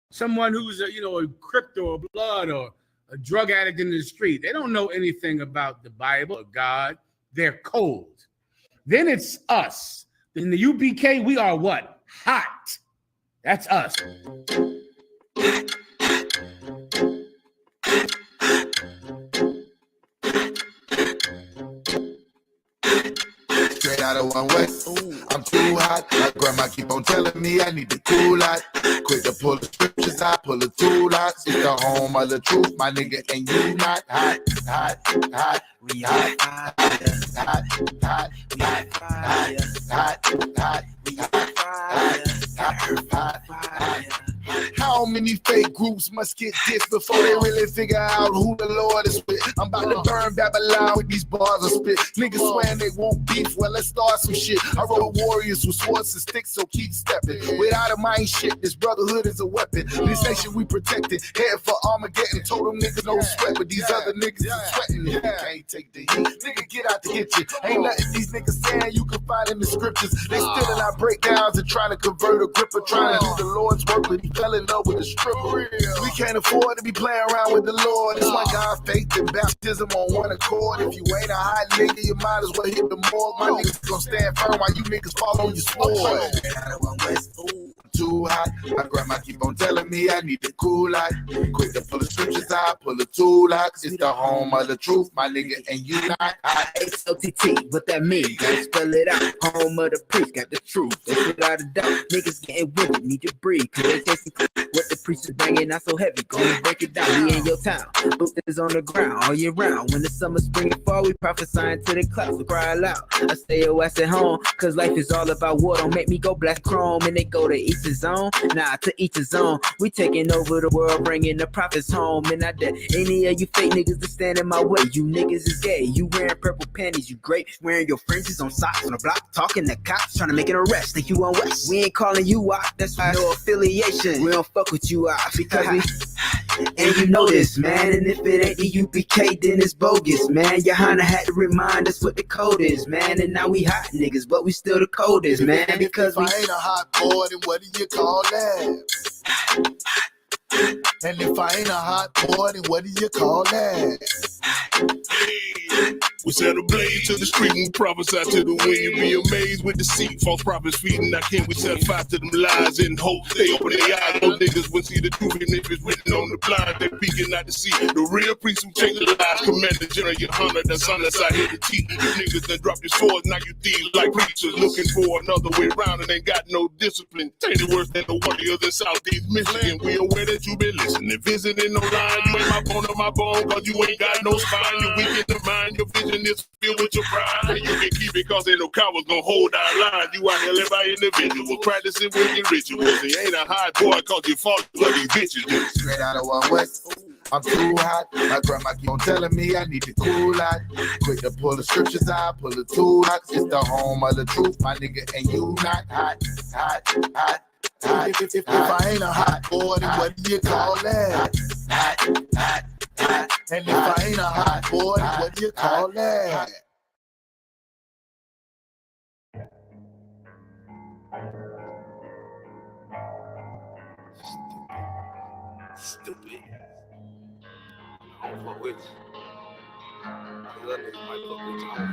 someone who's a crypto or blood or a drug addict in the street. They don't know anything about the Bible or God. They're cold. Then it's us. In the UPK, we are what? Hot. That's us. Straight out of one West, I'm too hot. My grandma keep on telling me I need to cool out. Quick to pull the scriptures out, pull the tool out. It's the home of the truth, my nigga, and you not hot, hot, hot. We hot, hot, hot, hot, we hot, hot, hot, hot, we hot, hot, hot. How many fake groups must get dissed before they really figure out who the Lord is with? I'm about to burn Babylon with these bars of spit. Niggas swearing they won't beef, well let's start some shit. I wrote warriors with swords and sticks, so keep stepping. Without a mind shit, this brotherhood is a weapon. This nation we protected, headed for Armageddon. Told them niggas no sweat, but these other niggas is sweating. You can't take the heat, nigga get out to get you. Ain't nothing these niggas saying you can find in the scriptures. They still in our breakdowns and trying to convert a gripper, trying to do the Lord's work, but he fell in love with a stripper. We can't afford to be playing around with the Lord. It's one God, faith and baptism on one accord. If you ain't a hot nigga, you might as well hit the morgue. My niggas gonna stand firm while you niggas fall on your sword. Too hot. My grandma keep on telling me I need to cool out. Quick to pull the scriptures out, pull the tool out. It's the home of the truth, my nigga, and you not hot. H-O-T-T, what that mean? Gotta spell it out. Home of the priest, got the truth. That's without a doubt. Niggas getting with it, need to breathe. Cause they tasting what the priest is bringing, not so heavy. Gonna break it down. We in your town. Booth is on the ground all year round. When the summer, spring, and fall, we prophesying to the clouds. We cry loud. I stay your ass at home. Cause life is all about war. Don't make me go black chrome. And they go to each his own. Nah, to each his own. We taking over the world, bringing the prophets home. And I dare any of you fake niggas to stand in my way. You niggas is gay. You wearing purple panties. You great. Wearing your fringes on socks on the block. Talking to cops. Trying to make an arrest. Think you on West. We ain't calling you out. That's why no affiliation. We don't fuck with you out. Because we... And you know this, man. And if it ain't the UPK, then it's bogus, man. Johanna had to remind us what the code is, man. And now we hot niggas, but we still the coldest, man. Because if I ain't a hot boy, then what do you call that? And if I ain't a hot boy, then what do you call that? We set a blaze to the street and prophesy to the wind. You be amazed with deceit, false prophets feeding. I can't we set fire to them lies and hope they open their eyes. Those niggas wouldn't see the truth, and if it's written on the blind, they're peeking out to see the real priest who change the lives. Commander General Johanna, that's on us out here to teach. You niggas that drop your swords, now you thieves like preachers looking for another way around and ain't got no discipline. Ain't it worse than the warriors in Southeast Michigan? We aware that you been listening, visiting no line. You ain't my bone on my bone, cause you ain't got no spine. You weak in the mind, your vision is filled with your pride. And you can keep it cause ain't no cowards gonna hold our line. You out here live by individuals, practicing with your rituals. It ain't a hot boy cause you fought what these bitches do. Straight out of one West, I'm too hot. My grandma keep on telling me I need to cool out. Quick to pull the scriptures out, pull the tool out. It's the home of the truth, my nigga, and you not hot, hot, hot. If I ain't a hot boy, then what do you call that? Hot, hot, hot. And if I ain't a hot boy, then what do you call that? Stupid. I don't fuck with you. Other niggas might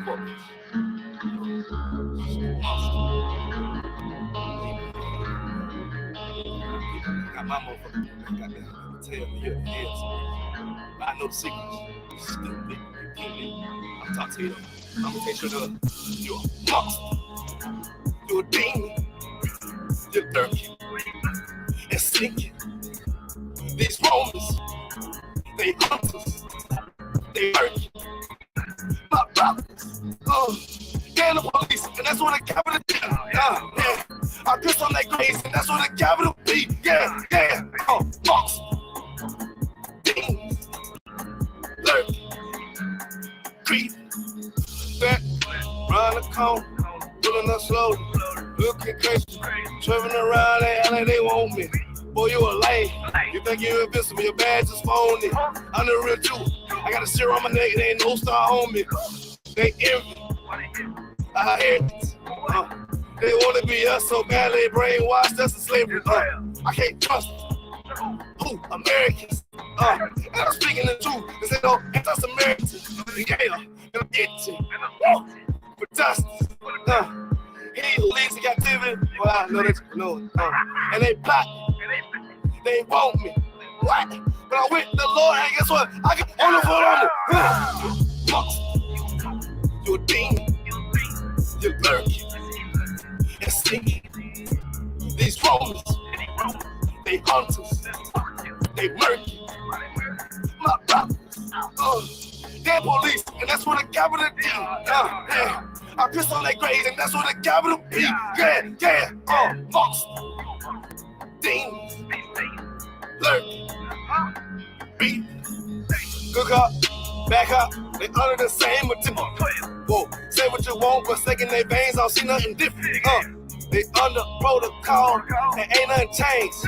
fuck with you. I don't fuck with you. Got my motherfucker. Got that tell me your head. But I know the secrets. Stupid. I'm talking to you. I'm gonna take you to you're a monster. You're a demon. You're dirty. And stinking. These Romans, they hunters, they hurt. My brothers, yeah, the police, and that's what the capital D. Yeah, I piss on that grace, and that's what the capital B. Yeah, box, demons, lurk, creep, back, run the cone, pulling up slowly, looking crazy, traveling around, they act like they want me. Boy, you a lame. You think you're invincible, your badge is phony. I'm the real truth. I got a sear on my neck, there ain't no star on me. They envy. I hear it. They want to be us so bad, they brainwashed us in slavery. I can't trust them. Who? Americans. And I'm speaking the truth. Cause they know anti-Samaritans. Yeah, and I'm itching. For justice. He leads the captivity. Well, I know that you know it. And they plot. They want me. What? But I'm with the Lord, and guess what? I get on the phone. You're a demon. You're lurking and sneaking. These Romans, they hunters, they murky. My brothers, they're police, and that's what the capital D. Yeah. I piss on their grades, and that's what the capital B. Yeah. Monster, demons, lurking, beat, good cop, back up. They under the same material. Whoa, say what you want, but second they veins, I don't see nothing different. They under protocol, and ain't nothing changed.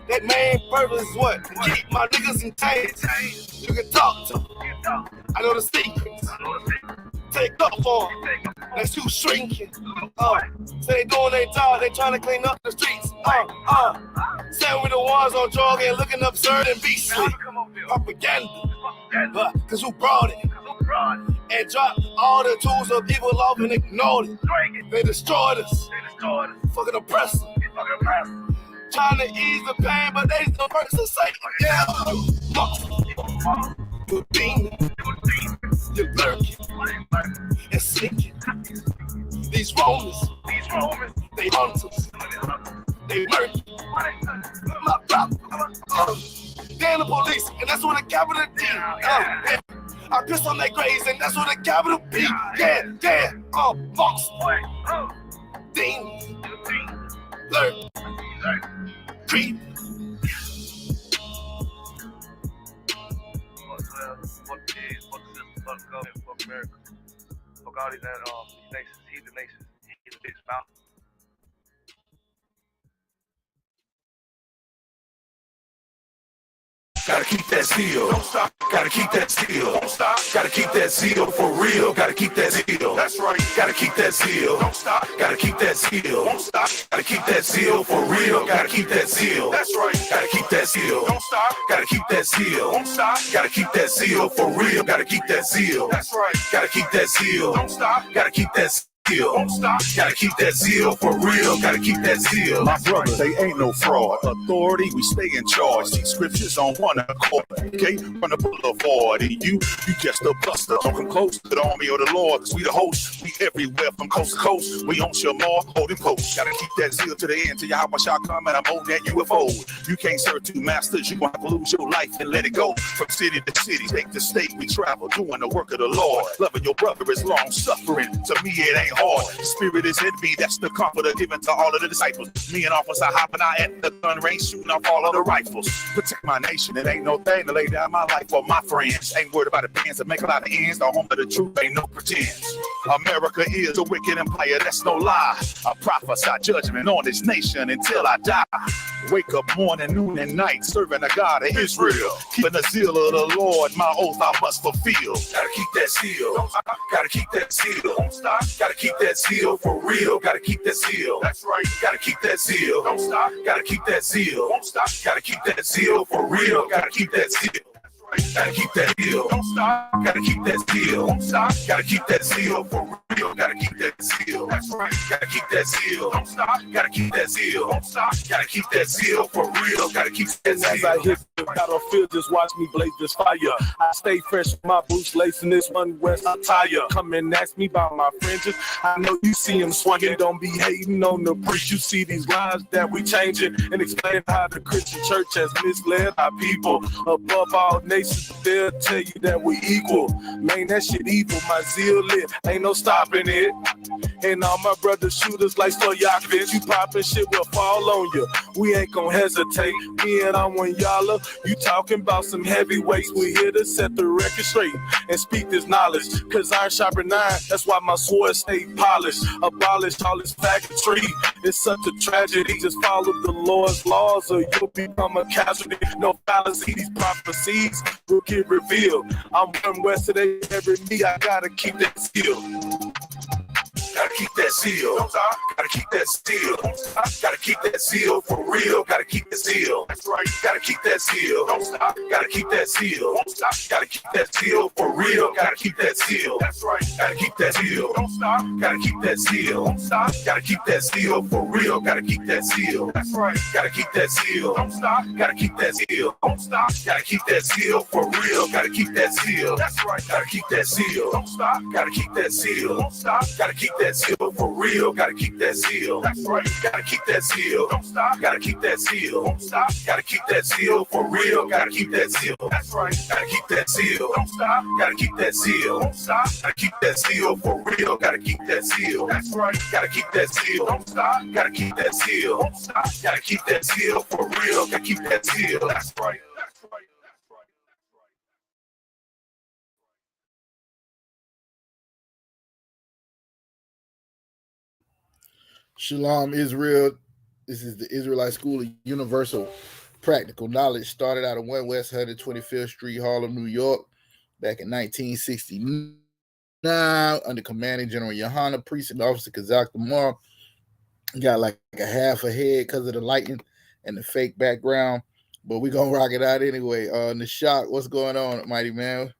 That main purpose is what? To keep my niggas in chains. You can talk to them. I know the secrets. Take up for them. That's you shrinking. Say they doing their job, they trying to clean up the streets. Saying we the ones on drug and looking absurd and beastly. Propaganda. Cause who brought it? And dropped all the tools of evil off and ignored it. They destroyed us. Fucking oppressor. Trying to ease the pain, but they still hurt to say, yeah. You're demon. You're lurking and sneaking. These Romans, they hunters. They murky. My brothers. They're the police, and that's what the capital D. I piss on their grades, and that's what the capital B. Yeah. Monster. Demons. Lurk. Creep. Fuck kids, fuck sisters, fuck government, fuck America. Fuck all these nations, heathen nations, heathen bitch mouth. Gotta keep that zeal. Don't stop. Gotta keep that zeal. Don't stop. Gotta keep that zeal for real. Gotta keep that zeal. That's right. Gotta keep that zeal. Don't stop. Gotta keep that zeal. Don't stop. Gotta keep that zeal for real. Gotta keep that zeal. That's right. Gotta keep that zeal. Don't stop. Gotta keep that zeal. Don't stop. Gotta keep that zeal for real. Gotta keep that zeal. That's right. Gotta keep that zeal. Don't stop. Gotta keep that zeal. Don't stop. Gotta keep that zeal for real. Gotta keep that zeal. My brothers, they ain't no fraud. Authority, we stay in charge. These scriptures on one accord. Okay, run the boulevard, and you just a buster. Don't come close to the army of the Lord, cause we the host. We everywhere from coast to coast. We on Shamar, holding post. Gotta keep that zeal to the end till your house shall come and I'm on that UFO. You can't serve two masters. You gonna have to lose your life and let it go. From city to city, state to state, we travel doing the work of the Lord. Loving your brother is long suffering. To me, it ain't hard. Spirit is in me, that's the comforter given to all of the disciples. Me and Officer hopping out at the gun range, shooting off all of the rifles. Protect my nation, it ain't no thing to lay down my life for my friends. Ain't worried about the bands that make a lot of ends. The home of the truth ain't no pretense. America is a wicked empire, that's no lie. I prophesy judgment on this nation until I die. Wake up morning, noon, and night, serving the God of Israel. Keeping the zeal of the Lord, my oath I must fulfill. Gotta keep that zeal. Don't stop. Gotta keep that zeal. Don't stop. Gotta keep that zeal for real. Gotta keep that zeal. That's right. Gotta keep that zeal. Don't stop. Gotta keep that zeal. Don't stop. Gotta keep that zeal for real. Gotta keep that zeal. Gotta keep that zeal. Don't stop. Gotta keep that zeal. Don't stop. Gotta keep that zeal for real. Gotta keep that zeal. That's right. Gotta keep that zeal. Don't stop. Gotta keep that zeal. Don't stop. Gotta keep that zeal for real. Gotta keep that zeal. As I hit the battlefield, just watch me blaze this fire. I stay fresh with my boots lacing this one West attire. Come and ask me about my fringes. I know you see them swinging. Don't be hating on the preach. You see these lines that we changing and explain how the Christian church has misled our people. Above all nations, they'll tell you that we equal. Man, that shit evil. My zeal lit. Ain't no stopping it. And all my brothers shooters like Stoyakovich. You poppin' shit will fall on you. We ain't gonna hesitate. Me and I'm one y'all. You talking about some heavyweights. We here to set the record straight and speak this knowledge. Cause iron sharpen iron. That's why my sword stay polished. Abolish all this faggotry. It's such a tragedy. Just follow the Lord's laws or you'll become a casualty. No fallacy. These prophecies will get revealed. I'm one west today. Every me, I gotta keep that skill. Gotta keep that that zeal. Don't stop. Gotta keep that zeal. Don't stop. Gotta keep that zeal for real. Gotta keep that zeal. That's right. Gotta keep that zeal. Don't stop. Gotta keep that zeal. Don't stop. Gotta keep that zeal for real. Gotta keep that zeal. That's right. Gotta keep that zeal. Don't stop. Gotta keep that zeal. Don't stop. Gotta keep that zeal for real. Gotta keep that zeal. That's right. Gotta keep that zeal. Don't stop. Gotta keep that zeal. Don't stop. Gotta keep that zeal for real. Gotta keep that zeal. That's right. Gotta keep that zeal. Don't stop. Gotta keep that zeal. Don't stop. Gotta keep that zeal for real. Gotta keep that zeal. That's right. Gotta keep that zeal. Don't stop. Gotta keep that zeal. Don't stop. Gotta keep that zeal for real. Gotta keep that zeal. That's right. Gotta keep that zeal. Don't stop. Gotta keep that zeal. Don't stop. Gotta keep that zeal for real. Gotta keep that zeal. That's right. Gotta keep that zeal. Don't stop. Gotta keep that zeal. Don't stop. Gotta keep that zeal for real. Gotta keep that zeal. That's right. That's right. Shalom, Israel. This is the Israelite School of Universal Practical Knowledge. Started out of 1 West 125th Street, Harlem, New York, back in 1969, under Commanding General Yohana, Precinct Officer Kazak Damar. Got like a half a head because of the lighting and the fake background, but we're going to rock it out anyway. Nishak, what's going on, mighty man?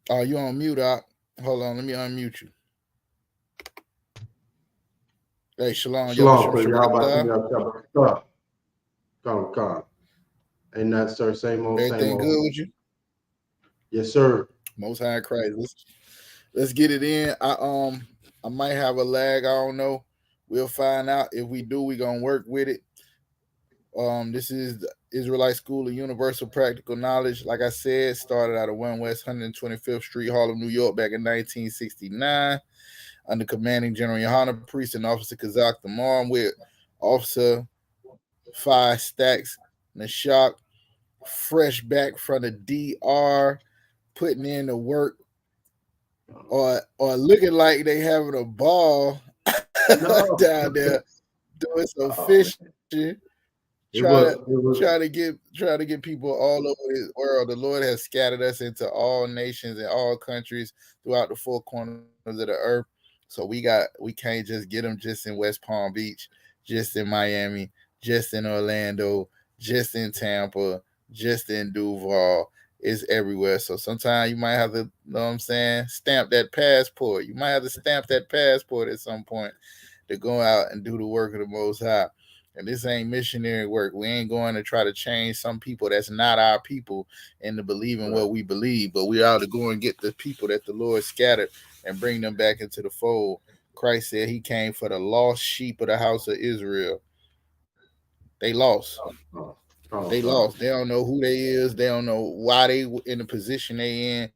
Oh, you on mute, Doc. Hold on, let me unmute you. Hey, Shalom. Shalom, praise Yahweh. Come. Ain't that, sir? Same old, everything same old. Good with you? Yes, sir. Most High in Christ. Let's get it in. I might have a lag. I don't know. We'll find out. If we do, we're gonna work with it. This is the Israelite School of Universal Practical Knowledge. Like I said, started out of 1 West 125th Street, Harlem, New York, back in 1969, under Commanding General Yohana, Precinct Officer Kazak Damar, with Officer 5 Stacks Nashak, fresh back from the DR, putting in the work, or looking like they having a ball down there doing some fishing. Try to get people all over this world. The Lord has scattered us into all nations and all countries throughout the 4 corners of the earth. So we can't just get them just in West Palm Beach, just in Miami, just in Orlando, just in Tampa, just in Duval. It's everywhere. So sometimes you might have to, you know what I'm saying, stamp that passport. You might have to stamp that passport at some point to go out and do the work of the Most High. And this ain't missionary work. We ain't going to try to change some people that's not our people into believing what we believe, but we ought to go and get the people that the Lord scattered and bring them back into the fold. Christ said he came for the lost sheep of the house of Israel. They lost. They lost. They don't know who they is. They don't know why they in the position they in.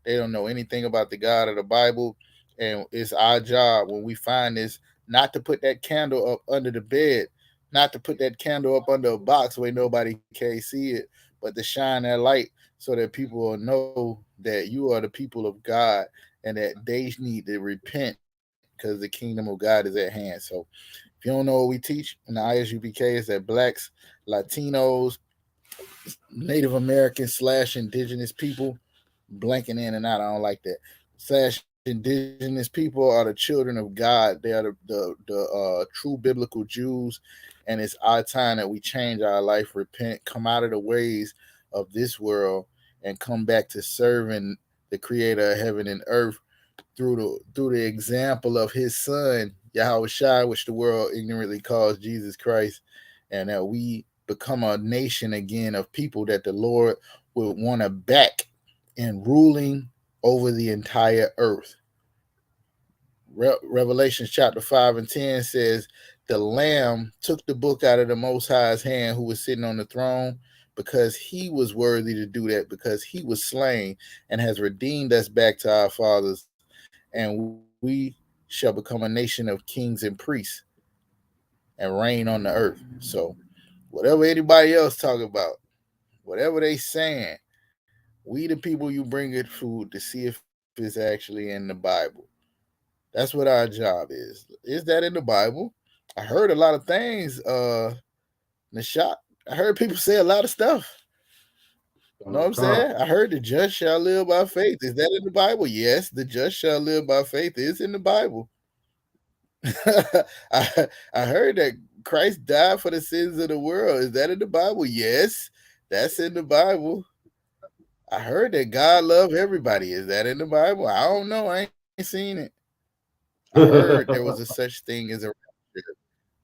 They don't know anything about the God of the Bible. And it's our job when we find this, not to put that candle up under the bed, not to put that candle up under a box where nobody can see it, but to shine that light so that people will know that you are the people of God and that they need to repent because the kingdom of God is at hand. So if you don't know what we teach in the Isupk, is that blacks, Latinos, Native Americans / indigenous people, blanking in and out, I don't like that, / indigenous people are the children of God. They are the true biblical Jews, and it's our time that we change our life, repent, come out of the ways of this world, and come back to serving the Creator of heaven and earth through the example of His Son Yahweh Shai, which the world ignorantly calls Jesus Christ, and that we become a nation again of people that the Lord would want to back in ruling over the entire earth. Revelation chapter 5 and 10 says, the Lamb took the book out of the Most High's hand, who was sitting on the throne, because he was worthy to do that, because he was slain and has redeemed us back to our fathers, and we shall become a nation of kings and priests and reign on the earth. So whatever anybody else talk about, whatever they saying, we the people you bring it food to see if it's actually in the Bible. That's what our job is. Is that in the Bible? I heard a lot of things, Nashak. I heard people say a lot of stuff. You know what I'm saying? I heard the just shall live by faith. Is that in the Bible? Yes, the just shall live by faith is in the Bible. I heard that Christ died for the sins of the world. Is that in the Bible? Yes, that's in the Bible. I heard that God loved everybody. Is that in the Bible? I don't know. I ain't seen it. I heard there was a such thing as a rapture.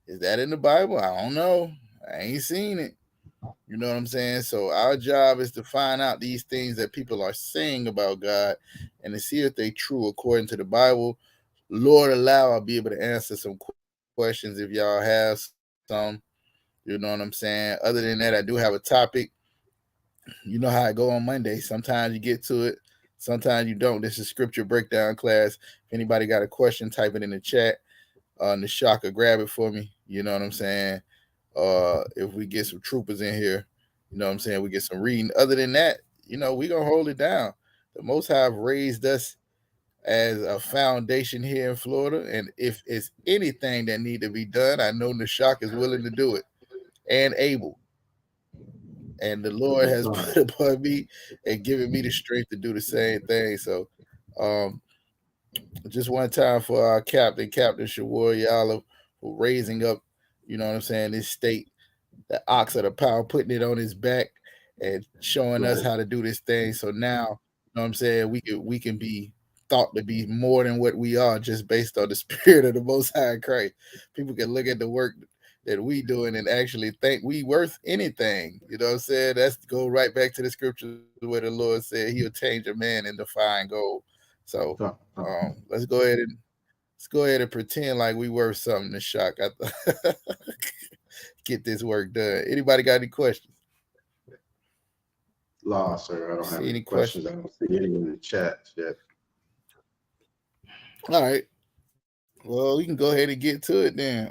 Is that in the Bible? I don't know. I ain't seen it. You know what I'm saying? So our job is to find out these things that people are saying about God and to see if they true according to the Bible. Lord allow I'll be able to answer some questions if y'all have some. You know what I'm saying? Other than that, I do have a topic. You know how I go on Monday. Sometimes you get to it, sometimes you don't. This is scripture breakdown class. If anybody got a question, type it in the chat. Nishaka, grab it for me. You know what I'm saying? If we get some troopers in here, you know what I'm saying, we get some reading. Other than that, you know, we gonna hold it down. The Most High have raised us as a foundation here in Florida, and if it's anything that need to be done, I know Nishak is willing to do it and able. And the Lord has put upon me and given me the strength to do the same thing. So, just one time for our captain, Captain Shawar Yala, for raising up, you know what I'm saying, this state, the ox of the power, putting it on his back and showing us how to do this thing. So now, you know what I'm saying, we can be thought to be more than what we are just based on the spirit of the Most High Christ. People can look at the work that we doing and actually think we worth anything. You know what I'm saying? That's go right back to the scripture where the Lord said he'll change a man into fine gold. So let's go ahead and pretend like we worth something to shock. Get this work done. Anybody got any questions? Law, sir. I don't have any questions. I don't see any in the chat yet. All right. Well, we can go ahead and get to it then.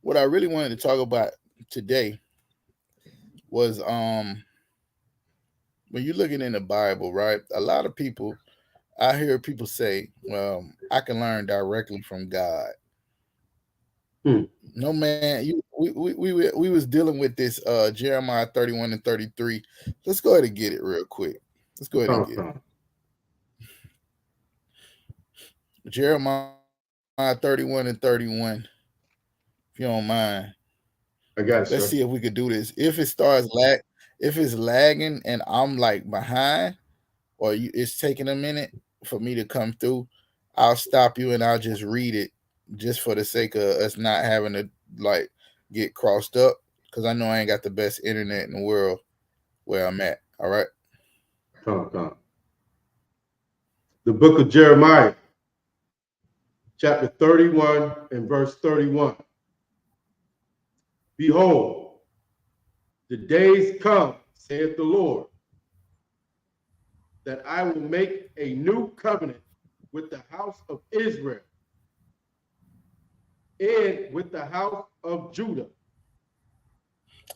What I really wanted to talk about today was when you're looking in the Bible, right? A lot of people, I hear people say, well, I can learn directly from God. No, man, we was dealing with this Jeremiah 31 and 33. Let's go ahead and get it real quick. Let's go ahead and get it. Jeremiah 31 and 31. If you don't mind. I got it. Let's see if we could do this. If it starts if it's lagging and I'm like behind, or it's taking a minute for me to come through, I'll stop you and I'll just read it, just for the sake of us not having to like get crossed up, because I know I ain't got the best internet in the world where I'm at. All right. Come. The book of Jeremiah, chapter 31 and verse 31. Behold, the days come, saith the Lord, that I will make a new covenant with the house of Israel and with the house of Judah.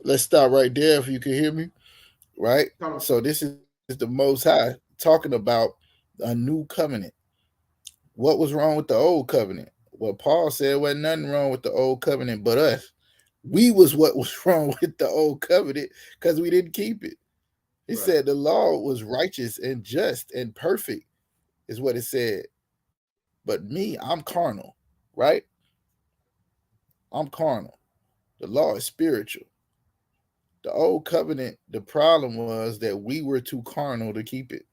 Let's stop right there if you can hear me. Right? So this is the Most High talking about a new covenant. What was wrong with the old covenant? Well, Paul said wasn't nothing wrong with the old covenant but us. We was what was wrong with the old covenant because we didn't keep it. He said the law was righteous and just and perfect, is what it said. But me, I'm carnal, right? I'm carnal. The law is spiritual. The old covenant, the problem was that we were too carnal to keep it.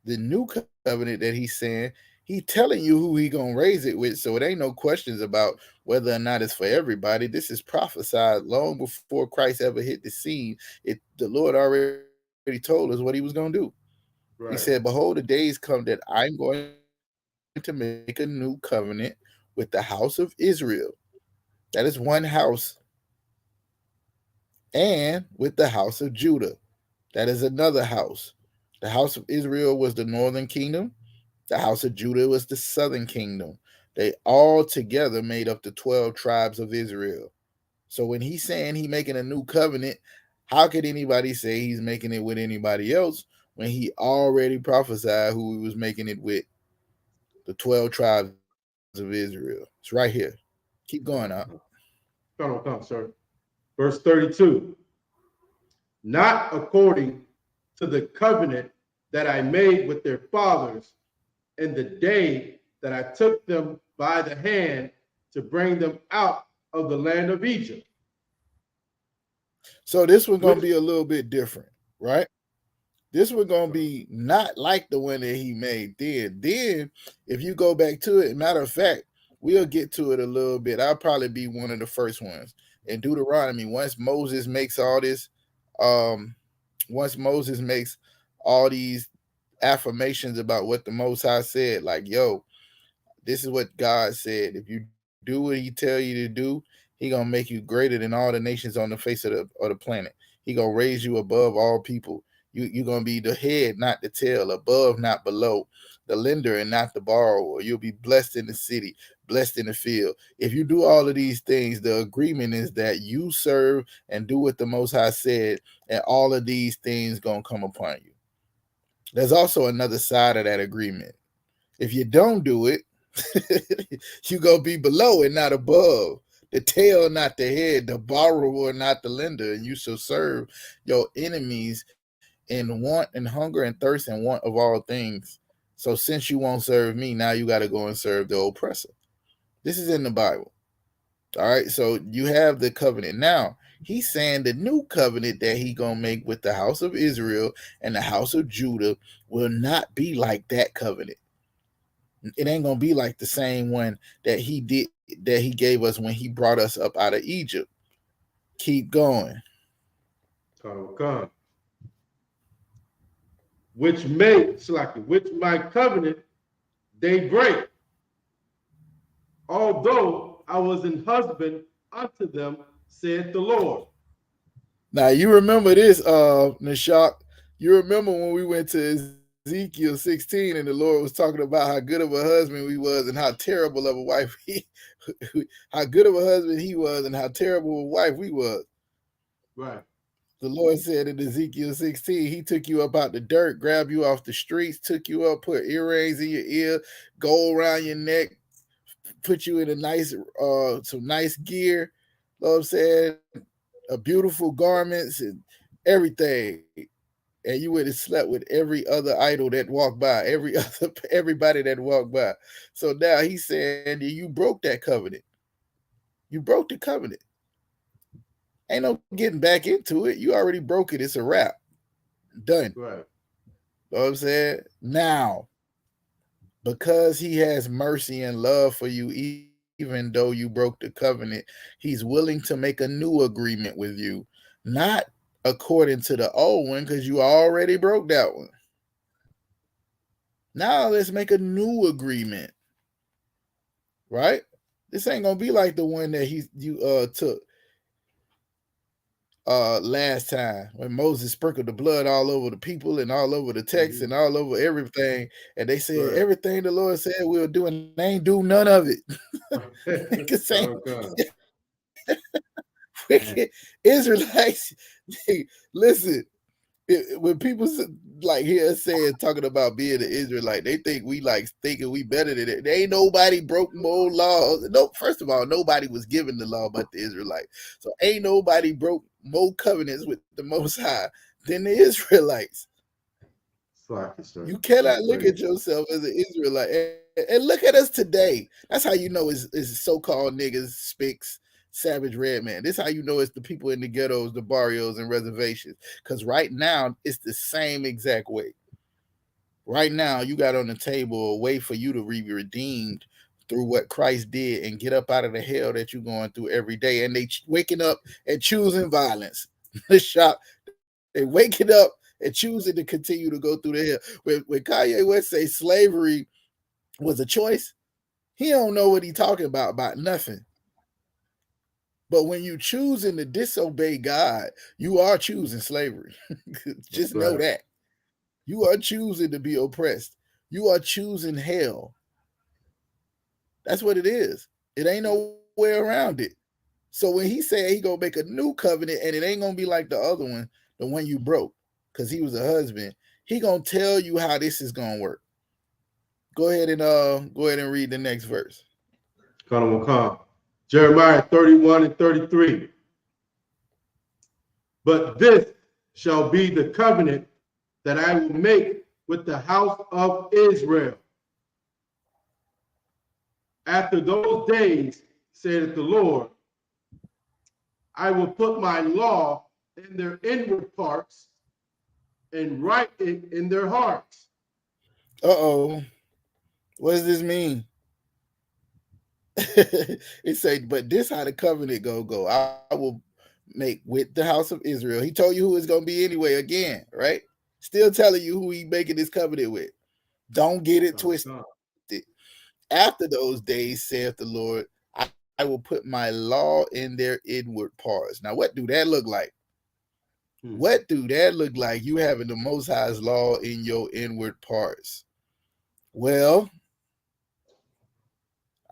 The new covenant that he's saying, he telling you who he gonna raise it with, so it ain't no questions about whether or not it's for everybody. This is prophesied long before Christ ever hit the scene. The Lord already told us what he was gonna do. He said, behold, the days come that I'm going to make a new covenant with the house of Israel. That is one house. And with the house of Judah. That is another house. The house of Israel was the northern kingdom. The house of Judah was the southern kingdom. They all together made up the 12 tribes of Israel. So when he's saying he's making a new covenant, how could anybody say he's making it with anybody else when he already prophesied who he was making it with? The 12 tribes of Israel. It's right here. Keep going up. Come, sir. Verse 32. not according to the covenant that I made with their fathers in the day that I took them by the hand to bring them out of the land of Egypt. So this one's going to be a little bit different, right? This one's going to be not like the one that he made then. Then, if you go back to it, matter of fact, we'll get to it a little bit. I'll probably be one of the first ones. In Deuteronomy, once Moses makes all this, once Moses makes all these affirmations about what the Most High said, like, yo, this is what God said. If you do what he tell you to do, he gonna make you greater than all the nations on the face of the planet. He gonna raise you above all people. You're gonna be the head, not the tail, above, not below, the lender and not the borrower. You'll be blessed in the city, blessed in the field. If you do all of these things, the agreement is that you serve and do what the Most High said, and all of these things gonna come upon you. There's also another side of that agreement. If you don't do it, you gonna be below and not above, the tail not the head, the borrower not the lender, and you shall serve your enemies in want and hunger and thirst and want of all things. So since you won't serve me, now you got to go and serve the oppressor. This is in the Bible. All right, so you have the covenant. Now he's saying the new covenant that he gonna make with the house of Israel and the house of Judah will not be like that covenant. It ain't gonna be like the same one that he did, that he gave us when he brought us up out of Egypt. Keep going. Come. Which my covenant they break, although I was an husband unto them, said the Lord. Now you remember this, Nishak. You remember when we went to Ezekiel 16 and the Lord was talking about how good of a husband we was and how terrible of a wife how good of a husband he was and how terrible a wife we was. Right. The Lord said in Ezekiel 16, he took you up out the dirt, grabbed you off the streets, took you up, put earrings in your ear, gold around your neck, put you in a nice, some nice gear, you know what I'm saying? Beautiful garments and everything. And you would have slept with every other idol that walked by, everybody that walked by. So now he's saying you broke that covenant. You broke the covenant. Ain't no getting back into it. You already broke it. It's a wrap. Done. Right. You know what I'm saying? Now, because he has mercy and love for you, even though you broke the covenant, he's willing to make a new agreement with you, not according to the old one, because you already broke that one. Now let's make a new agreement, right? This ain't gonna be like the one that you took last time when Moses sprinkled the blood all over the people and all over the text and all over everything, and they said everything the Lord said we'll do, and they ain't do none of it. Israelites, listen, when people like hear us saying talking about being an Israelite, they think we like thinking we better than it. There ain't nobody broke more laws. No, first of all, nobody was given the law but the Israelites. So ain't nobody broke more covenants with the Most High than the Israelites. You cannot look at yourself as an Israelite and look at us today. That's how you know it's so-called niggas, spics, savage red man. This is how you know it's the people in the ghettos, the barrios, and reservations. Because right now, it's the same exact way. Right now, you got on the table a way for you to be redeemed through what Christ did and get up out of the hell that you're going through every day. And they waking up and choosing violence. The shop, they waking up and choosing to continue to go through the hell. When Kanye West say slavery was a choice, he don't know what he talking about nothing. But when you choosing to disobey God, you are choosing slavery. Just know that. You are choosing to be oppressed. You are choosing hell. That's what it is. It ain't no way around it. So when he said he gonna make a new covenant and it ain't gonna be like the other one, the one you broke, because he was a husband, he gonna tell you how this is gonna work. Go ahead and read the next verse. Jeremiah 31 and 33. But this shall be the covenant that I will make with the house of Israel. After those days, saith the Lord, I will put my law in their inward parts and write it in their hearts. Uh-oh. What does this mean? It said, but this how the covenant go. I will make with the house of Israel. He told you who it's going to be anyway, again, right? Still telling you who he making this covenant with. Don't get it twisted. After those days, saith the Lord, I will put my law in their inward parts. Now, what do that look like? What do that look like? You having the Most High's law in your inward parts. Well,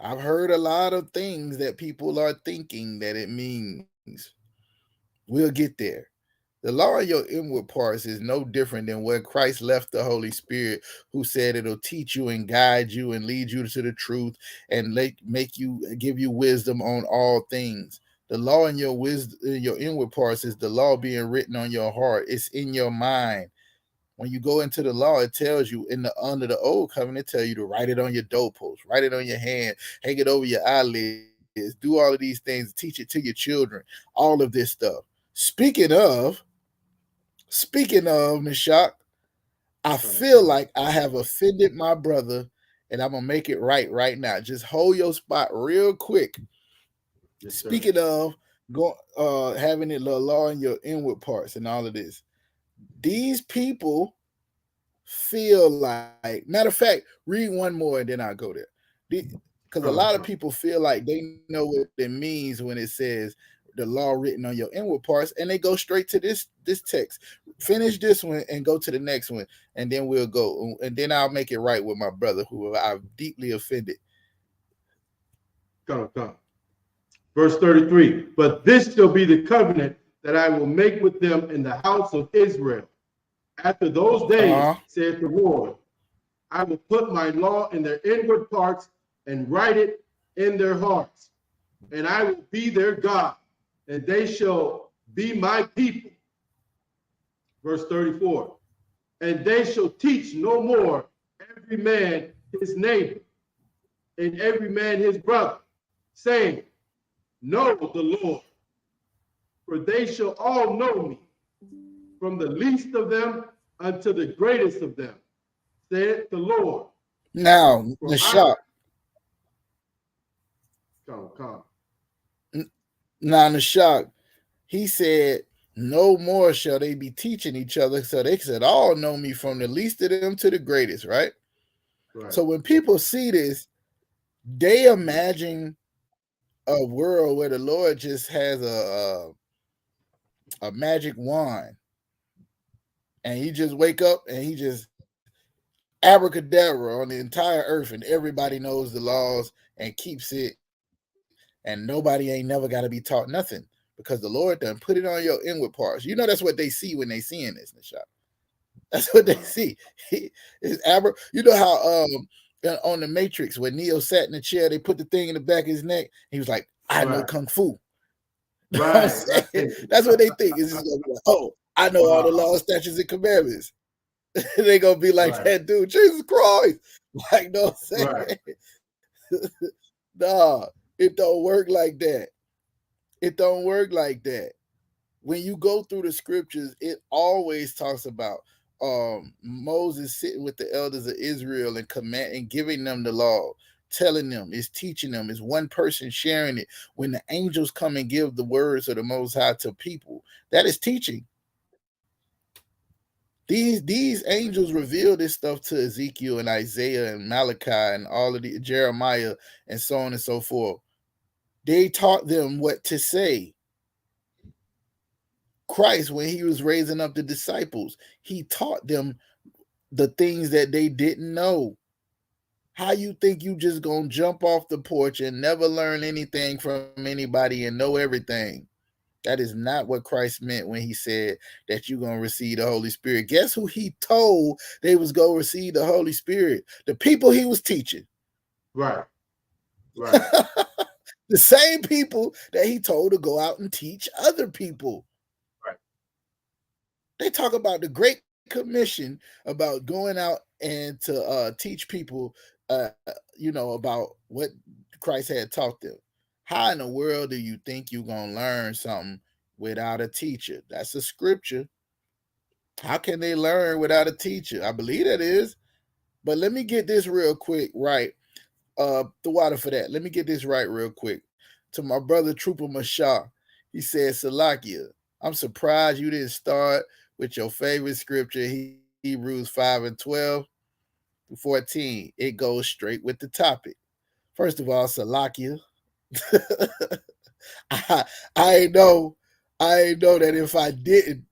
I've heard a lot of things that people are thinking that it means. We'll get there. The law in your inward parts is no different than where Christ left the Holy Spirit, who said it'll teach you and guide you and lead you to the truth and give you wisdom on all things. The law in your wisdom, in your inward parts, is the law being written on your heart. It's in your mind. When you go into the law, it tells you under the old covenant, it tells you to write it on your doorpost, write it on your hand, hang it over your eyelids, do all of these things, teach it to your children, all of this stuff. Speaking of, Nishak, I feel like I have offended my brother, and I'm gonna make it right now. Just hold your spot real quick. Yes, speaking of having it the law in your inward parts and all of this, these people feel like, matter of fact, read one more and then I'll go there. Because a lot of people feel like they know what it means when it says the law written on your inward parts, and they go straight to this text. Finish this one and go to the next one, and then we'll go. And then I'll make it right with my brother, who I've deeply offended. Come. Verse 33, but this shall be the covenant that I will make with them in the house of Israel. After those days, saith the Lord, I will put my law in their inward parts and write it in their hearts. And I will be their God, and they shall be my people. Verse 34, and they shall teach no more every man his neighbor and every man his brother, saying, know the Lord, for they shall all know me, from the least of them unto the greatest of them, saith the Lord. Now, Nishak. Come. Now, Nishak, he said, no more shall they be teaching each other, so they said, all know me, from the least of them to the greatest, right? So when people see this, they imagine a world where the Lord just has a magic wand, and he just wake up and he just abracadabra on the entire earth, and everybody knows the laws and keeps it, and nobody ain't never got to be taught nothing, because the Lord done put it on your inward parts. You know, that's what they see when they seeing this, Nishak. That's what they see. You know how on the Matrix, when Neo sat in the chair, they put the thing in the back of his neck. He was like, I know Kung Fu. Right. That's what they think. It's just gonna be like, oh, I know all the laws, statutes, and commandments. They're gonna be like that dude, Jesus Christ. Like, no, nah, it don't work like that. It don't work like that. When you go through the scriptures, it always talks about Moses sitting with the elders of Israel and giving them the law, telling them, is teaching them, is one person sharing it. When the angels come and give the words of the Most High to people, that is teaching. These angels reveal this stuff to Ezekiel and Isaiah and Malachi and all of the Jeremiah and so on and so forth. They taught them what to say. Christ, when he was raising up the disciples, he taught them the things that they didn't know. How you think you just gonna jump off the porch and never learn anything from anybody and know everything? That is not what Christ meant when he said that you're gonna receive the Holy Spirit. Guess who he told they was gonna receive the Holy Spirit? The people he was teaching. Right. The same people that he told to go out and teach other people. They talk about the Great Commission, about going out and to teach people, about what Christ had taught them. How in the world do you think you're going to learn something without a teacher? That's a scripture. How can they learn without a teacher? I believe that is. But let me get this real quick right. The water for that. Let me get this right real quick. To my brother Trooper Mashah, he said, Salakia, I'm surprised you didn't start with your favorite scripture, Hebrews 5:12-14. It goes straight with the topic. First of all, Salakia, I know that if I didn't,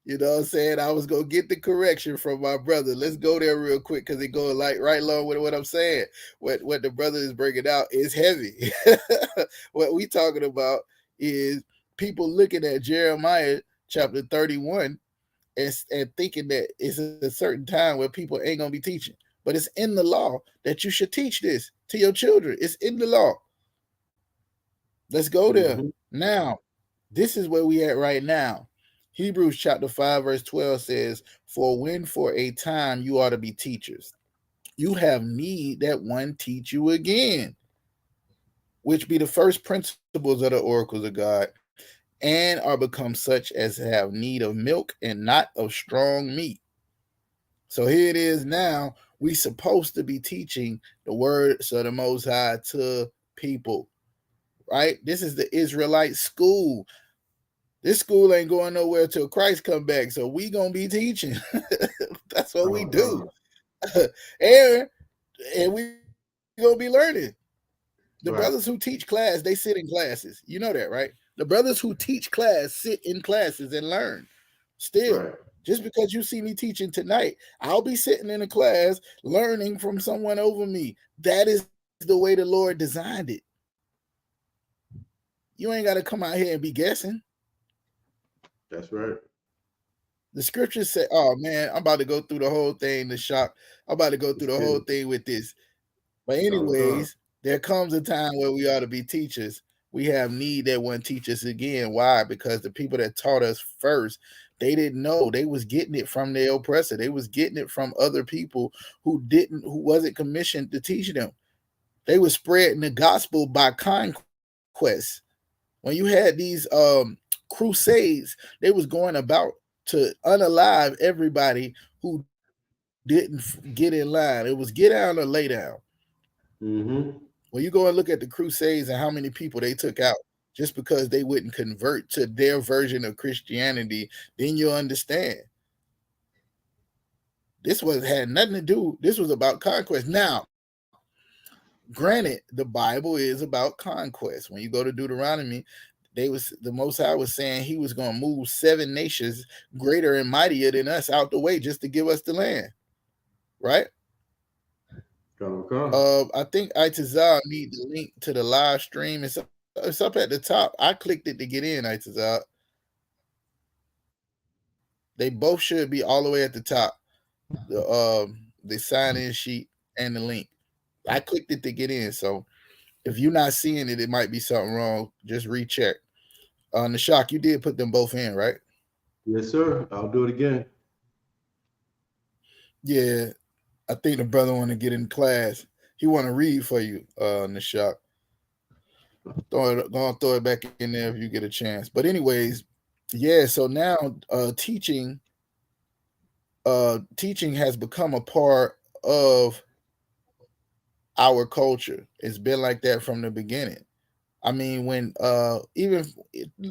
you know what I'm saying, I was going to get the correction from my brother. Let's go there real quick because it goes like right along with what I'm saying. What the brother is bringing out is heavy. What we talking about is people looking at Jeremiah chapter 31 and thinking that it's a certain time where people ain't going to be teaching. But it's in the law that you should teach this to your children. It's in the law. Let's go there. Now, this is where we at right now. Hebrews chapter 5:12 says, for when for a time you ought to be teachers, you have need that one teach you again, which be the first principles of the oracles of God, and are become such as have need of milk and not of strong meat. So here it is now. We supposed to be teaching the words of the Most High to people, right? This is the Israelite school. This school ain't going nowhere till Christ come back. So we gonna be teaching. That's what we do. and we gonna be learning. The brothers who teach class, they sit in classes. You know that, right? The brothers who teach class sit in classes and learn. Still, just because you see me teaching tonight, I'll be sitting in a class learning from someone over me. That is the way the Lord designed it. You ain't got to come out here and be guessing. That's right. The scriptures say, oh man, I'm about to go through the whole thing, the shock. I'm about to go through the whole thing with this. But anyways, there comes a time where we ought to be teachers. We have need that one teach us again. Why? Because the people that taught us first, they didn't know. They was getting it from their oppressor. They was getting it from other people who wasn't commissioned to teach them. They were spreading the gospel by conquest. When you had these crusades, they was going about to unalive everybody who didn't get in line. It was get down or lay down. When you go and look at the crusades and how many people they took out just because they wouldn't convert to their version of Christianity, then you'll understand. This had nothing to do. This was about conquest. Now, granted, the Bible is about conquest. When you go to Deuteronomy, the Most High was saying he was going to move 7 nations greater and mightier than us out the way just to give us the land, right? I think Itazal need the link to the live stream. It's up at the top. I clicked it to get in, Itazal. They both should be all the way at the top. The sign-in sheet and the link. I clicked it to get in. So if you're not seeing it, it might be something wrong. Just recheck. Nashak, you did put them both in, right? Yes, sir. I'll do it again. Yeah, I think the brother want to get in class. He want to read for you, Nashak. Go and throw it back in there if you get a chance. But anyways, yeah. So now, teaching has become a part of our culture. It's been like that from the beginning. I mean, when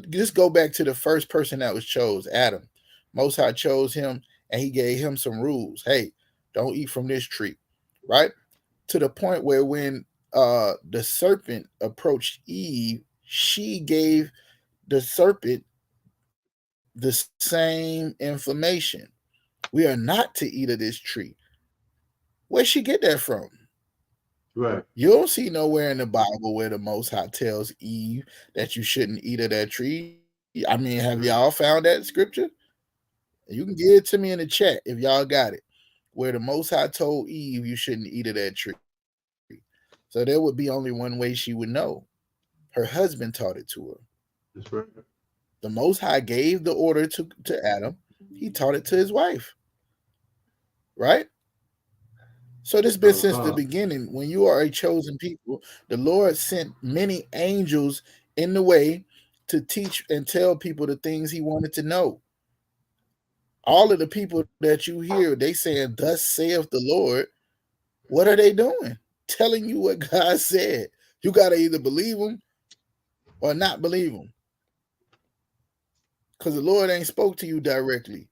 just go back to the first person that was chose, Adam. Most High chose him and he gave him some rules. Hey, don't eat from this tree, right? To the point where when the serpent approached Eve, she gave the serpent the same information. We are not to eat of this tree. Where'd she get that from? Right. You don't see nowhere in the Bible where the Most High tells Eve that you shouldn't eat of that tree. I mean, have y'all found that scripture? You can give it to me in the chat if y'all got it. Where the Most High told Eve you shouldn't eat of that tree. So there would be only one way she would know. Her husband taught it to her. That's right. The Most High gave the order to Adam. He taught it to his wife, right? So this been since the beginning. When you are a chosen people, the Lord sent many angels in the way to teach and tell people the things he wanted to know. All of the people that you hear, they saying, "Thus saith the Lord." What are they doing? Telling you what God said. You got to either believe him or not believe him. Because the Lord ain't spoke to you directly.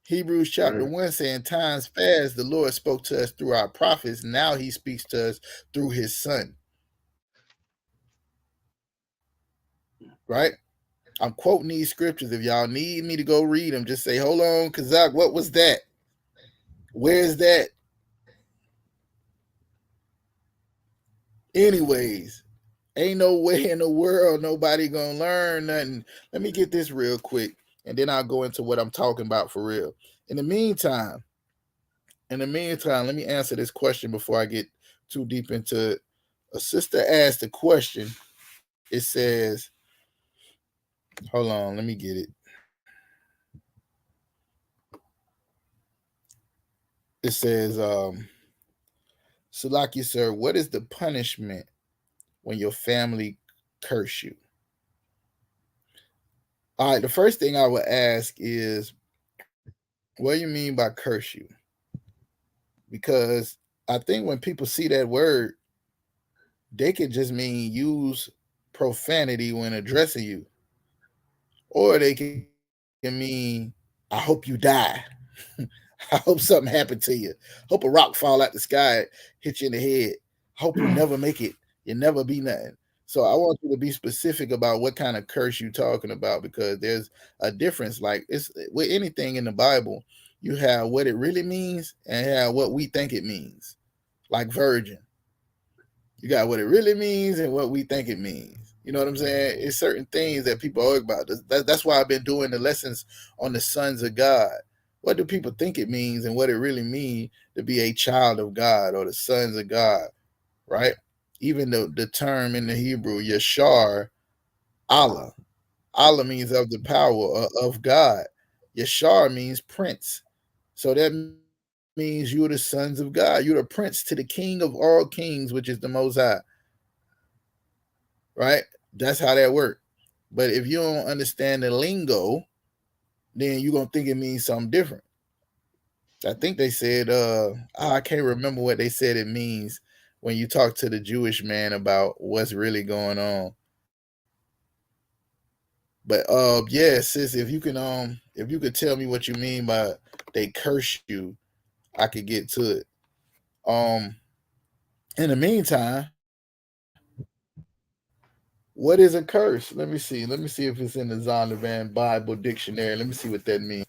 Hebrews chapter 1 saying, times past, the Lord spoke to us through our prophets. Now he speaks to us through his son. Right? I'm quoting these scriptures. If y'all need me to go read them, just say, hold on, Kazak, what was that? Where's that? Anyways, ain't no way in the world nobody gonna learn nothing. Let me get this real quick, and then I'll go into what I'm talking about for real. In the meantime, let me answer this question before I get too deep into it. A sister asked a question. It says, hold on, let me get it. It says, Salaki, sir, what is the punishment when your family curse you? All right, the first thing I would ask is, what do you mean by curse you? Because I think when people see that word, they could just mean use profanity when addressing you. Or they can mean, I hope you die. I hope something happened to you. Hope a rock fall out the sky, hit you in the head. Hope you never make it. You never be nothing. So I want you to be specific about what kind of curse you're talking about, because there's a difference. Like it's with anything in the Bible, you have what it really means and have what we think it means. Like virgin. You got what it really means and what we think it means. You know what I'm saying? It's certain things that people argue about. That's why I've been doing the lessons on the sons of God. What do people think it means and what it really means to be a child of God or the sons of God, right? Even the term in the Hebrew, Yashar, Allah. Allah means of the power of God. Yashar means prince. So that means you're the sons of God. You're the prince to the king of all kings, which is the Most High. Right? That's how that works. But if you don't understand the lingo, then you're going to think it means something different. I think they said, I can't remember what they said it means when you talk to the Jewish man about what's really going on. But yeah, sis, if you could tell me what you mean by they curse you, I could get to it. In the meantime, what is a curse? Let me see. Let me see if it's in the Zondervan Bible Dictionary. Let me see what that means.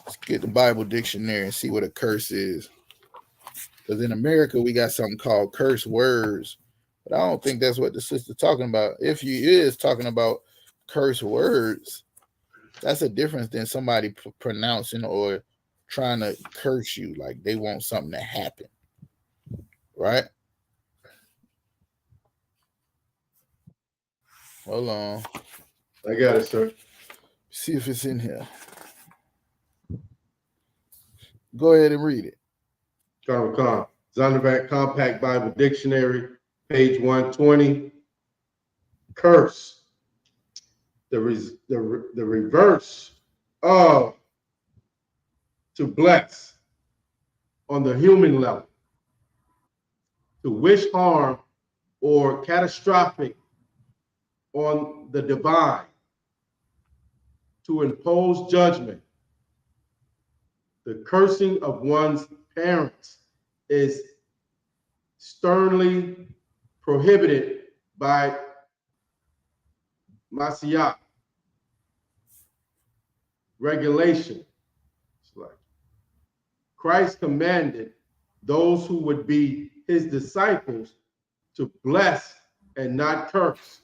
Let's get the Bible Dictionary and see what a curse is. Because in America, we got something called curse words. But I don't think that's what the sister's talking about. If he is talking about curse words, that's a difference than somebody pronouncing or trying to curse you. Like they want something to happen. Right? Hold on. I got it, sir. See if it's in here. Go ahead and read it. Zondervan Compact Bible Dictionary, page 120. Curse. The reverse of to bless on the human level. To wish harm or catastrophic on the divine. To impose judgment. The cursing of one's parents is sternly prohibited by Masiyah regulation. Christ commanded those who would be his disciples to bless and not curse.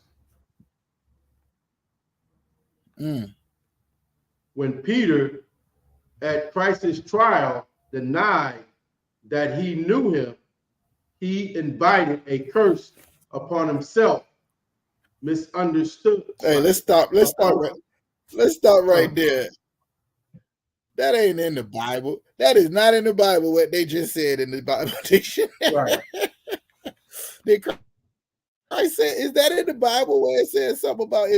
When Peter, at Christ's trial, denied that he knew him, he invited a curse upon himself, misunderstood. Hey, let's stop. Let's start Let's stop right there. That ain't in the Bible. That is not in the Bible what they just said in the Bible dictionary. Right. Did Christ said, is that in the Bible where it says something about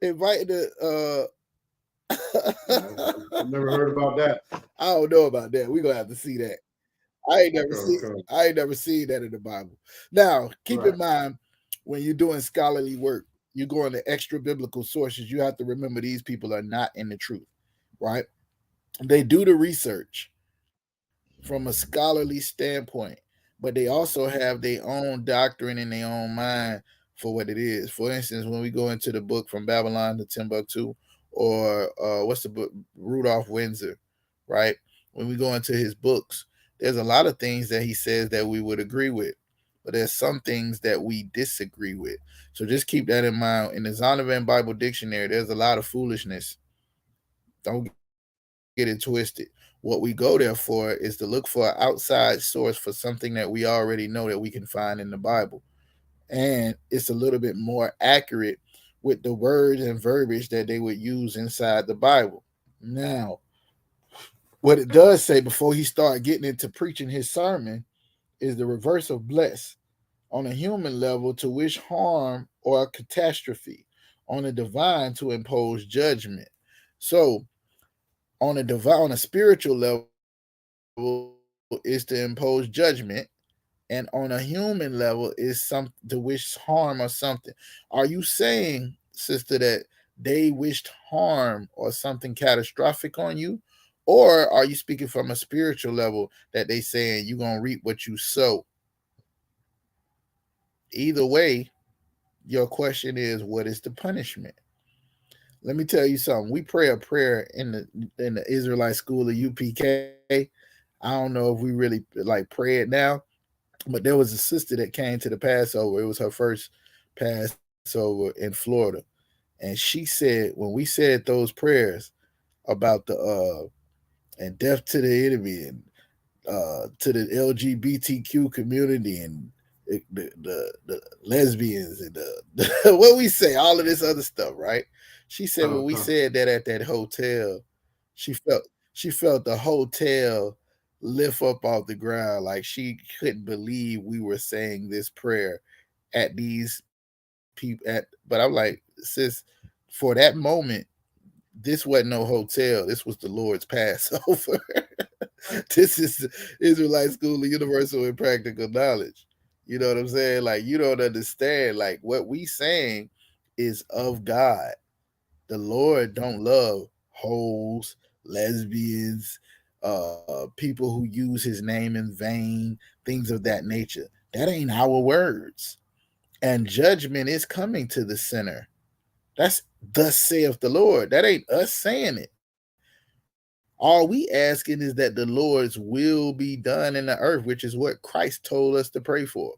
inviting the I've never heard about that. I don't know about that. We're gonna have to see that. I ain't never Okay. seen that in the Bible. Now, keep Right. in mind when you're doing scholarly work, you go into extra biblical sources, you have to remember these people are not in the truth, right? They do the research from a scholarly standpoint, but they also have their own doctrine in their own mind for what it is. For instance, when we go into the book From Babylon to Timbuktu, or what's the book, Rudolph Windsor, right? When we go into his books, there's a lot of things that he says that we would agree with, but there's some things that we disagree with. So just keep that in mind. In the Zondervan Bible Dictionary, there's a lot of foolishness. Don't get it twisted. What we go there for is to look for an outside source for something that we already know that we can find in the Bible. And it's a little bit more accurate with the words and verbiage that they would use inside the Bible. Now, what it does say before he started getting into preaching his sermon is the reverse of bless. On a human level, to wish harm or a catastrophe. On a divine, to impose judgment. So, on a spiritual level, is to impose judgment, and on a human level is some to wish harm or something. Are you saying, sister, that they wished harm or something catastrophic on you? Or are you speaking from a spiritual level that they saying you're going to reap what you sow? Either way, your question is, what is the punishment? Let me tell you something. We pray a prayer in the Israelite school of UPK. I don't know if we really like pray it now, but there was a sister that came to the Passover. It was her first Passover in Florida. And she said, when we said those prayers about the and death to the enemy and to the LGBTQ community and the lesbians and the what we say, all of this other stuff, right? She said when we said that at that hotel, she felt the hotel lift up off the ground, like she couldn't believe we were saying this prayer at these people. But I'm like, sis, for that moment, this wasn't no hotel. This was the Lord's Passover. This is Israelite School of Universal and Practical Knowledge. You know what I'm saying? Like, you don't understand. Like, what we saying is of God. The Lord don't love hoes, lesbians, people who use his name in vain, things of that nature. That ain't our words. And judgment is coming to the sinner. That's thus saith the Lord. That ain't us saying it. All we asking is that the Lord's will be done in the earth, which is what Christ told us to pray for.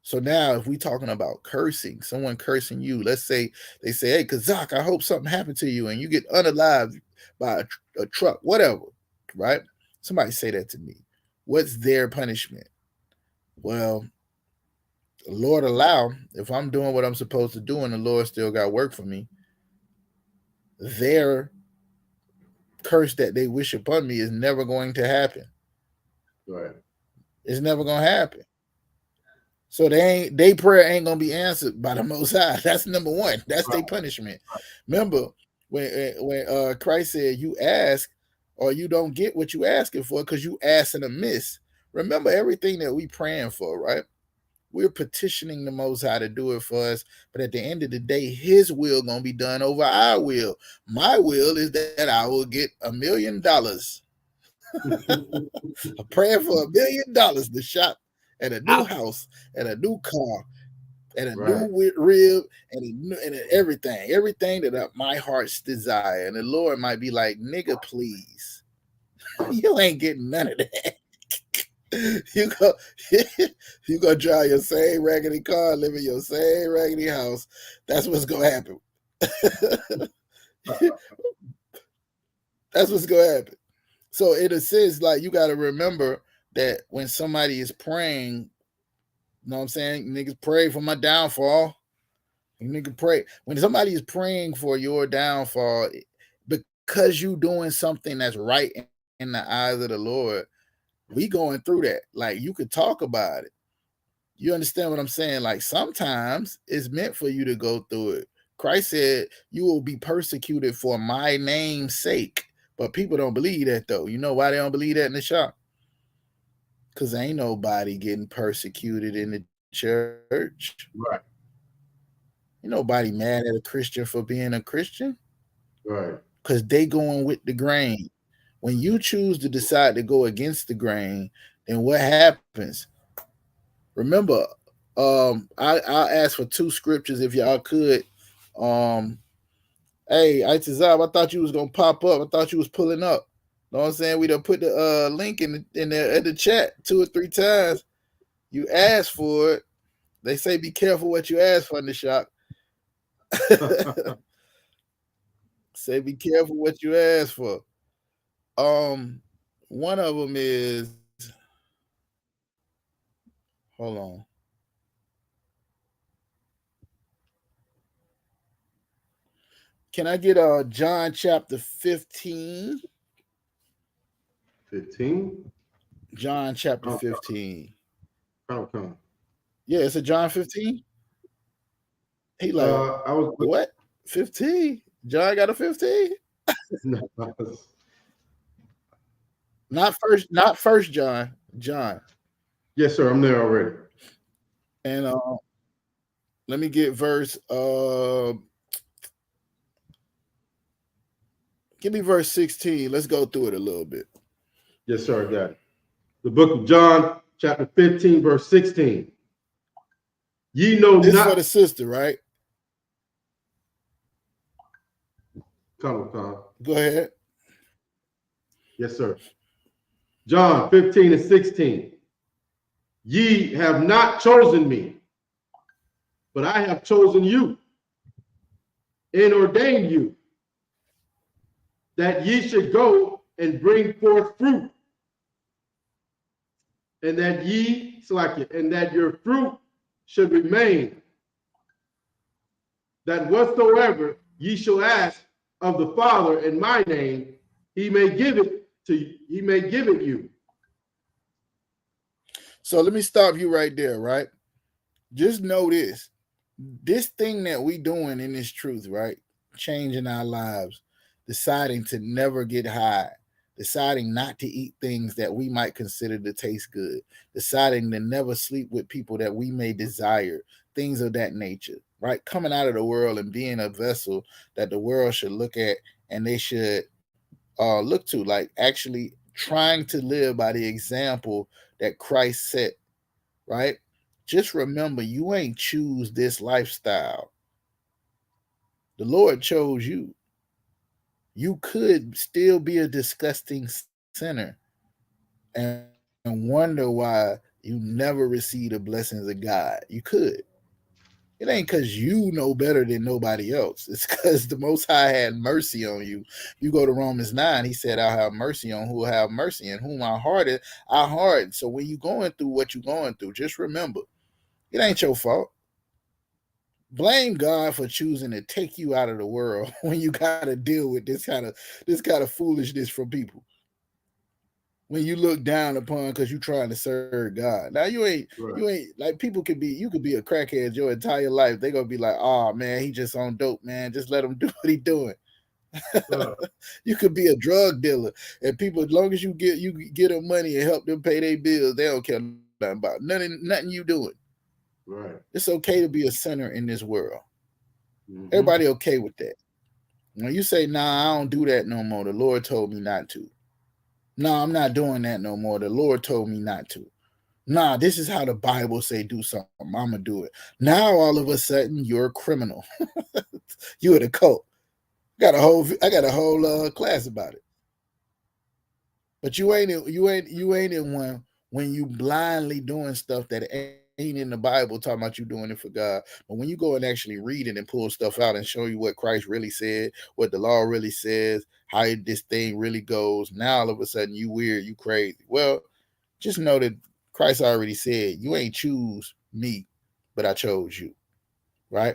So now if we talking about cursing, someone cursing you, let's say they say, hey, Kazak, I hope something happened to you and you get unalived by a truck, whatever, right? Somebody say that to me. What's their punishment? Well, Lord allow, if I'm doing what I'm supposed to do and the Lord still got work for me, their curse that they wish upon me is never going to happen. Right. It's never going to happen. So they prayer ain't going to be answered by the Most High. That's number one. That's their punishment. Remember, when Christ said, you ask or you don't get what you asking for because you asking amiss. Remember everything that we praying for, right? We're petitioning the Most High to do it for us, but at the end of the day, his will going to be done over our will. My will is that I will get $1 million. I'm praying for $1 million to shop and a new house and a new car and a new rib and everything that my heart's desire. And the Lord might be like, nigga, please, you ain't getting none of that. You go drive your same raggedy car, live in your same raggedy house. That's what's gonna happen. That's what's gonna happen. So in a sense, like, you got to remember that when somebody is praying, you know what I'm saying? Niggas pray for my downfall. You nigga pray when somebody is praying for your downfall because you doing something that's right in the eyes of the Lord. We going through that. Like you could talk about it. You understand what I'm saying? Like sometimes it's meant for you to go through it. Christ said you will be persecuted for my name's sake. But people don't believe that though. You know why they don't believe that in the shop? Because ain't nobody getting persecuted in the church. Right. Ain't nobody mad at a Christian for being a Christian. Right. Because they going with the grain. When you choose to decide to go against the grain, then what happens? Remember, I'll ask for 2 scriptures if y'all could. Hey, Itazab, I thought you was gonna pop up. I thought you was pulling up. Know what I'm saying? We done put the link in the chat 2 or 3 times. You asked for it. They say be careful what you ask for in the shop. Say be careful what you ask for. One of them is, hold on. Can I get John chapter 15? 15? John chapter 15. Come. Yeah, it's a John 15. He like, I was what? 15? John got a 15? Not first John. John. Yes, sir. I'm there already. And let me get verse. Give me verse 16. Let's go through it a little bit. Yes, sir. I got it. The book of John, chapter 15, verse 16. Ye know this not. For the sister, right? Come. Go ahead. Yes, sir. John 15 and 16. Ye have not chosen me, but I have chosen you and ordained you that ye should go and bring forth fruit, and that your fruit should remain, that whatsoever ye shall ask of the Father in my name, he may give it you. So let me stop you right there, right? Just know this thing that we doing in this truth, right? Changing our lives, deciding to never get high, deciding not to eat things that we might consider to taste good, deciding to never sleep with people that we may desire, things of that nature, right? Coming out of the world and being a vessel that the world should look at and they should look to, like actually trying to live by the example that Christ set, right? Just remember, you ain't choose this lifestyle. The Lord chose you. You could still be a disgusting sinner and wonder why you never receive the blessings of God. You could. It ain't because you know better than nobody else. It's because the Most High had mercy on you. You go to Romans 9, he said, I'll have mercy on who will have mercy, and whom I hearted, I heart. So when you're going through what you're going through, just remember, it ain't your fault. Blame God for choosing to take you out of the world when you got to deal with this kind of foolishness from people. When you look down upon because you're trying to serve God. Now you ain't like you could be a crackhead your entire life. They're gonna be like, oh man, he just on dope, man. Just let him do what he doing. You could be a drug dealer, and people, as long as you get them money and help them pay their bills, they don't care nothing about nothing you doing. Right. It's okay to be a sinner in this world. Everybody okay with that. When you say, nah, I don't do that no more, the Lord told me not to. No, I'm not doing that no more. The Lord told me not to. Nah, this is how the Bible say do something. I'm going to do it. Now, all of a sudden, you're a criminal. You're in a cult. I got a whole class about it. But you ain't in one when you blindly doing stuff that ain't in the Bible talking about you doing it for God. But when you go and actually read it and pull stuff out and show you what Christ really said, what the law really says, how this thing really goes, now all of a sudden you weird, you crazy. Well, just know that Christ already said, you ain't choose me, but I chose you, right?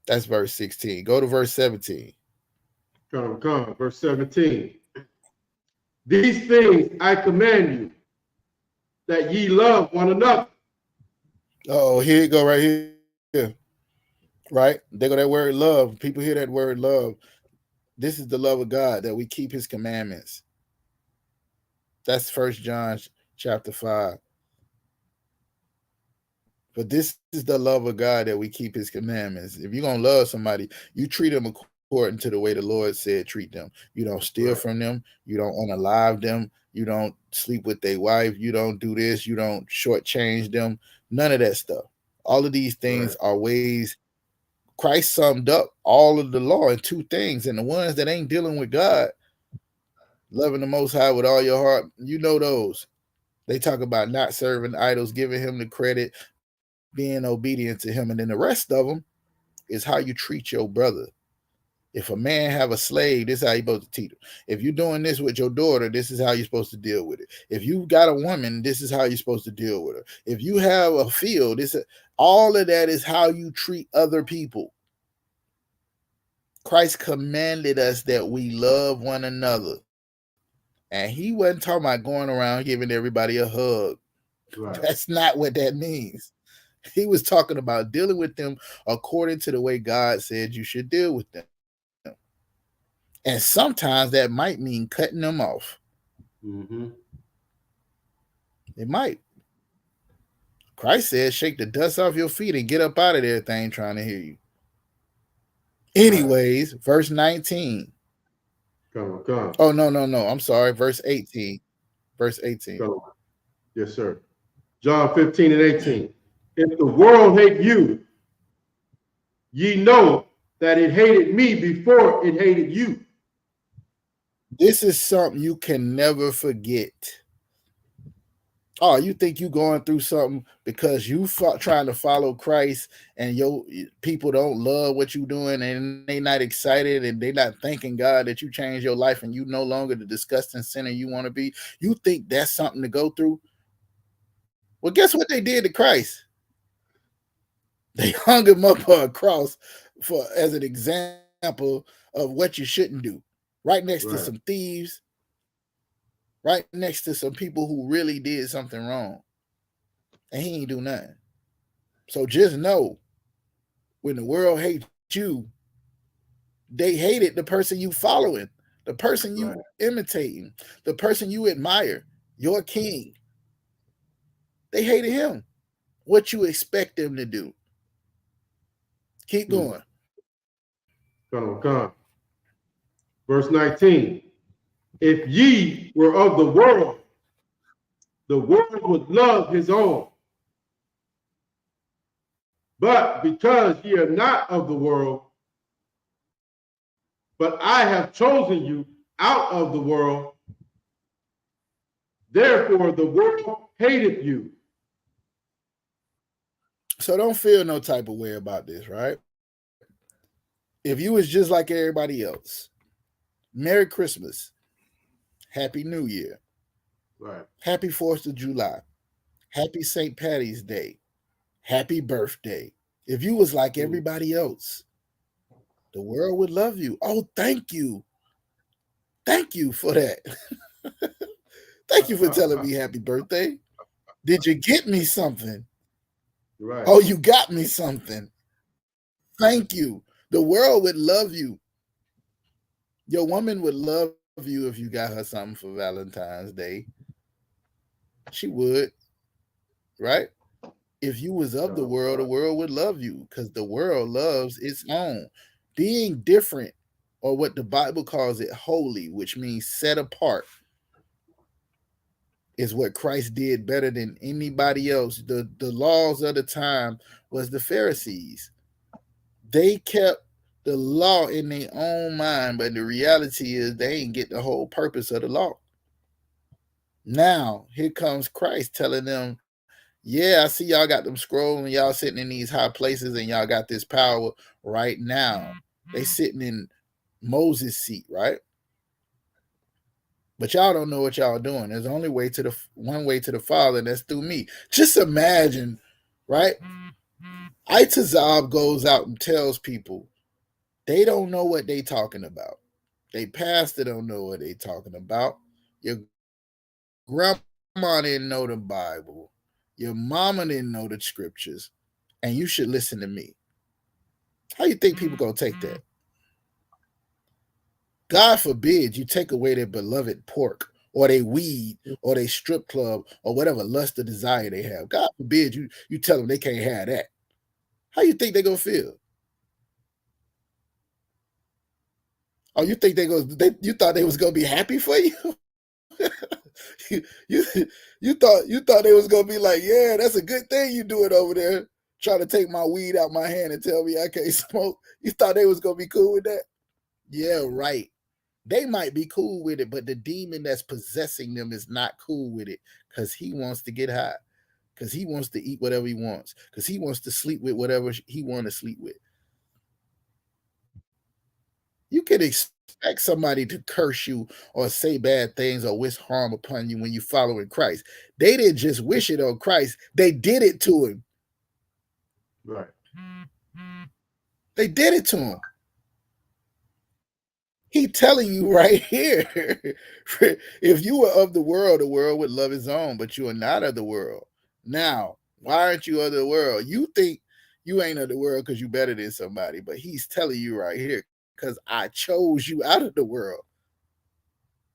That's verse 16. Go to verse 17. Come. Verse 17. These things I command you, that ye love one another. Oh, here you go, right here. Right? They go that word love. People hear that word love. This is the love of God, that we keep his commandments. That's 1 John chapter 5. But this is the love of God, that we keep his commandments. If you're going to love somebody, you treat them according to the way the Lord said treat them. You don't steal from them. You don't unalive them. You don't sleep with their wife. You don't do this. You don't shortchange them. None of that stuff. All of these things are ways. Christ summed up all of the law in two things. And the ones that ain't dealing with God, loving the Most High with all your heart, you know those. They talk about not serving idols, giving him the credit, being obedient to him. And then the rest of them is how you treat your brother. If a man have a slave, this is how you're supposed to treat him. If you're doing this with your daughter, this is how you're supposed to deal with it. If you got a woman, this is how you're supposed to deal with her. If you have a field, all of that is how you treat other people. Christ commanded us that we love one another. And he wasn't talking about going around giving everybody a hug. Right. That's not what that means. He was talking about dealing with them according to the way God said you should deal with them. And sometimes that might mean cutting them off. Mm-hmm. It might. Christ said, shake the dust off your feet and get up out of there if they ain't trying to hear you. Anyways, verse 19. Come. Oh, no. I'm sorry. Verse 18. Verse 18. Come. Yes, sir. John 15 and 18. If the world hate you, ye know that it hated me before it hated you. This is something you can never forget. Oh, you think you going through something because you trying to follow Christ and your people don't love what you doing and they not excited and they not thanking God that you changed your life and you no longer the disgusting sinner you want to be. You think that's something to go through? Well, guess what they did to Christ? They hung him up on a cross as an example of what you shouldn't do. Right next to some thieves. Right next to some people who really did something wrong. And he ain't do nothing. So just know, when the world hates you, they hated the person you following, the person you imitating, the person you admire, your king. They hated him. What you expect them to do? Keep going. Come. Verse 19. If ye were of the world would love his own. But because ye are not of the world, but I have chosen you out of the world, therefore the world hated you. So don't feel no type of way about this, right? If you was just like everybody else, Merry Christmas, Happy New Year, Happy 4th of July, Happy St. Patty's Day, Happy birthday. If you was like everybody else, the world would love you. Oh, thank you. Thank you for that. Thank you for telling me happy birthday. Did you get me something? Right. Oh, you got me something. Thank you. The world would love you. Your woman would love you if you got her something for Valentine's Day. She would, right? If you was of the world would love you because the world loves its own. Being different, or what the Bible calls it, holy, which means set apart, is what Christ did better than anybody else. The laws of the time was the Pharisees. They kept the law in their own mind, but the reality is they ain't get the whole purpose of the law. Now, here comes Christ telling them, yeah, I see y'all got them scrolling, y'all sitting in these high places, and y'all got this power right now. They sitting in Moses' seat, right? But y'all don't know what y'all doing. There's only one way to the Father, and that's through me. Just imagine, right? Itazab goes out and tells people they don't know what they talking about. They pastor don't know what they talking about. Your grandma didn't know the Bible. Your mama didn't know the scriptures. And you should listen to me. How you think people gonna take that? God forbid you take away their beloved pork or they weed or they strip club or whatever lust or desire they have. God forbid you tell them they can't have that. How you think they gonna feel? Oh, you think you thought they was gonna be happy for you? you thought they was gonna be like, yeah, that's a good thing you do it over there, trying to take my weed out my hand and tell me I can't smoke. You thought they was gonna be cool with that? Yeah, right. They might be cool with it, but the demon that's possessing them is not cool with it because he wants to get high, because he wants to eat whatever he wants, because he wants to sleep with whatever he wants to sleep with. You can expect somebody to curse you or say bad things or wish harm upon you when you following Christ. They didn't just wish it on Christ, they did it to him. Right. They did it to him. He telling you right here, if you were of the world would love his own, but you are not of the world. Now, why aren't you of the world? You think you ain't of the world because you better than somebody, but he's telling you right here, because I chose you out of the world.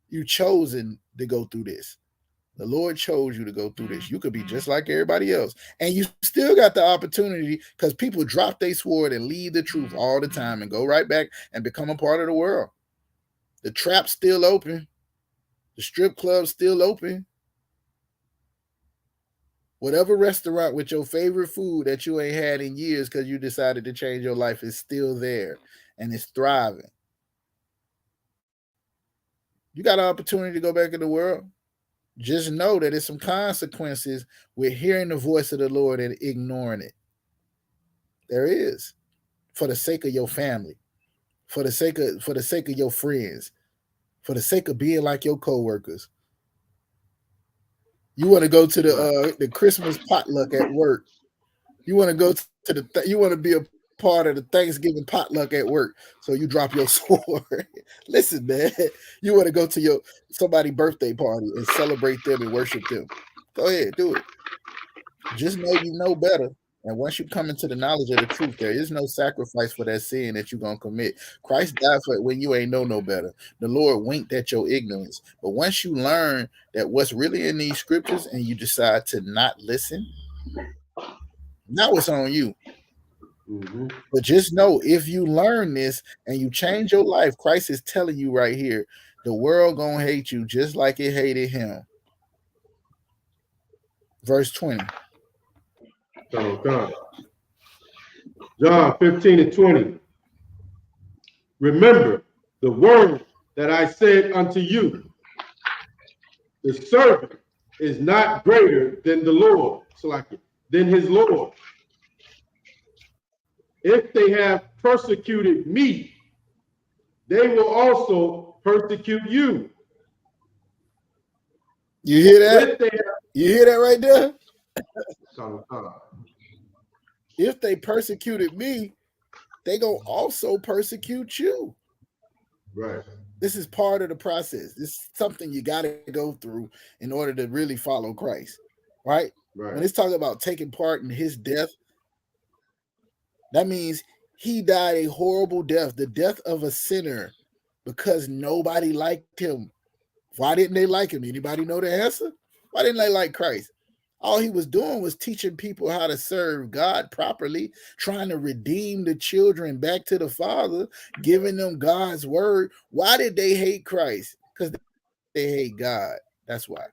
You chosen to go through this. The Lord chose you to go through this. You could be just like everybody else. And you still got the opportunity, because people drop their sword and leave the truth all the time and go right back and become a part of the world. The trap's still open. The strip club's still open. Whatever restaurant with your favorite food that you ain't had in years because you decided to change your life is still there and it's thriving. You got an opportunity to go back in the world. Just know that there's some consequences with hearing the voice of the Lord and ignoring it. There is, for the sake of your family, for the sake of your friends, for the sake of being like your coworkers. You want to go to the Christmas potluck at work. You want to go to you want to be a part of the Thanksgiving potluck at work. So you drop your sword. Listen, man, you want to go to somebody's birthday party and celebrate them and worship them. Go ahead, do it. Just know you know better. And once you come into the knowledge of the truth, there is no sacrifice for that sin that you're going to commit. Christ died for it when you ain't no better. The Lord winked at your ignorance. But once you learn that what's really in these scriptures and you decide to not listen, now it's on you. Mm-hmm. But just know, if you learn this and you change your life, Christ is telling you right here, the world going to hate you just like it hated him. Verse 20. John 15:20. Remember the word that I said unto you. The servant is not greater than the Lord, than his Lord. If they have persecuted me, they will also persecute you. You hear that? You hear that right there? If they persecuted me, they gonna also persecute you. Right. This is part of the process. This is something you got to go through in order to really follow Christ. Right? When it's talking about taking part in his death, that means he died a horrible death, the death of a sinner, because nobody liked him. Why didn't they like him? Anybody know the answer? Why didn't they like Christ? All he was doing was teaching people how to serve God properly, trying to redeem the children back to the Father, giving them God's word. Why did they hate Christ? Because they hate God. That's why.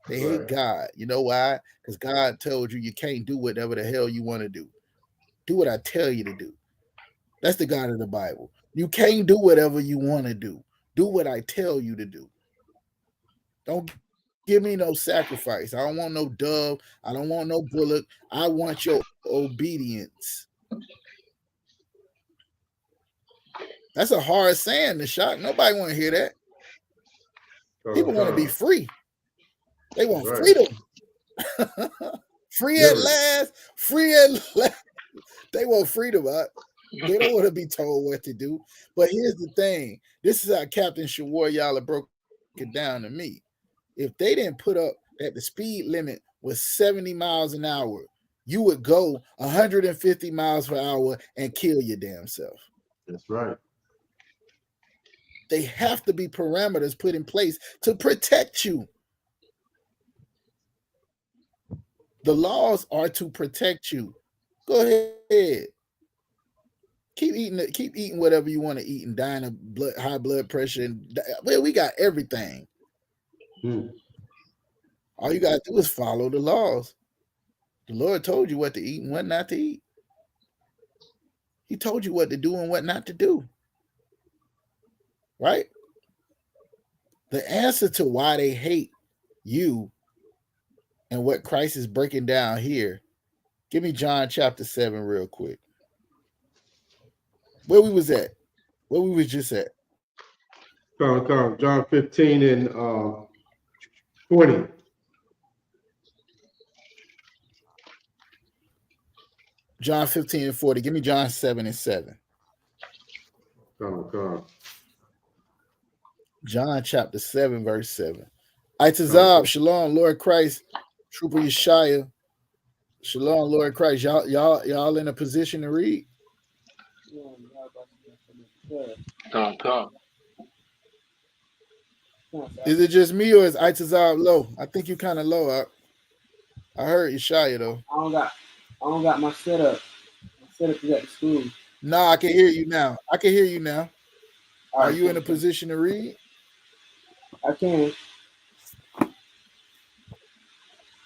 They hate God. You know why? Because God told you can't do whatever the hell you want to do. Do what I tell you to do. That's the God of the Bible. You can't do whatever you want to do. Do what I tell you to do. Don't give me no sacrifice. I don't want no dove. I don't want no bullock. I want your obedience. That's a hard saying to shock. Nobody want to hear that. People want to be free. They want freedom. Free at last. Free at last. They want freedom. They don't want to be told what to do. But here's the thing. This is how Captain Shawariyala broke it down to me. If they didn't put up that the speed limit was 70 miles an hour, you would go 150 miles per hour and kill your damn self. That's right. They have to be parameters put in place to protect you. The laws are to protect you. Go ahead. Keep eating whatever you want to eat and dying of high blood pressure. And well, we got everything. All you got to do is follow the laws. The Lord told you what to eat and what not to eat. He told you what to do and what not to do. Right? The answer to why they hate you and what Christ is breaking down here, give me John chapter 7 real quick. Where we was at? Where we was just at? Come. John 15 and 20. John 15 and 40. Give me John 7 and 7. Come. John chapter 7, verse 7. Itazab, Shalom, Lord Christ, Trooper Yeshaya. Shalom, Lord Christ. Y'all in a position to read? Come. Is it just me or is Itazab low? I think you kind of low. I heard Yeshaya though. I don't got my setup. My setup is at the school. No, I can hear you now. All Are right, you in a position to read? I can.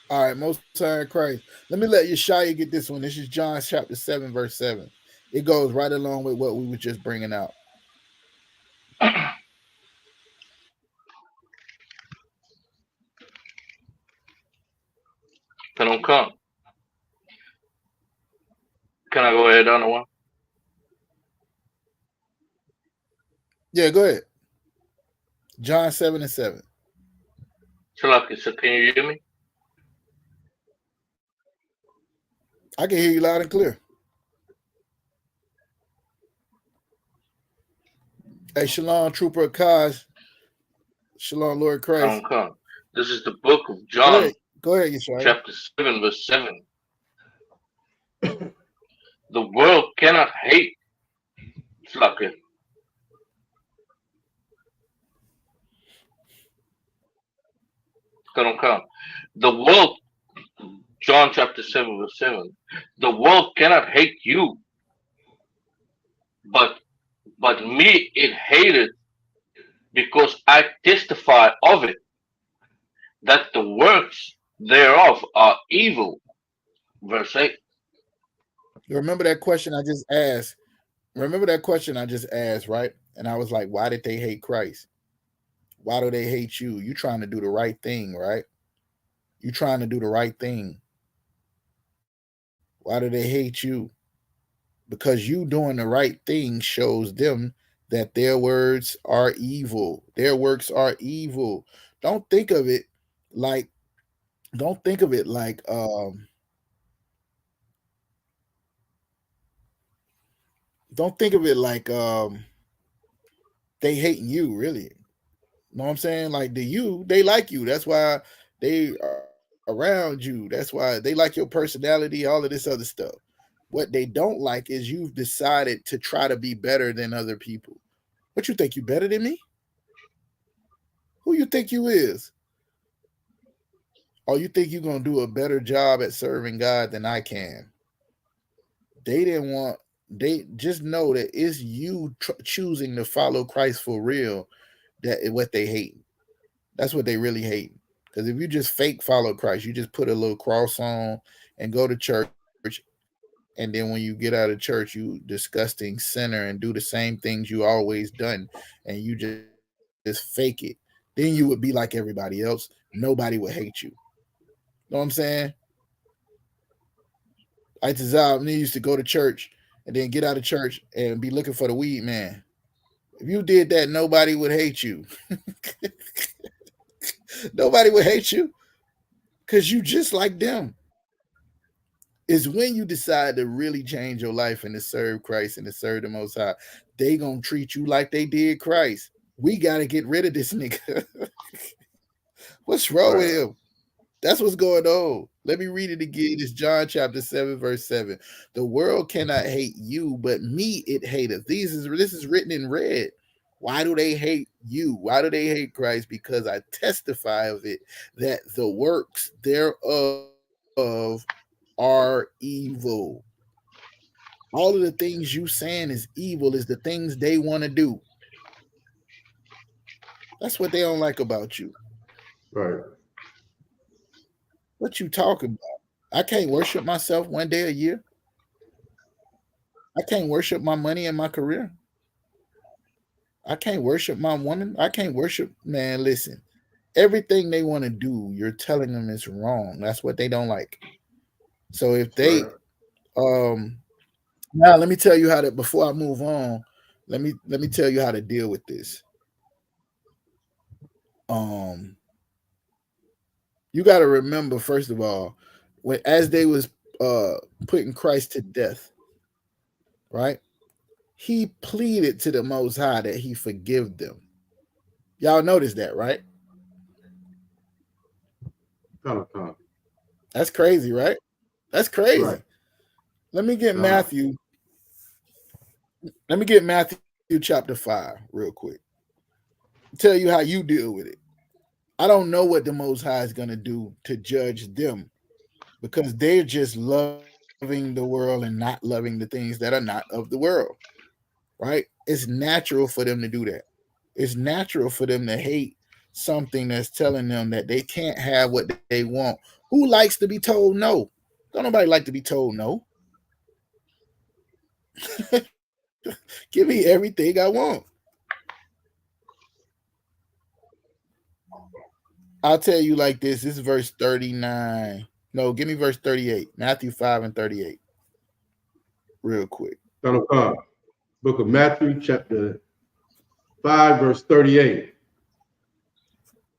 All right, most high Christ. Let me let Yeshaya get this one. This is John chapter 7, verse 7. It goes right along with what we were just bringing out. Come. Can I go ahead on the one? Yeah, go ahead. John 7 and 7. Shalaki, so can you hear me? I can hear you loud and clear. Hey, Shalom, Trooper Akaz. Shalom, Lord Christ. Come. This is the book of John. Go ahead, Yeshua. Chapter 7, verse 7. The world cannot hate. Shalaki. Come. The world, John chapter 7, verse 7. The world cannot hate you, but me it hated because I testify of it, that the works thereof are evil. Verse 8. Remember that question I just asked? Right? And I was like, why did they hate Christ? Why do they hate you? You trying to do the right thing, right? You trying to do the right thing. Why do they hate you? Because you doing the right thing shows them that their words are evil. Their works are evil. Don't think of it like they hating you, really. Know what I'm saying? Like they like you. That's why they are around you. That's why they like your personality, all of this other stuff. What they don't like is you've decided to try to be better than other people. What you think, you better than me? Who you think you is? Or you think you're going to do a better job at serving God than I can? They just know that it's you choosing to follow Christ for real. That is what they hate. That's what they really hate. Because if you just fake follow Christ, you just put a little cross on and go to church, and then when you get out of church, you disgusting sinner and do the same things you always done, and you just fake it. Then you would be like everybody else. Nobody would hate you. Know what I'm saying? Itazab used to go to church and then get out of church and be looking for the weed man. If you did that, nobody would hate you. Nobody would hate you because you just like them. is when you decide to really change your life and to serve Christ and to serve the Most High. They gonna treat you like they did Christ. We gotta get rid of this nigga. What's wrong with him? That's what's going on. Let me read it again. It's John chapter 7, verse 7. The world cannot hate you, but me it hateth. This is written in red. Why do they hate you? Why do they hate Christ? Because I testify of it that the works thereof are evil. All of the things you saying is evil is the things they want to do. That's what they don't like about you. Right. What you talking about? I can't worship myself one day a year. I can't worship my money and my career. I can't worship my woman. I can't worship, man, listen. Everything they want to do, you're telling them it's wrong. That's what they don't like. So if they now let me tell you how to, before I move on, let me tell you how to deal with this. You got to remember, first of all, when as they was putting Christ to death, right? He pleaded to the Most High that he forgive them. Y'all notice that, right? That's crazy, right? That's crazy. Right. Let me get Matthew. Let me get Matthew chapter 5 real quick. Tell you how you deal with it. I don't know what the Most High is going to do to judge them because they're just loving the world and not loving the things that are not of the world, right? It's natural for them to do that. It's natural for them to hate something that's telling them that they can't have what they want. Who likes to be told no? Don't nobody like to be told no. Give me everything I want. I'll tell you like this. This is verse 39. No, give me verse 38. Matthew 5 and 38. Real quick. Book of Matthew, chapter 5, verse 38.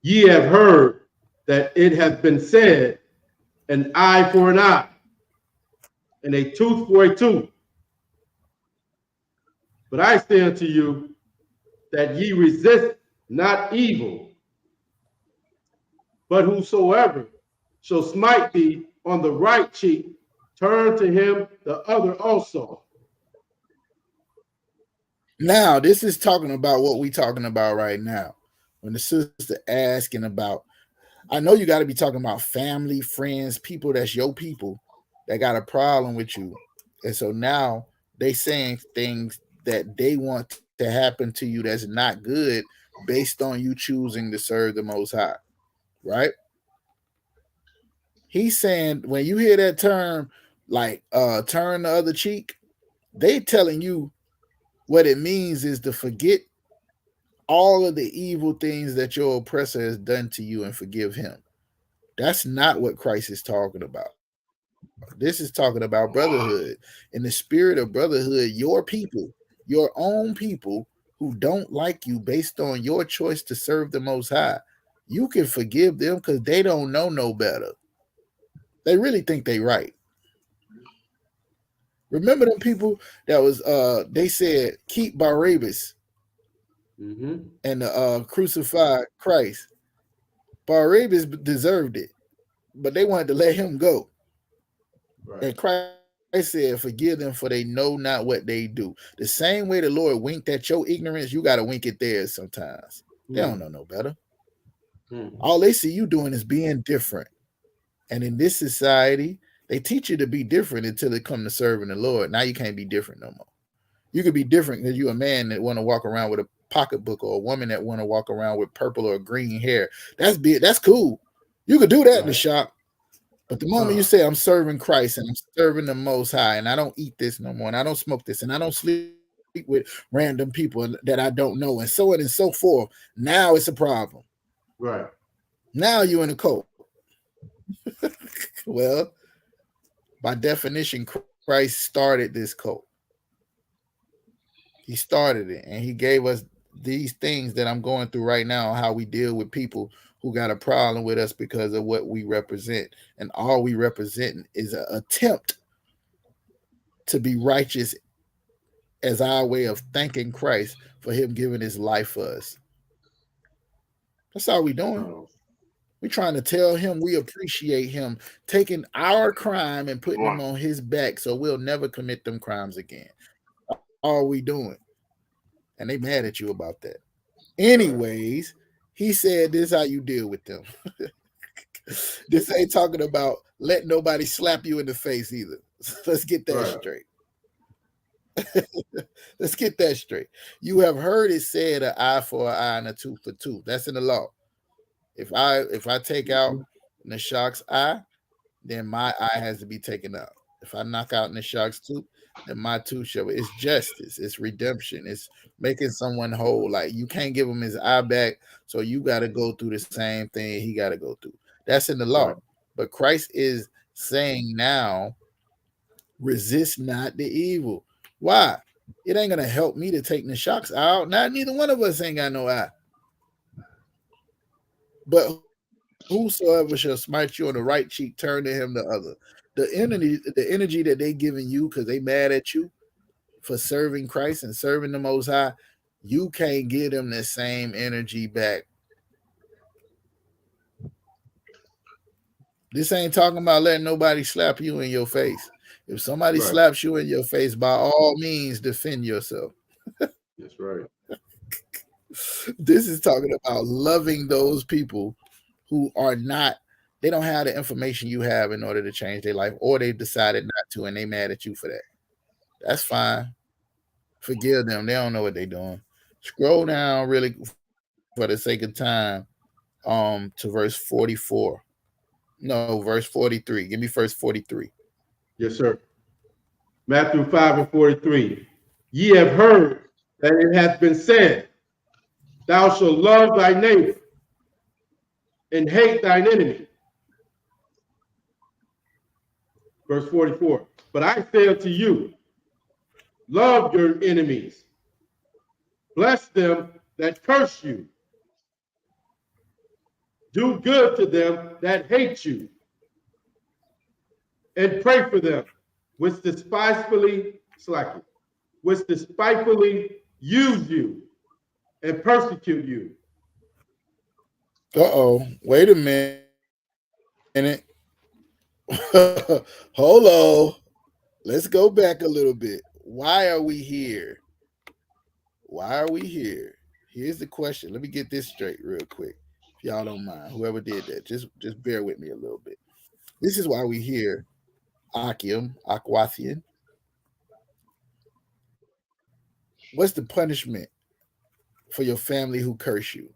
Ye have heard that it hath been said, an eye for an eye, and a tooth for a tooth. But I say unto you that ye resist not evil, but whosoever shall smite thee on the right cheek, turn to him the other also. Now, this is talking about what we're talking about right now. When the sister asking about, I know you got to be talking about family, friends, people that's your people that got a problem with you. And so now they saying things that they want to happen to you that's not good based on you choosing to serve the Most High, right? He's saying when you hear that term, like turn the other cheek, they telling you what it means is to forget all of the evil things that your oppressor has done to you and forgive him. That's not what Christ is talking about. This is talking about brotherhood. In the spirit of brotherhood, your people, your own people who don't like you based on your choice to serve the Most High, you can forgive them because they don't know no better. They really think they right. Remember them people that was they said keep Barabbas and crucify Christ. Barabbas deserved it, but they wanted to let him go. Right. And Christ said, forgive them for they know not what they do. The same way the Lord winked at your ignorance, you got to wink at theirs sometimes. They don't know no better. All they see you doing is being different. And in this society, they teach you to be different until they come to serving the Lord. Now you can't be different no more. You could be different because you're a man that want to walk around with a pocketbook or a woman that want to walk around with purple or green hair. That's cool. You could do that in the shop. But the moment you say, I'm serving Christ and I'm serving the Most High and I don't eat this no more and I don't smoke this and I don't sleep with random people that I don't know and so on and so forth, now it's a problem. Right. Now you're in a cult. Well, by definition, Christ started this cult. He started it and he gave us these things that I'm going through right now, how we deal with people who got a problem with us because of what we represent. And all we represent is an attempt to be righteous as our way of thanking Christ for him giving his life for us. That's all we doing. We're trying to tell him we appreciate him taking our crime and putting them on his back so we'll never commit them crimes again. All we doing. And they mad at you about that. Anyways, he said this is how you deal with them. This ain't talking about let nobody slap you in the face either. Let's get that straight. Let's get that straight. You have heard it said an eye for an eye and a tooth for tooth. That's in the law. If I take out Nashak's eye, then my eye has to be taken out. If I knock out Nashak's tooth, then my tooth shall. It's justice. It's redemption. It's making someone whole. Like you can't give him his eye back, so you got to go through the same thing he got to go through. That's in the law. But Christ is saying now, resist not the evil. Why? It ain't gonna help me to take Nashak's out. Not neither one of us ain't got no eye. But whosoever shall smite you on the right cheek, turn to him the other. The energy that they giving you because they mad at you for serving Christ and serving the Most High, you can't give them the same energy back. This ain't talking about letting nobody slap you in your face. If somebody slaps you in your face, by all means, defend yourself. That's right. This is talking about loving those people who are not, they don't have the information you have in order to change their life, or they've decided not to and they mad at you for that. That's fine. Forgive them. They don't know what they're doing. Scroll down really for the sake of time to verse 44. No, verse 43. Give me verse 43. Yes, sir. Matthew 5:43. Ye have heard that it hath been said, thou shalt love thy neighbor and hate thine enemy. Verse 44. But I say unto you, love your enemies, bless them that curse you, do good to them that hate you, and pray for them which despitefully use you and persecute you. Wait a minute. Hold on. Let's go back a little bit. Why are we here? Why are we here? Here's the question. Let me get this straight real quick. If y'all don't mind, whoever did that, just bear with me a little bit. This is why we here. Aquathian. What's the punishment for your family who curse you?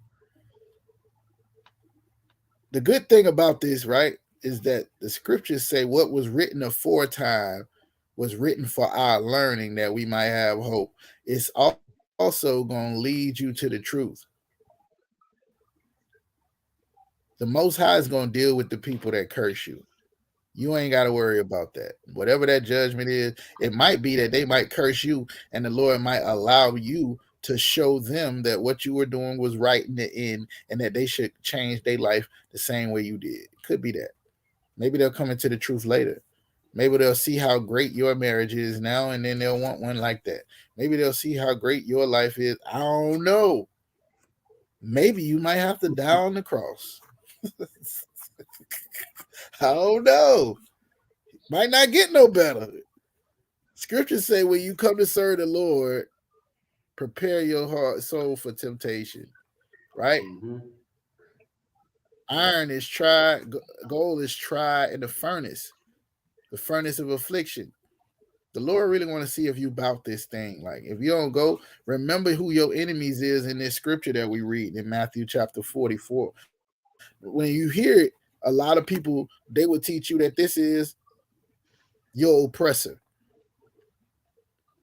The good thing about this, right, is that the scriptures say what was written aforetime was written for our learning that we might have hope. It's also going to lead you to the truth. The Most High is going to deal with the people that curse you. You ain't got to worry about that. Whatever that judgment is, it might be that they might curse you and the Lord might allow you to show them that what you were doing was right in the end and that they should change their life the same way you did. It could be that. Maybe they'll come into the truth later. Maybe they'll see how great your marriage is now and then they'll want one like that. Maybe they'll see how great your life is. I don't know. Maybe you might have to die on the cross. I don't know. Might not get no better. Scriptures say when you come to serve the Lord, prepare your heart, soul for temptation. Right? Mm-hmm. Iron is tried, gold is tried in the furnace of affliction. The Lord really want to see if you bout this thing. Like if you don't go, remember who your enemies is in this scripture that we read in Matthew chapter 44. When you hear it, a lot of people, they will teach you that this is your oppressor.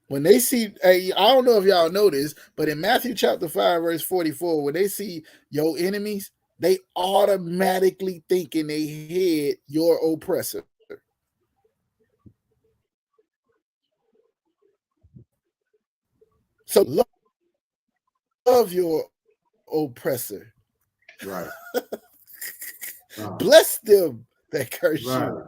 When they see, I don't know if y'all know this, but in Matthew chapter 5, verse 44, when they see your enemies, they automatically think in their head your oppressor. So love your oppressor. Right. Bless them that curse you.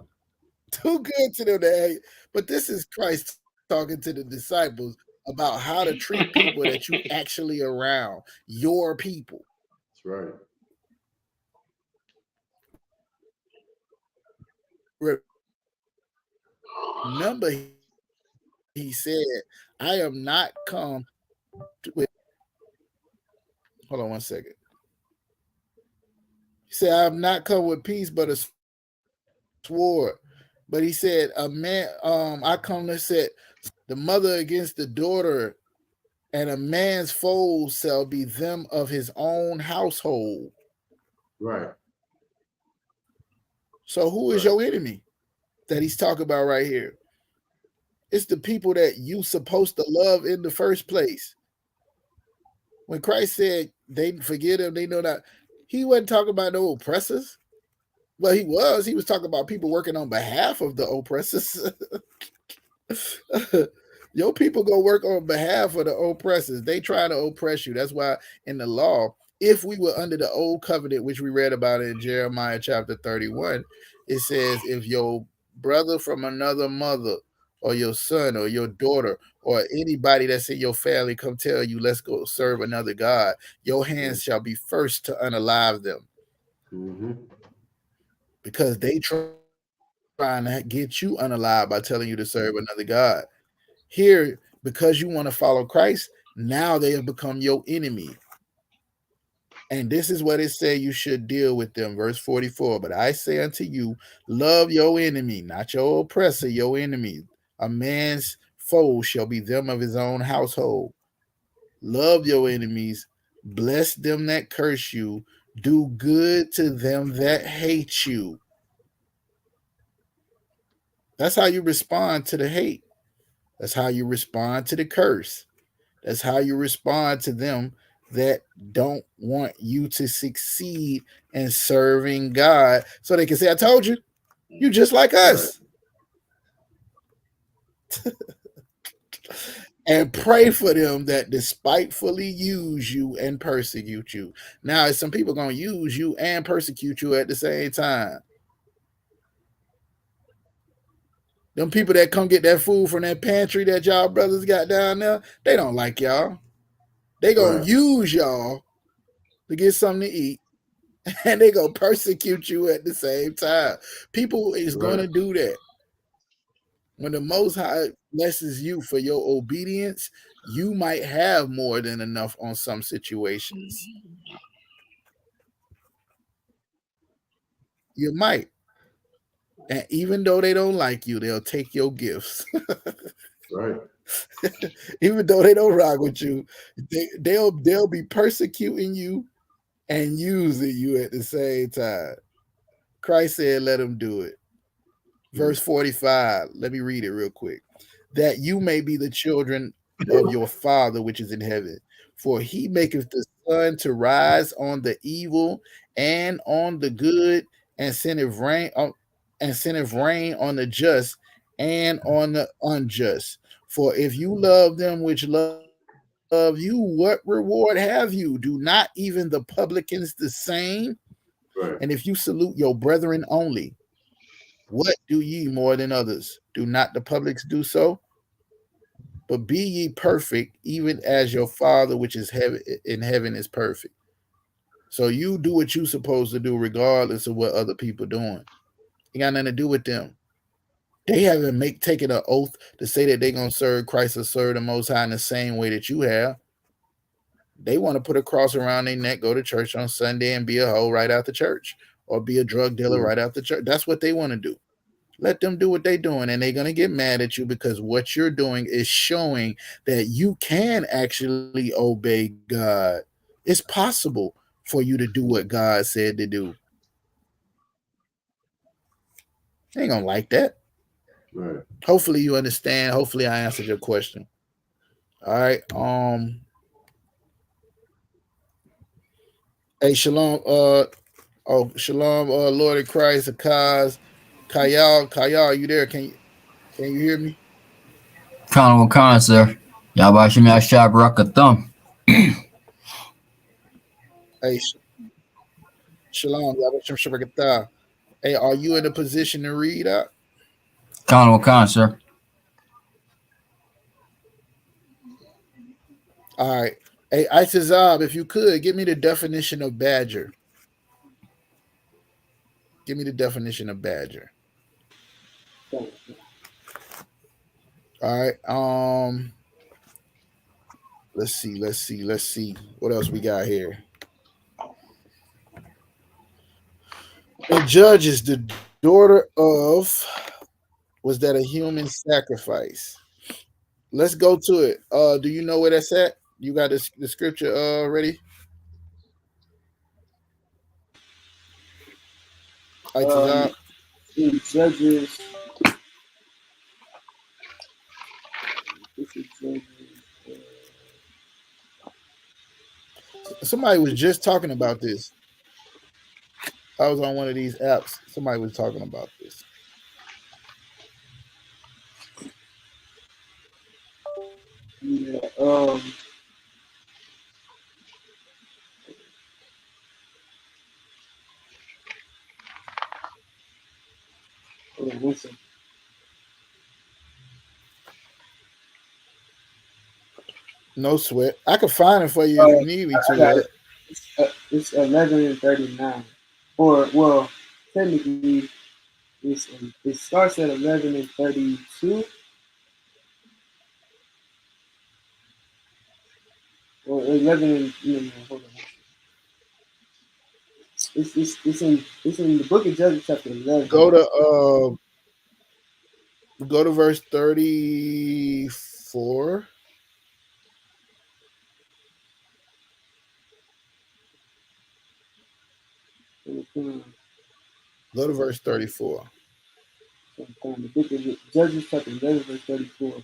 Do good to them that hate. But this is Christ talking to the disciples about how to treat people that you actually around, your people. That's right. Remember, he said, I am not come with, hold on one second. He said, I have not come with peace, but a sword. But he said, a man, I come to set the mother against the daughter, and a man's foes shall be them of his own household. Right. So who is your enemy that he's talking about right here? It's the people that you supposed to love in the first place. When Christ said they forget him, they know that he wasn't talking about no oppressors. Well, he was talking about people working on behalf of the oppressors. Your people go work on behalf of the oppressors. They try to oppress you. That's why in the law, if we were under the old covenant, which we read about in Jeremiah chapter 31, it says, if your brother from another mother or your son or your daughter or anybody that's in your family come tell you, let's go serve another God, your hands shall be first to unalive them. Mm-hmm. Because they trying to get you unalive by telling you to serve another God. Here, because you want to follow Christ, now they have become your enemy. And this is what it say you should deal with them. Verse 44, but I say unto you, love your enemy, not your oppressor, your enemy. A man's foe shall be them of his own household. Love your enemies, bless them that curse you, do good to them that hate you. That's how you respond to the hate. That's how you respond to the curse. That's how you respond to them that don't want you to succeed in serving God. So they can say, I told you, you just like us. Right. And pray for them that despitefully use you and persecute you. Now, some people going to use you and persecute you at the same time. Them people that come get that food from that pantry that y'all brothers got down there, they don't like y'all. They gonna use y'all to get something to eat, and they gonna persecute you at the same time. People is gonna do that. When the Most High blesses you for your obedience, you might have more than enough on some situations. You might. And even though they don't like you, they'll take your gifts. Right. Even though they don't rock with you, they'll be persecuting you and using you at the same time. Christ said, let them do it. Verse 45, let me read it real quick. That you may be the children of your Father which is in heaven. For he maketh the sun to rise on the evil and on the good, and sendeth rain on the just and on the unjust. For if you love them which love you, what reward have you? Do not even the publicans the same? Right. And if you salute your brethren only, what do ye more than others? Do not the publics do so? But be ye perfect, even as your Father which is in heaven is perfect. So you do what you're supposed to do, regardless of what other people doing. It got nothing to do with them. They haven't taken an oath to say that they're gonna serve Christ or serve the Most High in the same way that you have. They want to put a cross around their neck, go to church on Sunday, and be a hoe right out the church, or be a drug dealer right out the church. That's what they want to do. Let them do what they're doing, and they're going to get mad at you because what you're doing is showing that you can actually obey God. It's possible for you to do what God said to do. They ain't going to like that. Right. Hopefully you understand. Hopefully I answered your question. All right. Hey, shalom. Shalom, Lord of Christ, Akaz, Kayal, you there? Can you hear me? Khan, sir. Yabashim Yashab Rakathum. Hey, shalom. Hey, are you in a position to read out? Khan, sir. All right. Hey, Isazab, if you could, give me the definition of badger. Give me the definition of badger. All right. Let's see. What else we got here? And Judges, the daughter of, was that a human sacrifice? Let's go to it. Do you know where that's at? You got the scripture ready? Itazab? In Judges, this is Judges. Somebody was just talking about this. I was on one of these apps. Somebody was talking about this. Yeah, hold on one second. No sweat. I could find it for you if you need me I got to. it. It's 11:39, or well, technically, it starts at 11:32, or 11 and no, hold on. It's in the book of Judges chapter 11. Go to verse 34. Go to verse 34. The book of Judges chapter 11 verse 34.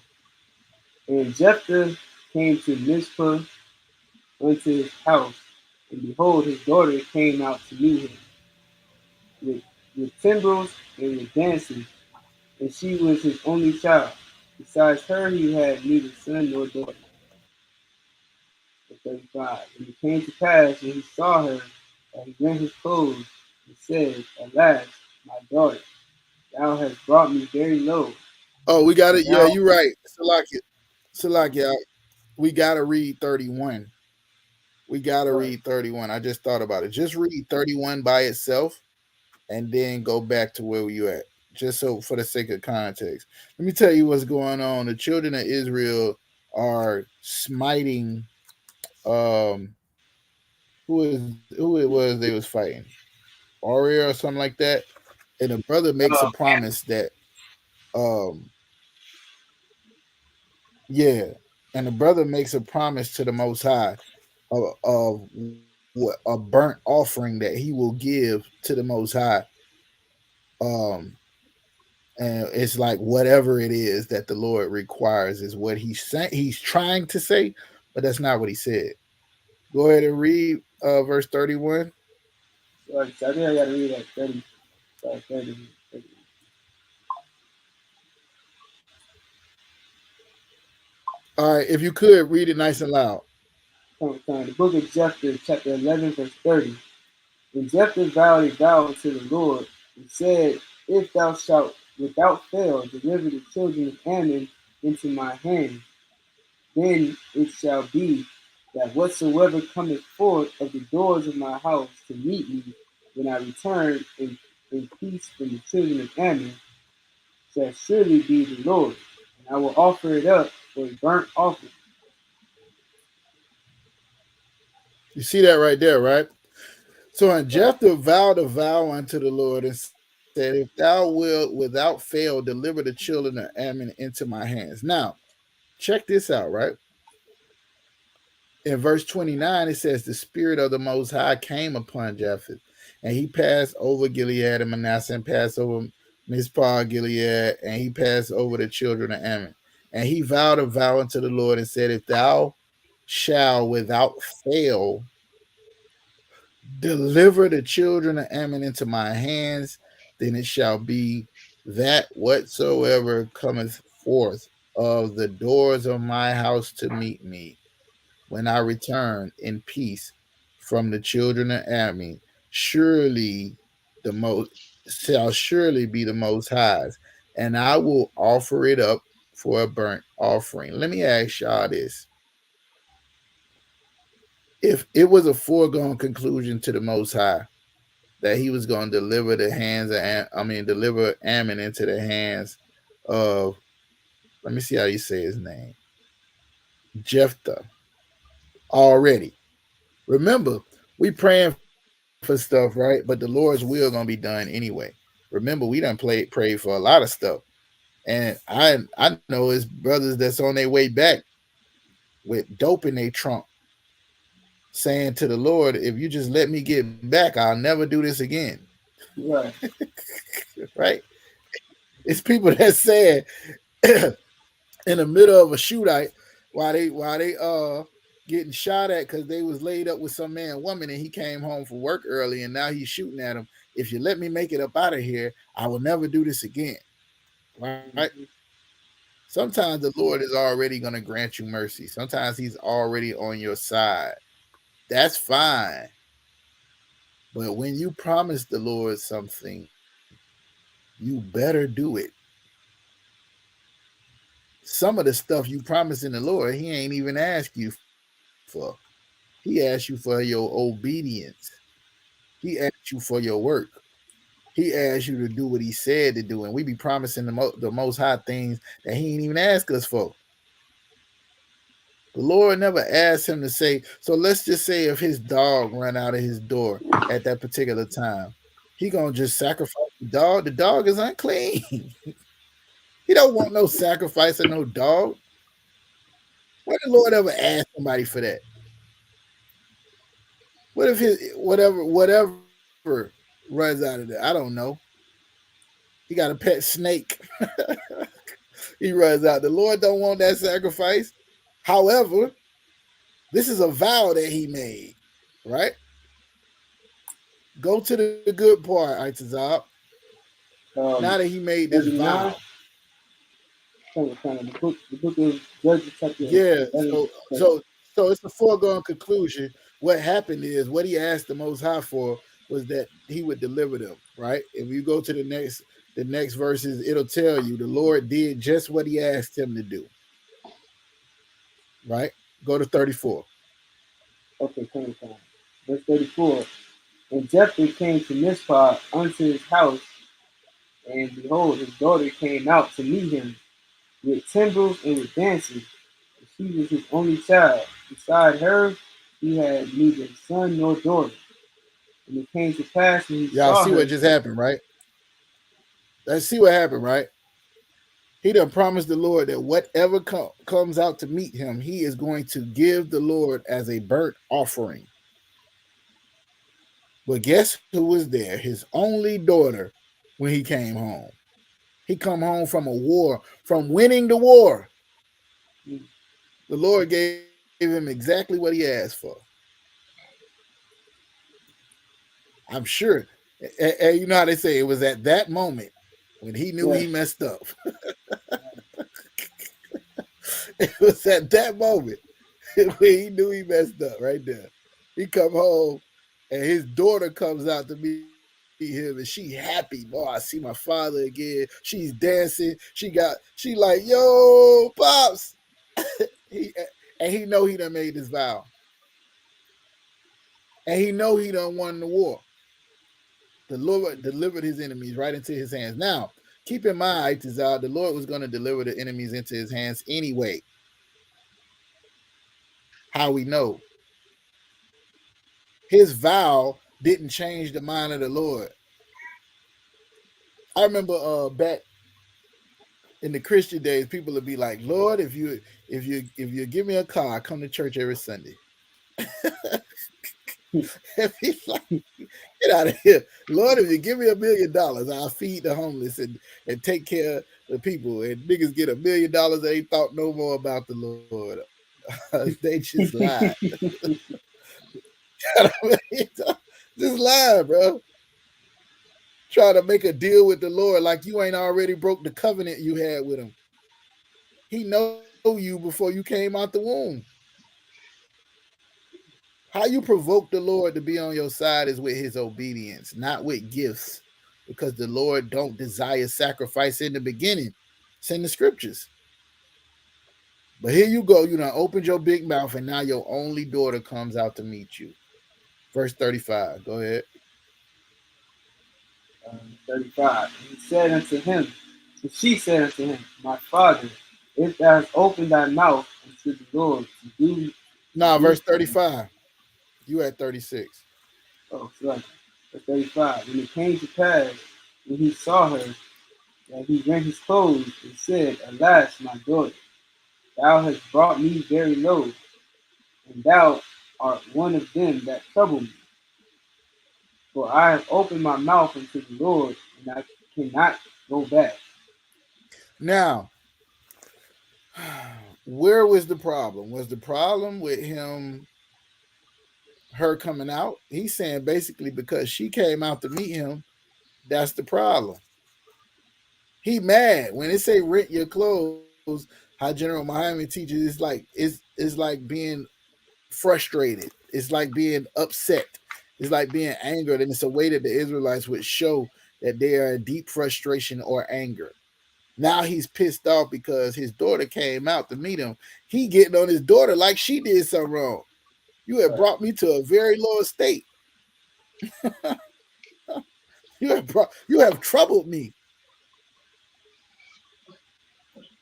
And Jephthah came to Mizpah unto his house, and behold, his daughter came out to meet him with timbrels and with dances, and she was his only child. Besides her, he had neither son nor daughter. 35. And it came to pass when he saw her that he rent his clothes and said, Alas, my daughter, thou hast brought me very low. Oh, we got it. Yeah, you're right. Salakia, we got to read 31. We got to read 31. I just thought about it. Just read 31 by itself and then go back to where you at. Just so for the sake of context. Let me tell you what's going on. The children of Israel are smiting who it was they was fighting. Aria or something like that. And the brother makes a promise that yeah, and the brother makes a promise to the Most High of what a burnt offering that he will give to the Most High. And it's like whatever it is that the Lord requires is what he's saying. He's trying to say, but that's not what he said. Go ahead and read verse 31. So I think I got to read like 30. All right, if you could read it nice and loud. The book of Jephthah, chapter 11, verse 30. And Jephthah vowed a vow unto the Lord and said, If thou shalt without fail deliver the children of Ammon into my hand, then it shall be that whatsoever cometh forth of the doors of my house to meet me when I return in peace from the children of Ammon shall surely be the Lord, and I will offer it up for a burnt offering. You see that right there, right? So when Jephthah vowed a vow unto the Lord and said, If thou wilt without fail deliver the children of Ammon into my hands. Now, check this out, right? In verse 29, it says, The Spirit of the Most High came upon Jephthah, and he passed over Gilead and Manasseh, and passed over Mizpah, Gilead, and he passed over the children of Ammon. And he vowed a vow unto the Lord and said, If thou shalt without fail deliver the children of Ammon into my hands, then it shall be that whatsoever cometh forth of the doors of my house to meet me, when I return in peace from the children of Ammon, surely the most shall surely be the Most High's, and I will offer it up for a burnt offering. Let me ask y'all this. if it was a foregone conclusion to the Most High that he was going to deliver deliver Ammon into the hands of, let me see how you say his name, Jephthah, already. Remember, we praying for stuff, right? But the Lord's will gonna be done anyway. Remember, we done prayed for a lot of stuff, and I know it's brothers that's on their way back with dope in their trunk, saying to the Lord, "If you just let me get back, I'll never do this again." Right. Right? It's people that said in the middle of a shootout while they getting shot at because they was laid up with some man woman and he came home from work early and now he's shooting at him. If you let me make it up out of here, I will never do this again. Right? Mm-hmm. Sometimes the Lord is already going to grant you mercy. Sometimes he's already on your side. That's fine. But when you promise the Lord something, you better do it. Some of the stuff you promise in the Lord, he ain't even asked you for. He asked you for your obedience. He asked you for your work. He asked you to do what he said to do. And we be promising the most high things that he ain't even asked us for. The Lord never asked him to say, so let's just say if his dog run out of his door at that particular time, he gonna just sacrifice the dog. The dog is unclean. He don't want no sacrifice of no dog. When the Lord ever ask somebody for that? What if his whatever runs out of there? I don't know. He got a pet snake. He runs out. The Lord don't want that sacrifice. However, this is a vow that he made, right? Go to the good part, Itazab. Now that he made this vow. The book of Judges chapter. Yeah, so it's a foregone conclusion. What happened is what he asked the Most High for was that he would deliver them, right? If you go to the next verses, it'll tell you the Lord did just what he asked him to do. Right? Go to 34. Okay, 25. Verse 34. And Jephthah came to Mizpah unto his house, and behold, his daughter came out to meet him with timbrels and with dances. She was his only child. Beside her, he had neither son nor daughter. And it came to pass when he Y'all saw see her. what just happened, right? Let's see what happened, right? He done promised the Lord that whatever comes out to meet him, he is going to give the Lord as a burnt offering. But guess who was there? His only daughter when he came home. He come home from a war, from winning the war. The Lord gave him exactly what he asked for. I'm sure. And you know how they say it was at that moment when he knew he messed up. It was at that moment when he knew he messed up right there. He come home and his daughter comes out to meet him and she happy. Boy, I see my father again. She's dancing. She like, yo, Pops. he know he done made this vow. And he know he done won the war. The Lord delivered his enemies right into his hands. Now, keep in mind, the Lord was going to deliver the enemies into his hands anyway. How we know? His vow didn't change the mind of the Lord. I remember back in the Christian days, people would be like, Lord, if you give me a car, I come to church every Sunday. And he's like, get out of here. Lord, if you give me $1 million, I'll feed the homeless and take care of the people. And niggas get $1 million, they ain't thought no more about the Lord. They just lied. Just lie, bro. Try to make a deal with the Lord like you ain't already broke the covenant you had with him. He know you before you came out the womb. How you provoke the Lord to be on your side is with his obedience, not with gifts, because the Lord don't desire sacrifice in the beginning. It's in the scriptures. But here you go. You done opened your big mouth, and now your only daughter comes out to meet you. Verse 35. Go ahead. 35. And he said unto him, and she said unto him, My father, if thou hast opened thy mouth unto the Lord to do. Nah, verse 35. You at 36. Oh, sorry. Verse 35. And it came to pass when he saw her that he rent his clothes and said, Alas, my daughter, thou hast brought me very low, and thou art one of them that trouble me. For I have opened my mouth unto the Lord, and I cannot go back. Now, where was the problem? Was the problem with her coming out? He's saying basically because she came out to meet him, that's the problem. He mad when they say rent your clothes. How General Muhammad teaches, it's like being frustrated. It's like being upset. It's like being angered, and it's a way that the Israelites would show that they are in deep frustration or anger. Now he's pissed off because his daughter came out to meet him. He getting on his daughter like she did something wrong. You have brought me to a very low estate. You have troubled me.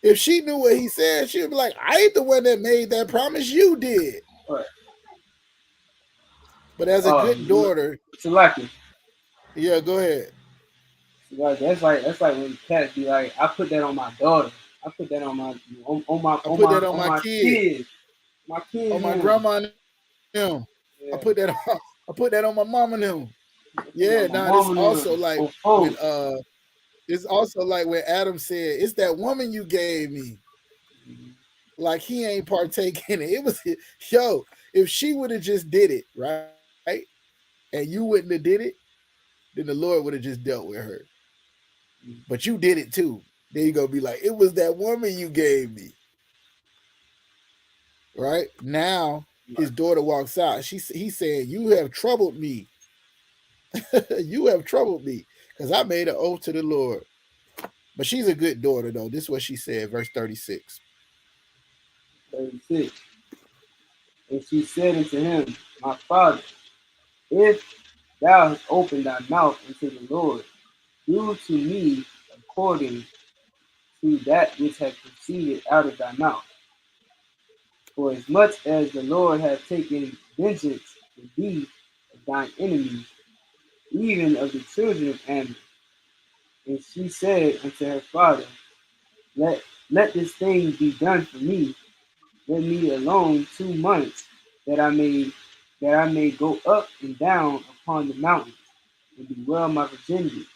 If she knew what he said, she'd be like, I ain't the one that made that promise, you did. Right. But as a good daughter, Selective. Yeah, go ahead. Like that's like when cats be like, I put that on my daughter. I put that on my kids. My kids. On my grandma and them. Yeah. I put that on my mom and them. Yeah, now it's also like when it's also like when Adam said, it's that woman you gave me. Mm-hmm. Like he ain't partaking in it. It was if she would have just did it, right? And you wouldn't have did it, then the Lord would have just dealt with her. But you did it too. Then you gonna be like, it was that woman you gave me. Right? Now his daughter walks out. He's saying, you have troubled me. You have troubled me. Because I made an oath to the Lord. But she's a good daughter, though. This is what she said, verse 36. 36. And she said unto him, My father, if thou hast opened thy mouth unto the Lord, do to me according to that which hath proceeded out of thy mouth. For as much as the Lord hath taken vengeance for thee of thine enemies, even of the children of Ammon. And she said unto her father, Let this thing be done for me. Let me alone 2 months, that I may go up and down upon the mountains, and bewail my virginity.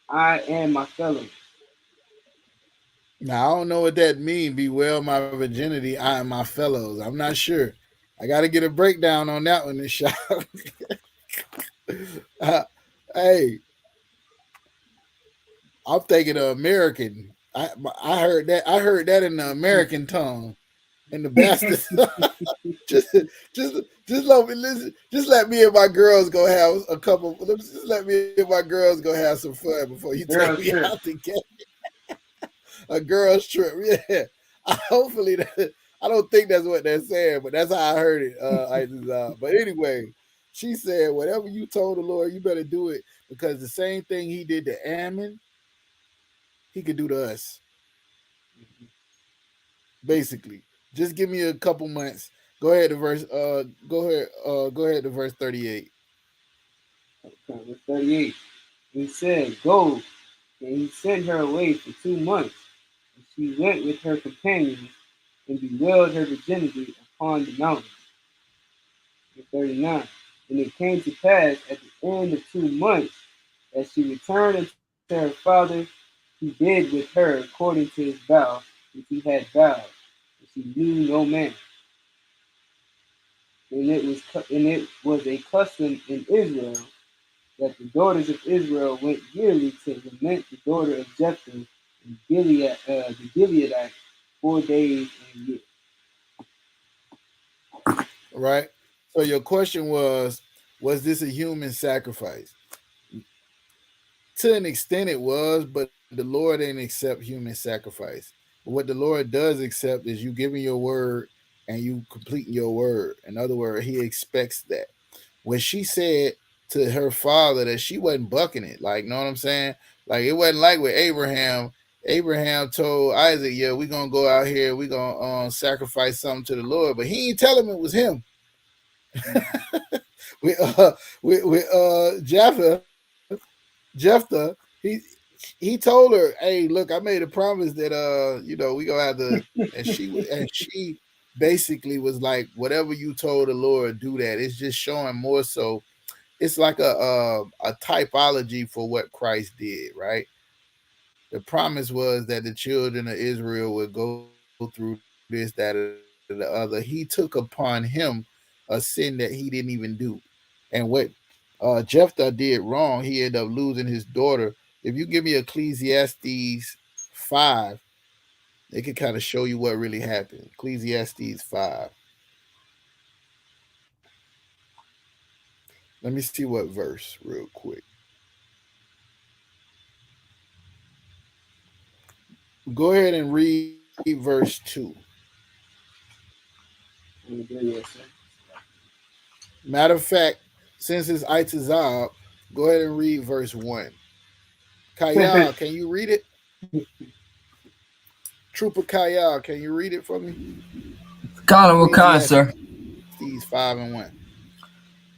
I and my fellows. Now I don't know what that means. Bewail my virginity, I and my fellows. I'm not sure. I got to get a breakdown on that one, shop. Hey, I'm thinking of American. I heard that in the American tongue, in the bastard. just let me listen. Just let me and my girls go have a couple. Just let me and my girls go have some fun before you take me out to get a girls trip. Yeah, hopefully that. I don't think that's what they're saying, but that's how I heard it. But anyway, she said, whatever you told the Lord, you better do it, because the same thing he did to Ammon, he could do to us. Basically, just give me a couple months. Go ahead to verse. Go ahead to verse 38. Okay, verse 38. He said, Go, and he sent her away for 2 months. And she went with her companions and bewailed her virginity upon the mountain. Verse 39. And it came to pass at the end of 2 months that she returned unto her father. He did with her according to his vow, which he had vowed, and she knew no man. And it was a custom in Israel that the daughters of Israel went yearly to lament the daughter of Jephthah and Gilead, the Gileadite, 4 days in a year. Right. So your question was this a human sacrifice? To an extent it was, but the Lord didn't accept human sacrifice. What the Lord does accept is you giving your word and you completing your word. In other words, he expects that. When she said to her father that she wasn't bucking it, like, know what I'm saying? Like, it wasn't like with Abraham. Abraham told Isaac, yeah, we're going to go out here, we're going to sacrifice something to the Lord. But he didn't tell him it was him. with Jephthah, he told her, "Hey, look, I made a promise that we gonna have to." And she basically was like, "Whatever you told the Lord, do that." It's just showing more so. It's like a typology for what Christ did, right? The promise was that the children of Israel would go through this, that, or the other. He took upon him a sin that he didn't even do, and what Jephthah did wrong, he ended up losing his daughter. If you give me Ecclesiastes 5, it could kind of show you what really happened. Ecclesiastes 5. Let me see what verse real quick. Go ahead and read verse 2. Matter of fact, since it's Itazab, go ahead and read verse 1. Kayal, can you read it? Trooper Kayal, can you read it for me? Colin, what kind, sir? Ecclesiastes 5 and 1.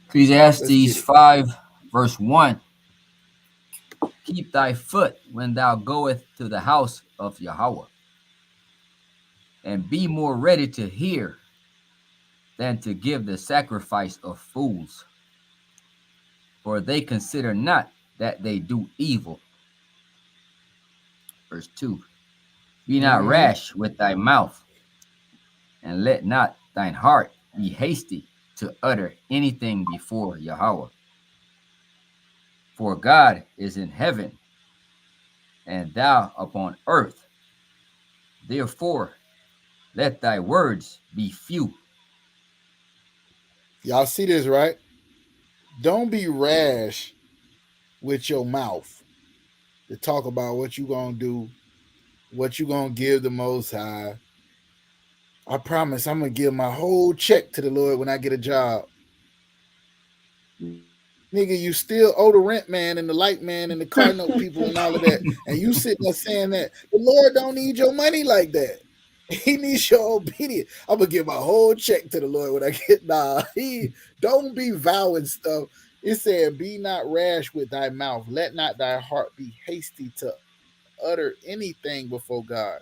Ecclesiastes 5, verse 1. Keep thy foot when thou goest to the house of Yahweh, and be more ready to hear than to give the sacrifice of fools. For they consider not that they do evil. Verse 2. Be not rash with thy mouth, and let not thine heart be hasty to utter anything before Yahweh. For God is in heaven, and thou upon earth. Therefore, let thy words be few. Y'all see this, right? Don't be rash with your mouth to talk about what you gonna do, what you gonna give the Most High. I promise I'm gonna give my whole check to the Lord when I get a job. Nigga, you still owe the rent man and the light man and the car note people and all of that. And you sitting there saying that the Lord don't need your money like that. He needs your obedience. I'm gonna give my whole check to the Lord when I get he don't be vowing stuff. It said, be not rash with thy mouth, let not thy heart be hasty to utter anything before God.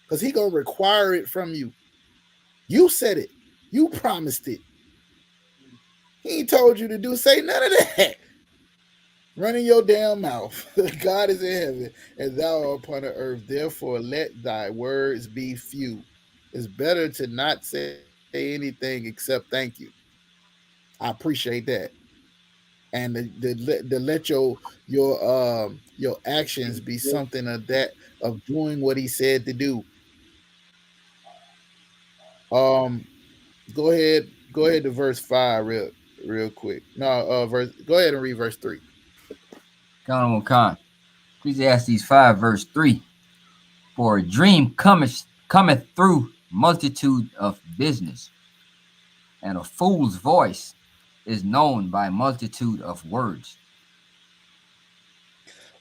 Because he gonna require it from you. You said it, you promised it. He ain't told you to say none of that. Running your damn mouth. God is in heaven, and thou art upon the earth. Therefore, let thy words be few. It's better to not say anything except thank you. I appreciate that. And to let your actions be something of doing what he said to do. Go ahead to verse 5 real quick. No, go ahead and read verse 3. Con. Ecclesiastes 5, verse 3. For a dream cometh through multitude of business, and a fool's voice is known by multitude of words.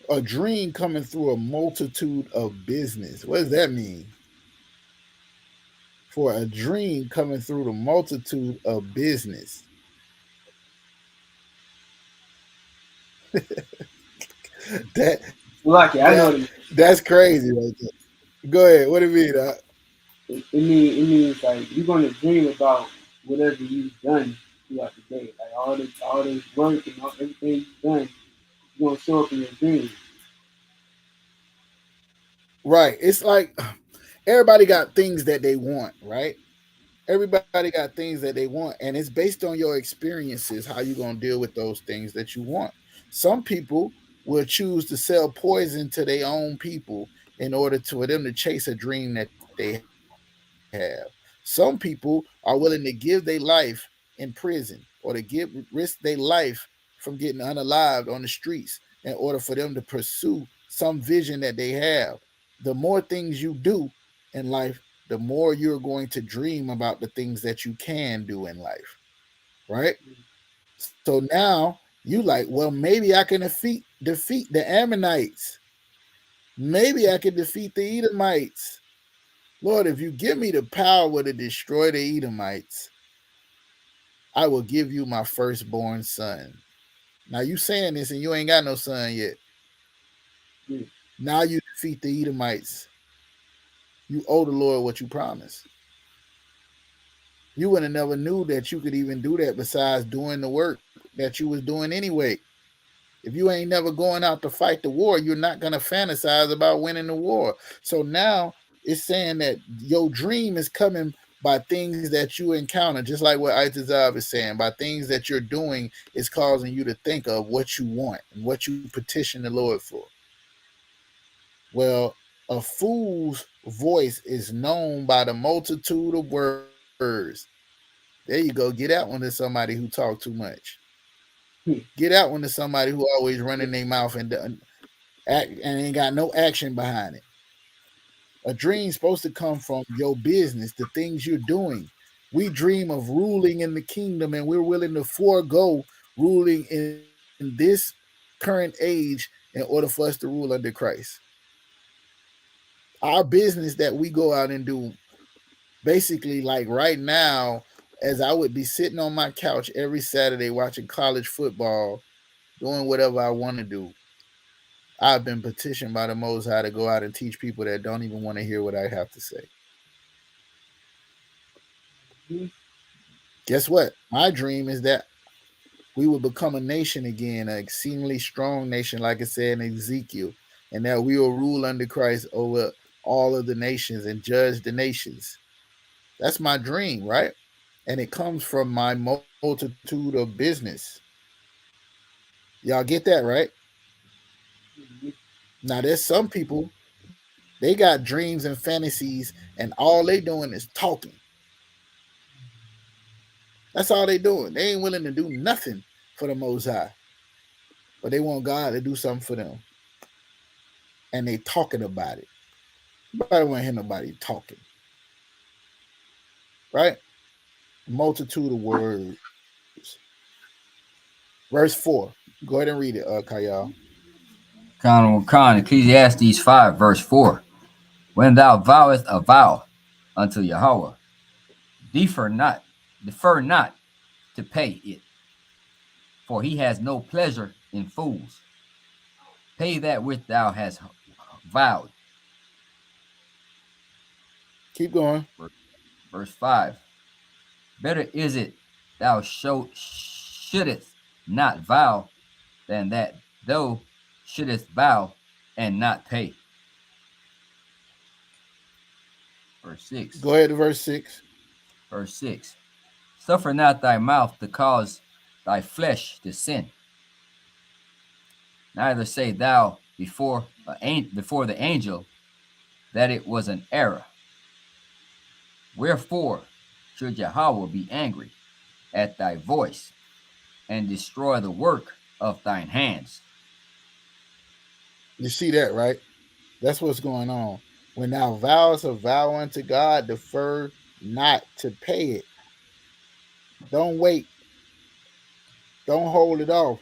A dream coming through a multitude of business. What does that mean? For a dream coming through the multitude of business. That's crazy right there. Go ahead. What do you mean? It means like you're gonna dream about whatever you've done throughout the day. Like all this work and everything you've done, you're gonna show up in your dreams. Right. It's like everybody got things that they want, right? Everybody got things that they want, and it's based on your experiences how you're going to deal with those things that you want. Some people will choose to sell poison to their own people in order for them to chase a dream that they have. Some people are willing to give their life in prison or to risk their life from getting unalived on the streets in order for them to pursue some vision that they have. the more things you do in life, the more you're going to dream about the things that you can do in life, right? So now you like, well, maybe I can defeat the Ammonites. Maybe I can defeat the Edomites. Lord, if you give me the power to destroy the Edomites, I will give you my firstborn son. Now you saying this and you ain't got no son yet. Now you defeat the Edomites. You owe the Lord what you promised. You would have never knew that you could even do that besides doing the work that you was doing anyway. If you ain't never going out to fight the war, you're not going to fantasize about winning the war. So now it's saying that your dream is coming by things that you encounter, just like what Itazab is saying, by things that you're doing is causing you to think of what you want and what you petition the Lord for. Well, a fool's voice is known by the multitude of words. There you go. Get out when there's somebody who talk too much. Get out when there's somebody who always running their mouth and ain't got no action behind it. A dream's supposed to come from your business, the things you're doing. We dream of ruling in the kingdom, and we're willing to forego ruling in this current age in order for us to rule under Christ. Our business that we go out and do, basically, like right now, as I would be sitting on my couch every Saturday watching college football, doing whatever I want to do, I've been petitioned by the Most High to go out and teach people that don't even want to hear what I have to say. Guess what? My dream is that we will become a nation again, an exceedingly strong nation, like it said in Ezekiel, and that we will rule under Christ over all of the nations and judge the nations. That's my dream, right? And it comes from my multitude of business. Y'all get that, right? Now, there's some people, they got dreams and fantasies, and all they doing is talking. That's all they doing. They ain't willing to do nothing for the Most High, but they want God to do something for them, and they talking about it. Nobody want to hear nobody talking, right? Multitude of words. Verse 4. Go ahead and read it, Kayal. Khan, Ecclesiastes 5, verse 4. When thou vowest a vow unto Yahweh, defer not to pay it, for he has no pleasure in fools. Pay that which thou hast vowed. Keep going. Verse 5. Better is it thou shouldest not vow than that thou shouldest vow and not pay. Verse 6. Go ahead to verse 6. Verse 6. Suffer not thy mouth to cause thy flesh to sin. Neither say thou before the angel that it was an error. Wherefore should Yahweh be angry at thy voice and destroy the work of thine hands? You see that, right? That's what's going on. When thou vows a vow unto God, defer not to pay it. Don't wait. Don't hold it off.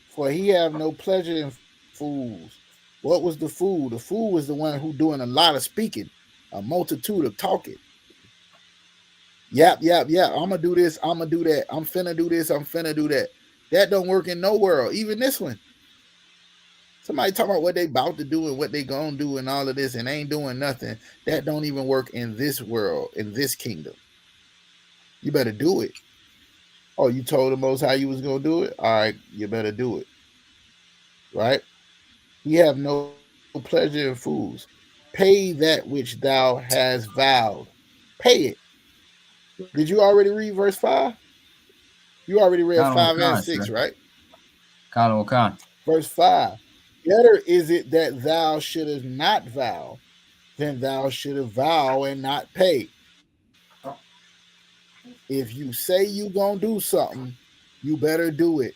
For he have no pleasure in fools. What was the fool? The fool was the one who doing a lot of speaking, a multitude of talking. Yap. I'm gonna do this. I'm gonna do that. I'm finna do this. I'm finna do that. That don't work in no world. Even this one. Somebody talking about what they about to do and what they gonna do and all of this and ain't doing nothing. That don't even work in this world, in this kingdom. You better do it. Oh, you told the Most High you was gonna do it? All right, you better do it. Right? We have no pleasure in fools. Pay that which thou hast vowed. Pay it. Did you already read verse 5? You already read 5 and 6, right? Khan. Verse 5. Better is it that thou shouldest not vow than thou shouldest vow and not pay. If you say you gonna do something, you better do it.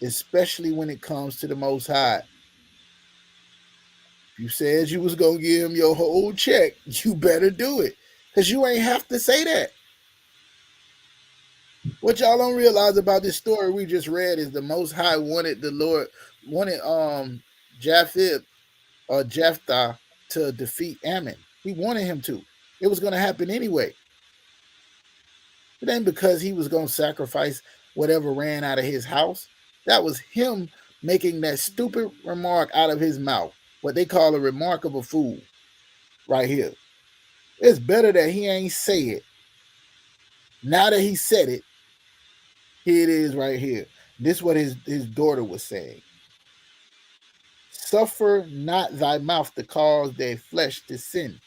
Especially when it comes to the Most High. You said you was gonna give him your whole check. You better do it, cause you ain't have to say that. What y'all don't realize about this story we just read is the Most High wanted Japheth or Jephthah to defeat Ammon. He wanted him to. It was gonna happen anyway. It ain't because he was gonna sacrifice whatever ran out of his house. That was him making that stupid remark out of his mouth. What they call a remarkable fool. Right here. It's better that he ain't say it. Now that he said it, here it is right here. This is what his daughter was saying. Suffer not thy mouth to cause their flesh to sin.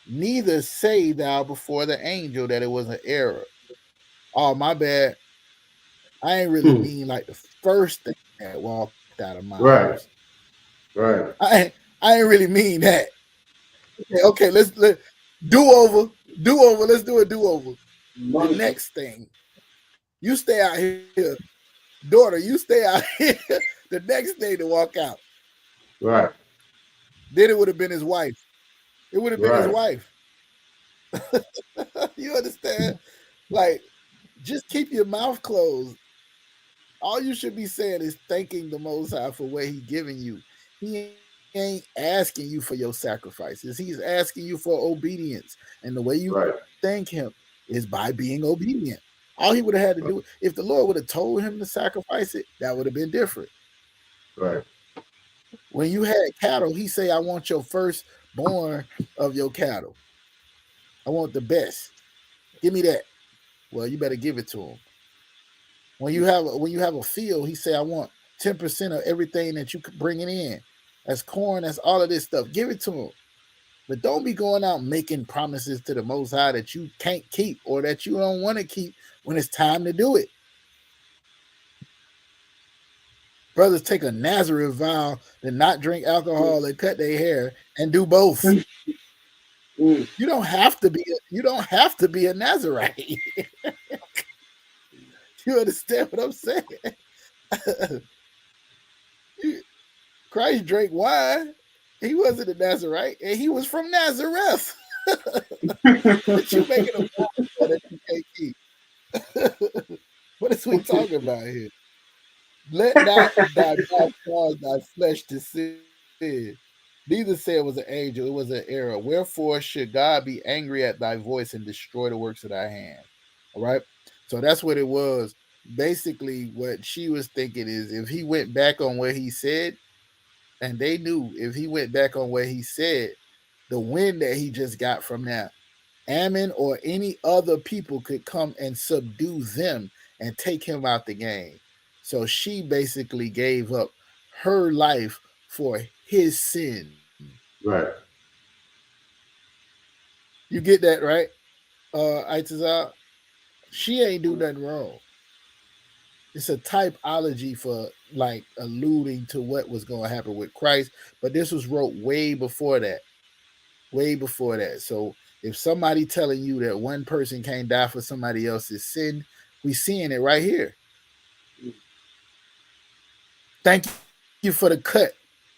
Neither say thou before the angel that it was an error. Oh, my bad. I ain't really mean like the first thing that walked out of my house. Right. I ain't really mean that. Okay, let's do over. Let's do a do over. The next thing, you stay out here, daughter. You stay out here. The next thing to walk out. Right. Then it would have been his wife. It would have been his wife. You understand? Like, just keep your mouth closed. All you should be saying is thanking the Most High for what He giving you. He ain't asking you for your sacrifices. He's asking you for obedience. And the way you thank Him is by being obedient. All he would have had to do, if the Lord would have told him to sacrifice it, that would have been different. Right. When you had cattle, He say, I want your firstborn of your cattle. I want the best. Give me that. Well, you better give it to him. When you have a field, He say, I want 10% of everything that you could bring it in. That's corn, that's all of this stuff. Give it to him. But don't be going out making promises to the Most High that you can't keep or that you don't want to keep when it's time to do it. Brothers take a Nazareth vow to not drink alcohol and cut their hair and do both. You don't have to be a Nazarite. You understand what I'm saying? Christ drank wine. He wasn't a Nazarite, and He was from Nazareth. But you making a vow that you can't keep. What is we talking about here? Let not thy mouth cause thy flesh to sin. Neither say it was an angel, it was an error. Wherefore should God be angry at thy voice and destroy the works of thy hand? All right. So that's what it was. Basically, what she was thinking is if he went back on what he said, and they knew if he went back on what he said, the win that he just got from that, Ammon or any other people could come and subdue them and take him out the game. So she basically gave up her life for his sin. Right. You get that, right? Itazar? She ain't do nothing wrong. It's a typology for like alluding to what was going to happen with Christ, but this was wrote way before that. Way before that. So if somebody telling you that one person can't die for somebody else's sin, we seeing it right here. Thank you for the cut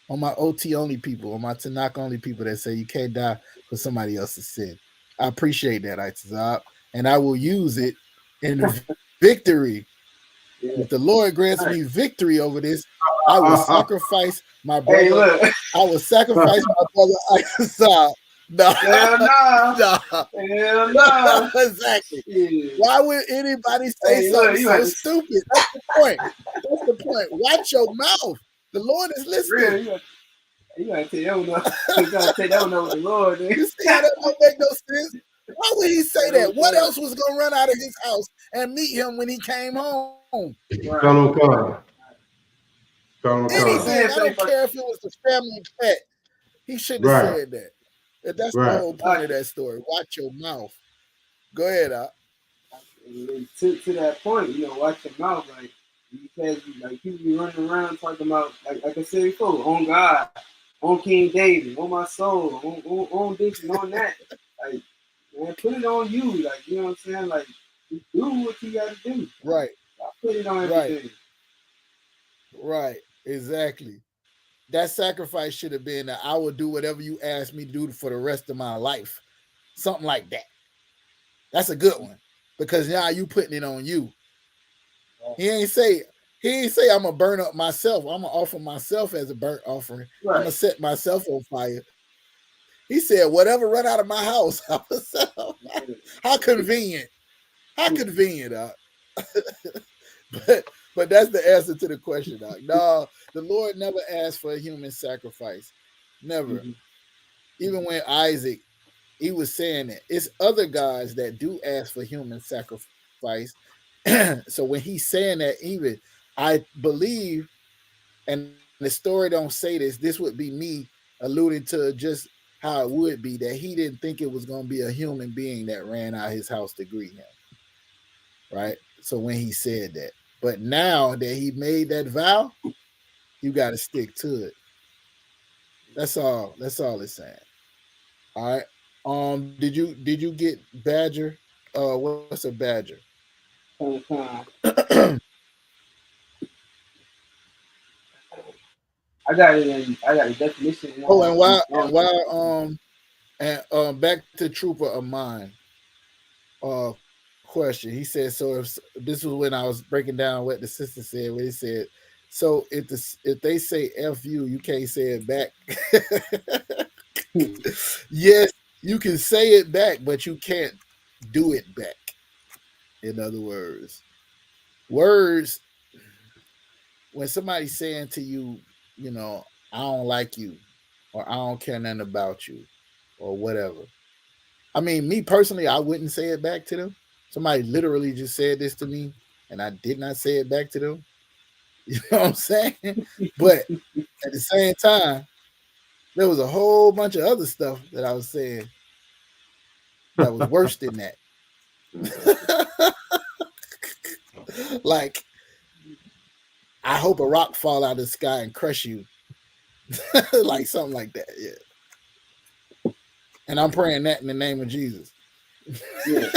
on my OT only people, on my Tanakh only people that say you can't die for somebody else's sin. I appreciate that, Itazar, and I will use it in victory. If the Lord grants me victory over this, I will sacrifice my brother. Hey, I will sacrifice my brother Isupk. No. Hell no. Exactly. Yeah. Why would anybody say something so stupid? That's the point. That's the point. Watch your mouth. The Lord is listening. Real, you gotta take that one up. You gotta take that one up with the Lord. You see how that don't make no sense? Why would he say that? What else was gonna run out of his house and meet him when he came home? Colonel Anything. I don't care if it was the family pet. He shouldn't have said that. That's the whole point of that story. Watch your mouth. Go ahead, Op. To that point, watch your mouth. Like, because people be running around talking about, like I said before, on God, on King David, on my soul, on this and on that. Like, man, put it on you. Like, you know what I'm saying? Like, do what you got to do. Right. Put it on everything. Right. Exactly. that sacrifice should have been that I will do whatever you ask me to do for the rest of my life. Something like that. That's a good one. Because now you putting it on you. He ain't say I'm gonna burn up myself. I'm gonna offer myself as a burnt offering. Right. I'm gonna set myself on fire. He said, whatever run out of my house. How convenient. How convenient, but that's the answer to the question, Doc. No, the Lord never asked for a human sacrifice. Never. Mhm. Even when Isaac, he was saying that it's other gods that do ask for human sacrifice. So when he's saying that, even I believe, and the story don't say this would be me alluding to just how it would be, that he didn't think it was going to be a human being that ran out his house to greet him. Right? So when he said that, but now that he made that vow, you got to stick to it. That's all. That's all it's saying. All right. Did you get Badger? What's a Badger? I got it in. I got the definition. Oh, and back to Trooper of Mine. Question. He said, so if this was when I was breaking down what the sister said, where he said, so if they say F you can't say it back. Yes, you can say it back, but you can't do it back. In other words, when somebody's saying to you, you know, I don't like you, or I don't care nothing about you, or whatever. I mean, me personally, I wouldn't say it back to them. Somebody literally just said this to me, and I did not say it back to them. You know what I'm saying? But at the same time, there was a whole bunch of other stuff that I was saying that was worse than that. Like, I hope a rock fall out of the sky and crush you. Like something like that, yeah. And I'm praying that in the name of Jesus. Yeah.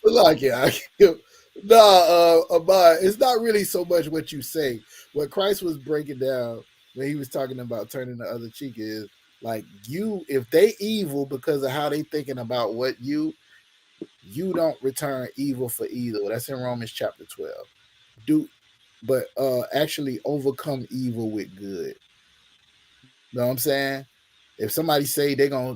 Like, yeah, but it's not really so much what you say. What Christ was breaking down when he was talking about turning the other cheek is like, you, if they evil because of how they thinking about what you don't return evil for evil. That's in Romans chapter 12. But actually overcome evil with good. You know what I'm saying? If somebody say they gonna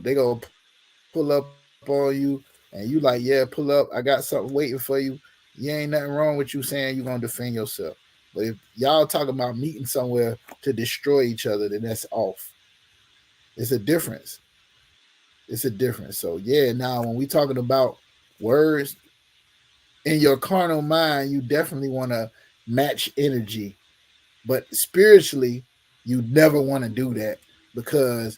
pull up on you, and you like, yeah, pull up, I got something waiting for you. You ain't nothing wrong with you saying you're gonna defend yourself. But if y'all talking about meeting somewhere to destroy each other, then that's off. It's a difference. It's a difference. So yeah, now when we talking about words in your carnal mind, you definitely want to match energy. But spiritually, you never want to do that, because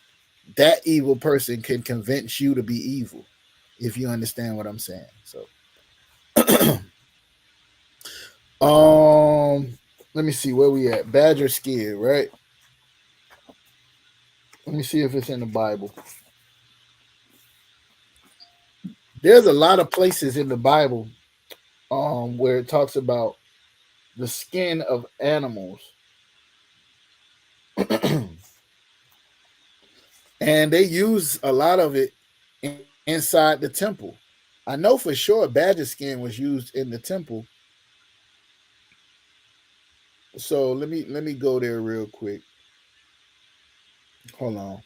that evil person can convince you to be evil, if you understand what I'm saying. So let me see where we at. Badger skin, right? Let me see if it's in the Bible. There's a lot of places in the Bible where it talks about the skin of animals. And they use a lot of it inside the temple. I know for sure badger skin was used in the temple. So let me go there real quick. Hold on.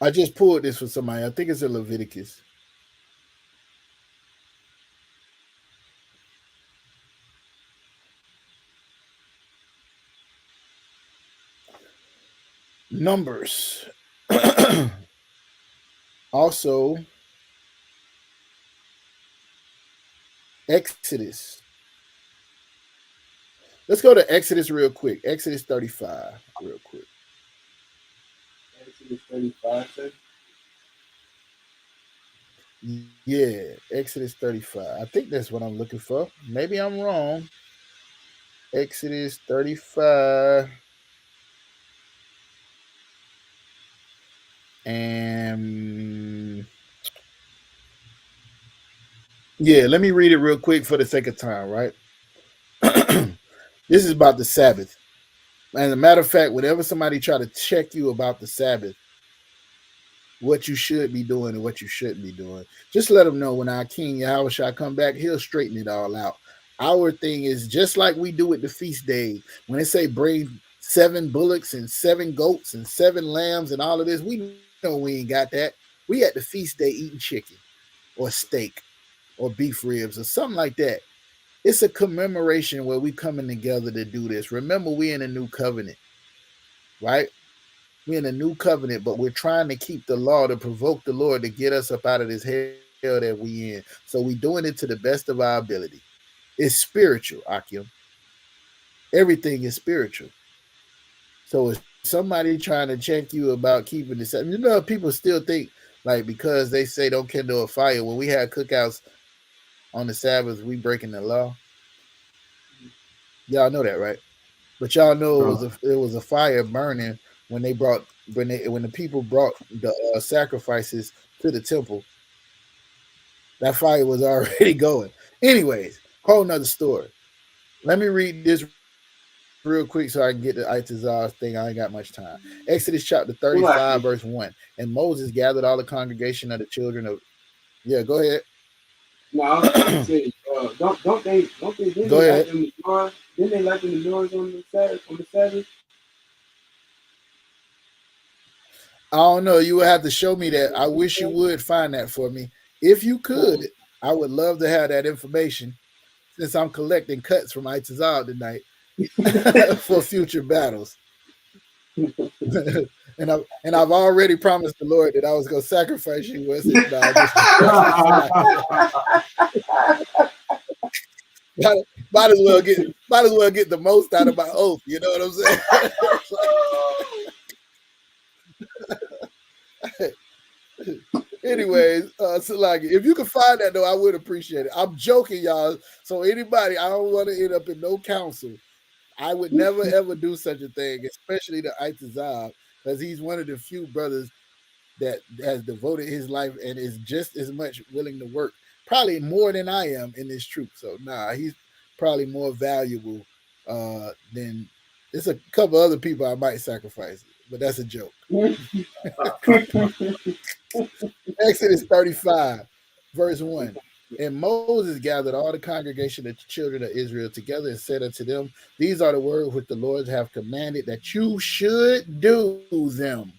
I just pulled this for somebody. I think it's in Leviticus. Numbers. Also, Exodus. Let's go to Exodus real quick. Exodus 35, real quick. Exodus 35, sir. Yeah, Exodus 35. I think that's what I'm looking for. Maybe I'm wrong. Exodus 35. And yeah, let me read it real quick for the sake of time, right? This is about the Sabbath. As a matter of fact, whenever somebody try to check you about the Sabbath, what you should be doing and what you shouldn't be doing, just let them know when our King Yahweh shall come back, he'll straighten it all out. Our thing is just like we do with the feast day. When they say bring 7 bullocks and 7 goats and 7 lambs and all of this, we know we ain't got that. We at the feast day eating chicken or steak or beef ribs or something like that. It's a commemoration where we coming together to do this. Remember, we in a new covenant, right? We're in a new covenant, but we're trying to keep the law to provoke the Lord to get us up out of this hell that we in. So we doing it to the best of our ability. It's spiritual, Akim. Everything is spiritual. So if somebody trying to check you about keeping this, you know, people still think like because they say don't kindle a fire. When we had cookouts on the Sabbath, we breaking the law. Y'all know that, right? But y'all know it was a fire burning when the people brought the sacrifices to the temple. That fire was already going. Anyways, whole nother story. Let me read this real quick so I can get the Itazar thing. I ain't got much time. Exodus chapter 35, verse 1. And Moses gathered all the congregation of the children of. Yeah, go ahead. No, I was trying to say, don't they didn't Go they ahead. light them menorahs? Didn't they light the menorahs on the Sabbath? I don't know. You would have to show me that. I wish you would find that for me. If you could, I would love to have that information since I'm collecting cuts from Itazal tonight for future battles. and I've already promised the Lord that I was going to sacrifice you. Was it? No, might as well get the most out of my oath. You know what I'm saying? Anyways, Salagi, if you can find that though, I would appreciate it. I'm joking, y'all. So anybody, I don't want to end up in no council. I would never ever do such a thing, especially the Itazab, because he's one of the few brothers that has devoted his life and is just as much willing to work, probably more than I am in this troop. So he's probably more valuable than there's a couple other people I might sacrifice, but that's a joke. Exodus 35, verse 1. And Moses gathered all the congregation of the children of Israel together and said unto them, these are the words which the Lord have commanded that you should do them.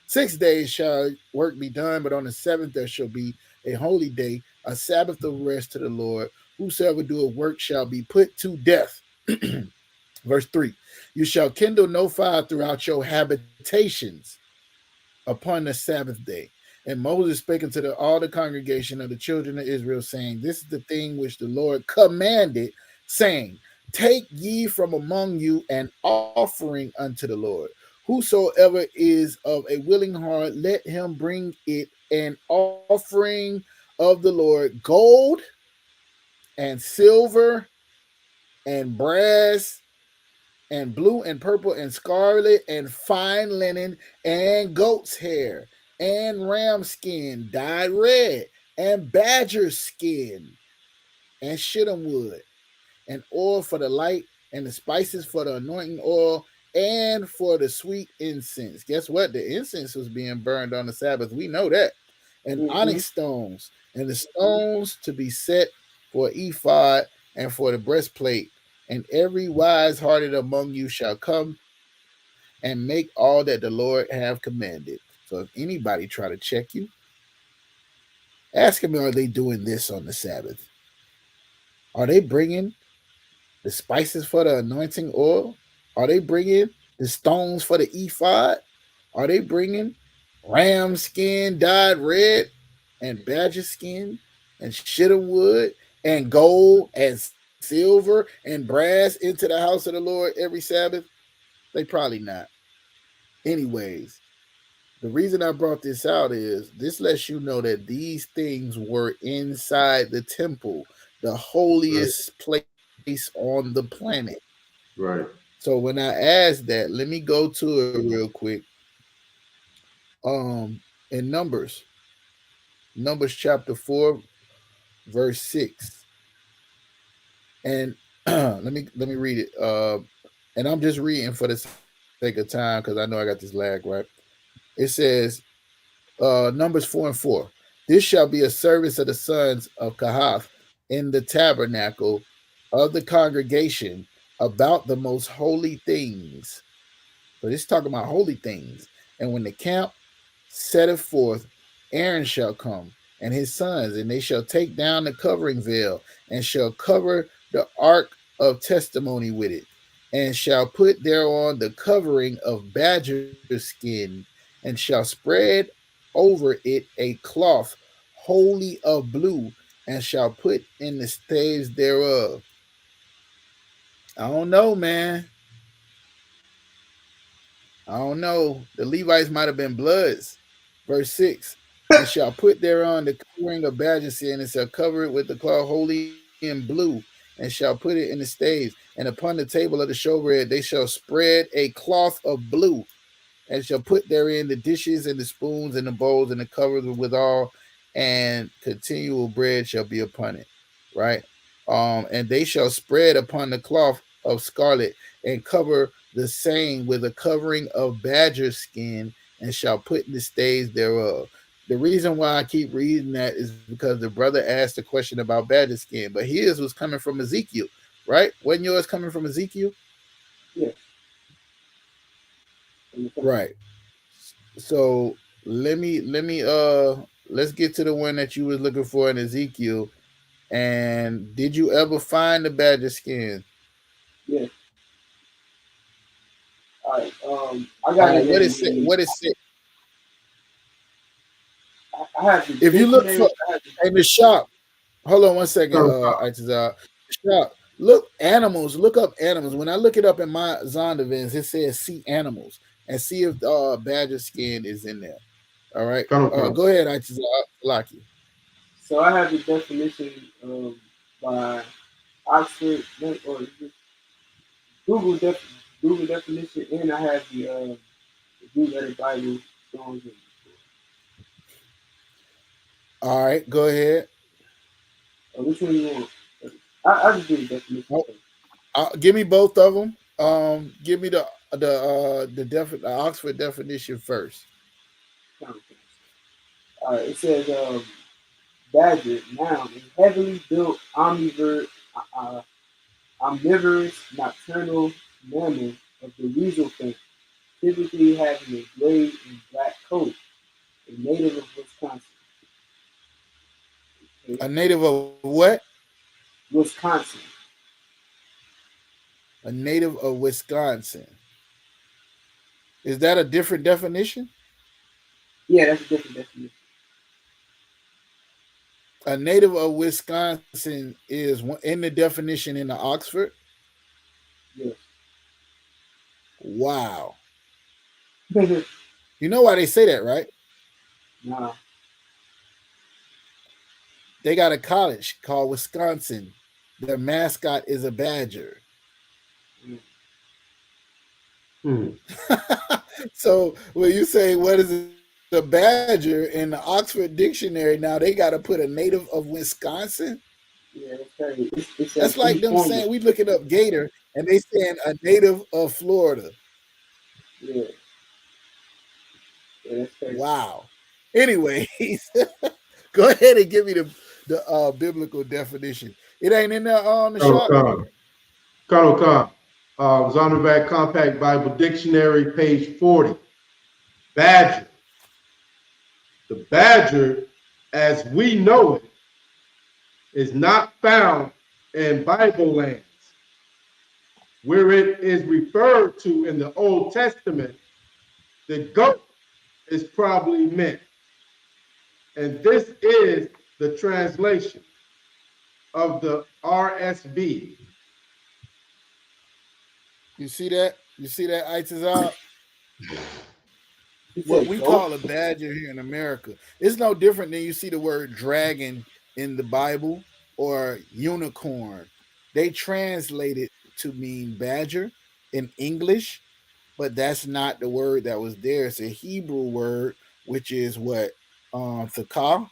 6 days shall work be done, but on the 7th there shall be a holy day, a Sabbath of rest to the Lord. Whosoever doeth work shall be put to death. Verse 3. You shall kindle no fire throughout your habitations upon the Sabbath day. And Moses spake unto all the congregation of the children of Israel, saying, this is the thing which the Lord commanded, saying, take ye from among you an offering unto the Lord. Whosoever is of a willing heart, let him bring it an offering of the Lord, gold and silver and brass and blue and purple and scarlet and fine linen and goat's hair and ram skin dyed red and badger skin and shittim wood and oil for the light and the spices for the anointing oil and for the sweet incense. Guess what? The incense was being burned on the Sabbath. We know that. And onyx stones and the stones to be set for ephod and for the breastplate. And every wise hearted among you shall come and make all that the Lord have commanded. So if anybody try to check you, ask them, are they doing this on the Sabbath? Are they bringing the spices for the anointing oil? Are they bringing the stones for the ephod? Are they bringing ram skin dyed red and badger skin and shittim wood and gold and silver and brass into the house of the Lord every Sabbath? They probably not. Anyways, the reason I brought this out is this lets you know that these things were inside the temple, the holiest place on the planet. Right. So when I asked that, let me go to it real quick. In Numbers chapter 4, verse 6. And let me read it. And I'm just reading for the sake of time because I know I got this lag, right? It says, Numbers 4:4. This shall be a service of the sons of Kahath in the tabernacle of the congregation about the most holy things. So this is talking about holy things. And when the camp setteth forth, Aaron shall come and his sons, and they shall take down the covering veil and shall cover the ark of testimony with it, and shall put thereon the covering of badger skin, and shall spread over it a cloth wholly of blue, and shall put in the staves thereof. I don't know, man. I don't know. The Levites might have been bloods. Verse 6. And shall put thereon the covering of badger skin, and shall cover it with the cloth wholly in blue, and shall put it in the staves. And upon the table of the showbread they shall spread a cloth of blue, and shall put therein the dishes and the spoons and the bowls and the covers withal, and continual bread shall be upon it. Right? And they shall spread upon the cloth of scarlet and cover the same with a covering of badger skin, and shall put in the staves thereof. The reason why I keep reading that is because the brother asked a question about badger skin, but his was coming from Ezekiel, right? Wasn't yours coming from Ezekiel? Yeah. Right. So let's get to the one that you was looking for in Ezekiel. And did you ever find the badger skin? Yeah. All right. I got it. What is it? What is it? I have the If you look dictionary. for in the shop, hold on one second, shop. Look animals, look up animals. When I look it up in my Zondervans, it says see animals and see if badger skin is in there. All right. Go ahead, Laki. So I have the definition by Oxford or Google Google definition, and I have the Blue Letter Bible Strong's. All right, go ahead. Which one you want? I just do the definition. Give me both of them. Give me the Oxford definition first. All right, it says badger, noun, a heavily built omnivorous nocturnal mammal of the weasel family, typically having a gray and black coat, a native of Wisconsin. Okay. A native of what? Wisconsin. A native of Wisconsin. Is that a different definition? Yeah, that's a different definition. A native of Wisconsin is in the definition in the Oxford? Yes. Wow. You know why they say that, right? Nah. They got a college called Wisconsin. Their mascot is a badger. So when you say what is the badger in the Oxford dictionary, now they got to put a native of Wisconsin. Yeah, that's crazy. That's like them saying we looking up gator and they saying a native of Florida. Yeah. Yeah, that's crazy. Wow. Anyways, go ahead and give me the biblical definition. It ain't in there on the shop. Colonel Khan, Zondervan Compact Bible Dictionary, page 40. Badger. The badger, as we know it, is not found in Bible lands. Where it is referred to in the Old Testament, the goat is probably meant. And this is the translation of the RSV. You see that? You see that, Itazal? What we call a badger here in America. It's no different than you see the word dragon in the Bible or unicorn. They translate it to mean badger in English, but that's not the word that was there. It's a Hebrew word, which is what? Thakah?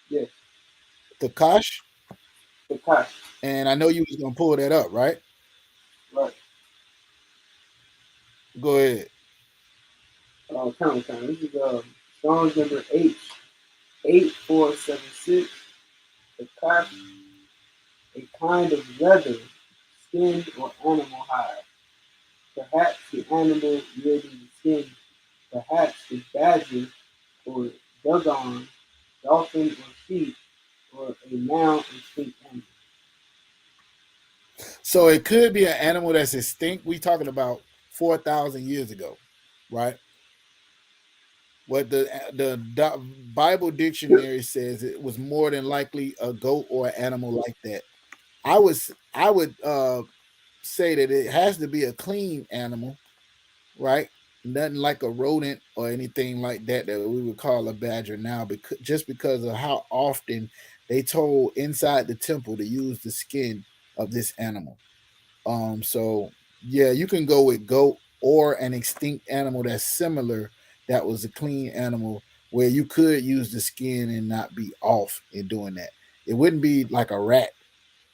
Yes. Thakash? Takashi. And I know you was gonna pull that up, right? Right. Go ahead. Count. This is Strong's number 8476. Takashi. A kind of leather, skin, or animal hide. Perhaps the animal yielding the skin. Perhaps the badger or dugong, dolphin or sheep, or a now extinct animal. So it could be an animal that's extinct. We talking about 4,000 years ago, right? What the Bible dictionary says it was more than likely a goat or an animal like that. I would say that it has to be a clean animal, right? Nothing like a rodent or anything like that that we would call a badger now, because just because of how often they told inside the temple to use the skin of this animal. So yeah, you can go with goat or an extinct animal that's similar that was a clean animal where you could use the skin and not be off in doing that. It wouldn't be like a rat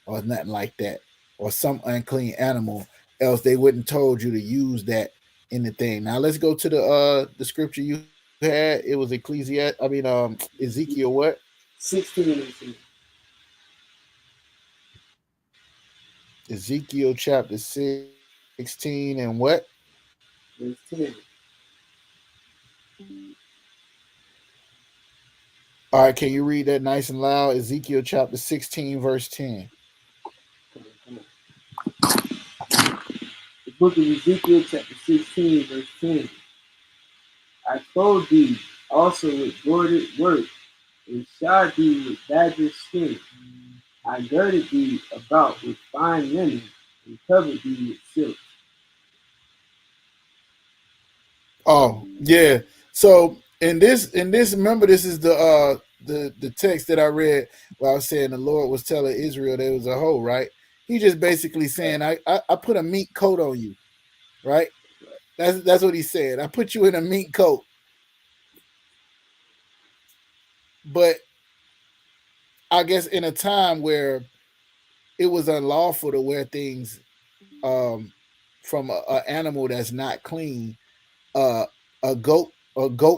or nothing like that, or some unclean animal, else they wouldn't told you to use that in the thing. Now let's go to the scripture you had. It was Ezekiel what? 16. Ezekiel chapter 16 and what? Verse 10. All right, can you read that nice and loud? Ezekiel chapter 16, verse 10. Come on. The book of Ezekiel, chapter 16, verse 10. I clothed thee also with broidered work, and shod thee with badger skin. I girded thee about with fine linen, and covered thee with silk. Oh, yeah. So in this, remember, this is the text that I read where I was saying the Lord was telling Israel there was a hoe, right? He just basically saying, I put a mink coat on you, right? That's what he said. I put you in a mink coat. But I guess in a time where it was unlawful to wear things from a animal that's not clean, uh a goat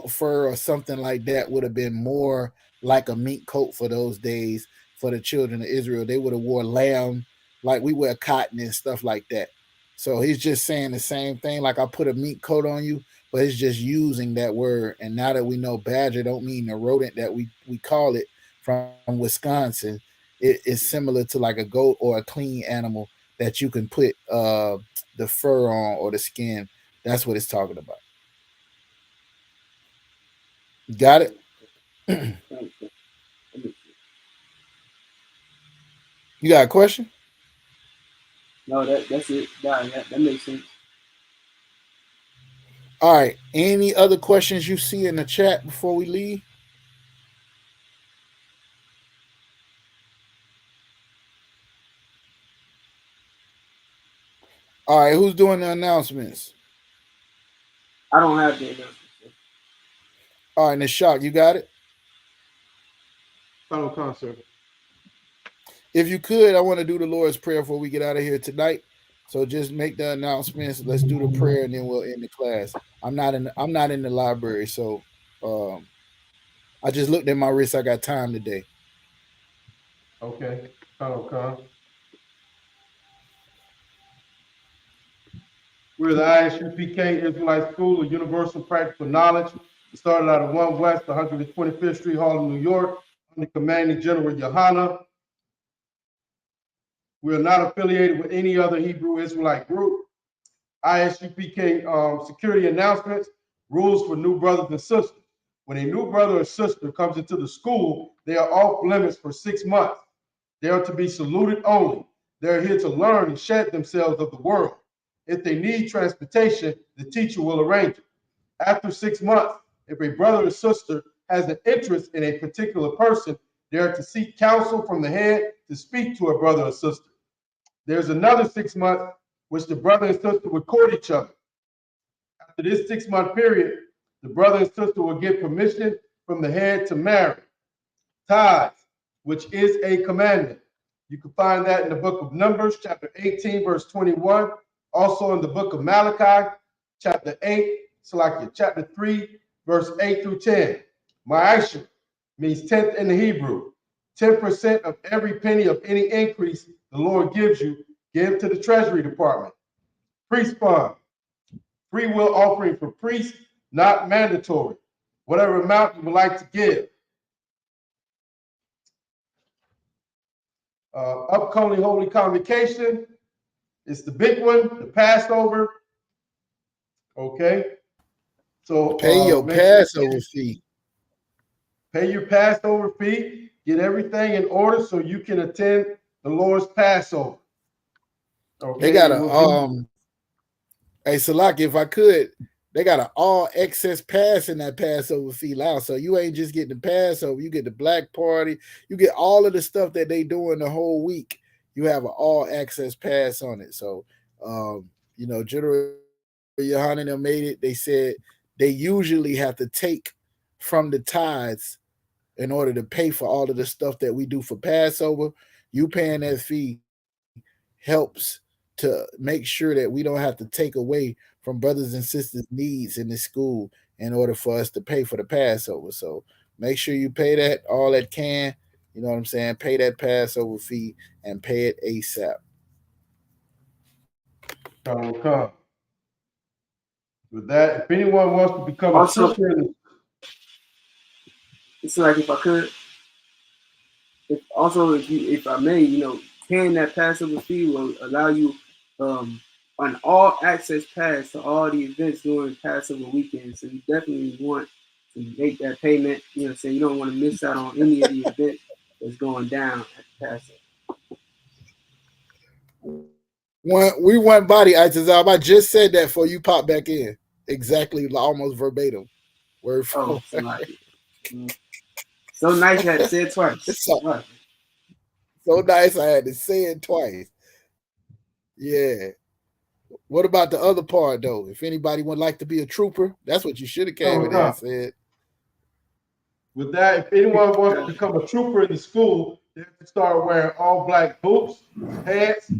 fur or something like that would have been more like a mink coat for those days for the children of Israel. They would have wore lamb like we wear cotton and stuff like that. So he's just saying the same thing, like I put a mink coat on you, but it's just using that word. And now that we know badger don't mean the rodent that we call it from Wisconsin, it is similar to like a goat or a clean animal that you can put the fur on or the skin. That's what it's talking about. Got it? You got a question? No, that's it. That makes sense. All right. Any other questions you see in the chat before we leave? All right. Who's doing the announcements? I don't have the announcements. All right. Nishak, you got it? Final concert. If you could, I want to do the Lord's Prayer before we get out of here tonight. So just make the announcements. Let's do the prayer, and then we'll end the class. I'm not in the library, so I just looked at my wrist. I got time today. Okay. Final con. We're the ISUPK Israelite School of Universal Practical Knowledge. We started out of 1 West, 125th Street, Harlem, New York, under Commanding General Yohana. We are not affiliated with any other Hebrew Israelite group. ISUPK security announcements, rules for new brothers and sisters. When a new brother or sister comes into the school, they are off limits for 6 months. They are to be saluted only. They are here to learn and shed themselves of the world. If they need transportation, the teacher will arrange it. After 6 months, if a brother or sister has an interest in a particular person, they are to seek counsel from the head to speak to a brother or sister. There's another 6 months which the brother and sister would court each other. After this 6-month period, the brother and sister will get permission from the head to marry. Tithes, which is a commandment. You can find that in the book of Numbers, chapter 18, verse 21. Also in the book of Malachi, chapter 8, chapter 3, verse 8 through 10. Ma'asher means tenth in the Hebrew. 10% of every penny of any increase the Lord gives you, give to the Treasury Department. Priest fund, free will offering for priests, not mandatory. Whatever amount you would like to give. Upcoming Holy Convocation, it's the big one, the Passover. Okay, so Pay your Passover fee. Pay your Passover fee. Get everything in order so you can attend the Lord's Passover. Okay, They got a hey Salaki, if I could, they got an all excess pass in that Passover fee now. So you ain't just getting the Passover, you get the black party, you get all of the stuff that they doing the whole week. You have an all access pass on it. So General Yohanan made it. They said they usually have to take from the tithes in order to pay for all of the stuff that we do for Passover. You paying that fee helps to make sure that we don't have to take away from brothers and sisters' needs in the school in order for us to pay for the Passover. So make sure you pay that all that can, you know what I'm saying? Pay that Passover fee and pay it ASAP. Okay. With that, if anyone wants to become Also, a Christian, it's like if I could, if I may, paying that Passover fee will allow you an all access pass to all the events during Passover weekend. So you definitely want to make that payment. You don't want to miss out on any of the events that's going down at the Passover. We want body Itazab. I just said that for you pop back in. Exactly, almost verbatim. Word for So nice you had to say it twice. So nice I had to say it twice. Yeah. What about the other part though? If anybody would like to be a trooper, that's what you should have came in there and said. With that, if anyone wants to become a trooper in the school, they have to start wearing all black boots, pants,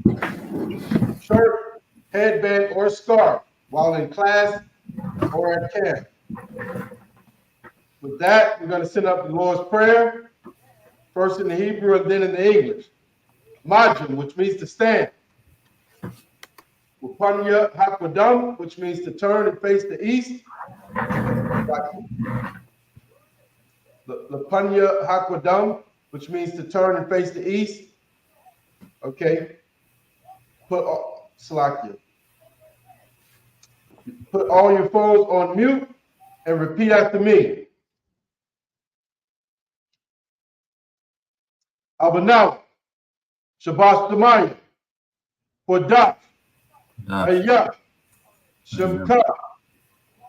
shirt, headband, or scarf while in class or at camp. With that, we're going to send up the Lord's Prayer, first in the Hebrew and then in the English. Majim, which means to stand. Upanya Hakwadam, which means to turn and face the east. Lapanya Hakwadam, which means to turn and face the east. Okay. Put all your phones on mute and repeat after me. Abanaw, Shabbat Shemayim, Kodash, Hayah, Shemka,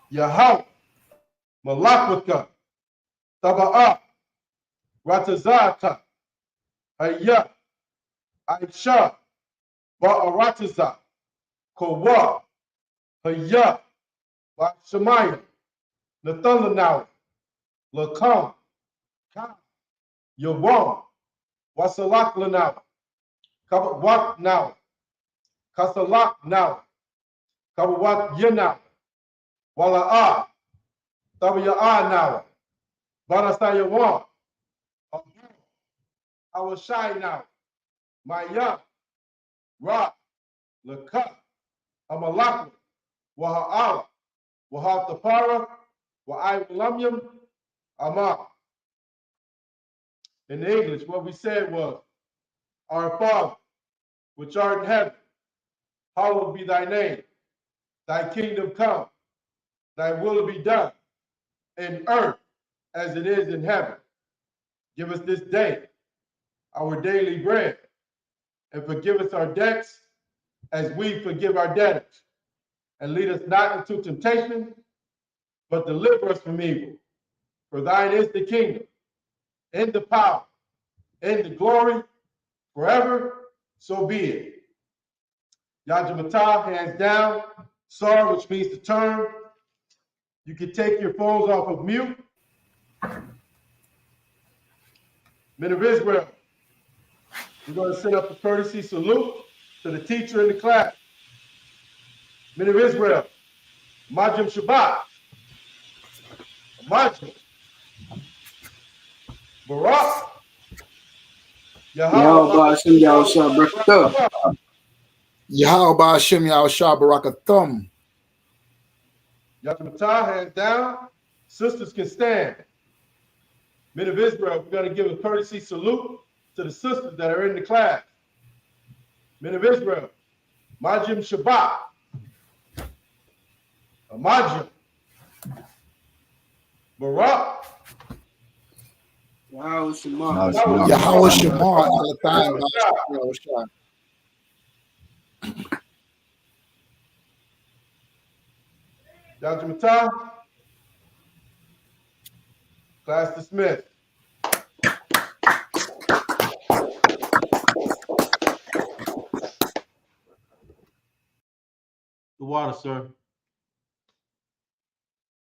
Yahweh, Malakwaka, Taba'ah, Ratazata, Hayah, Aisha, Ba'arataza, Kowa, Hayah, Shemayim, Nathanaw, Lakam, Ka, Yawam, Wasalak Lanaw, Kabawak now, Kasalak now, Kabawak Yanaw, Wala'ah, Tabiya'ah now, Banasayawam, Awashai now, Maya, Ra, Laka, Amalak, Waha'ala, Wahatapara, Wa'aylamyam, Amah. In English, what we said was, Our Father, which art in heaven, hallowed be thy name. Thy kingdom come, thy will be done, in earth as it is in heaven. Give us this day our daily bread, and forgive us our debts as we forgive our debtors. And lead us not into temptation, but deliver us from evil. For thine is the kingdom, and the power, and the glory, forever, so be it. Yajamata, hands down. Sar, which means to turn. You can take your phones off of mute. Men of Israel, We're going to send up a courtesy salute to the teacher in the class. Men of Israel, Majim Shabbat, Majim, Barak, Yahweh Hashem Yahushua Barakatuh. Yahweh Hashem Yahushua Barakathum. Yakamata, hands down. Sisters can stand. Men of Israel, we're going to give a courtesy salute to the sisters that are in the class. Men of Israel, Majim Shabbat, Majim, Barak, Yahweh Shema. Yahweh Shema. Yahushua. Yakamata, class dismissed. The water, sir.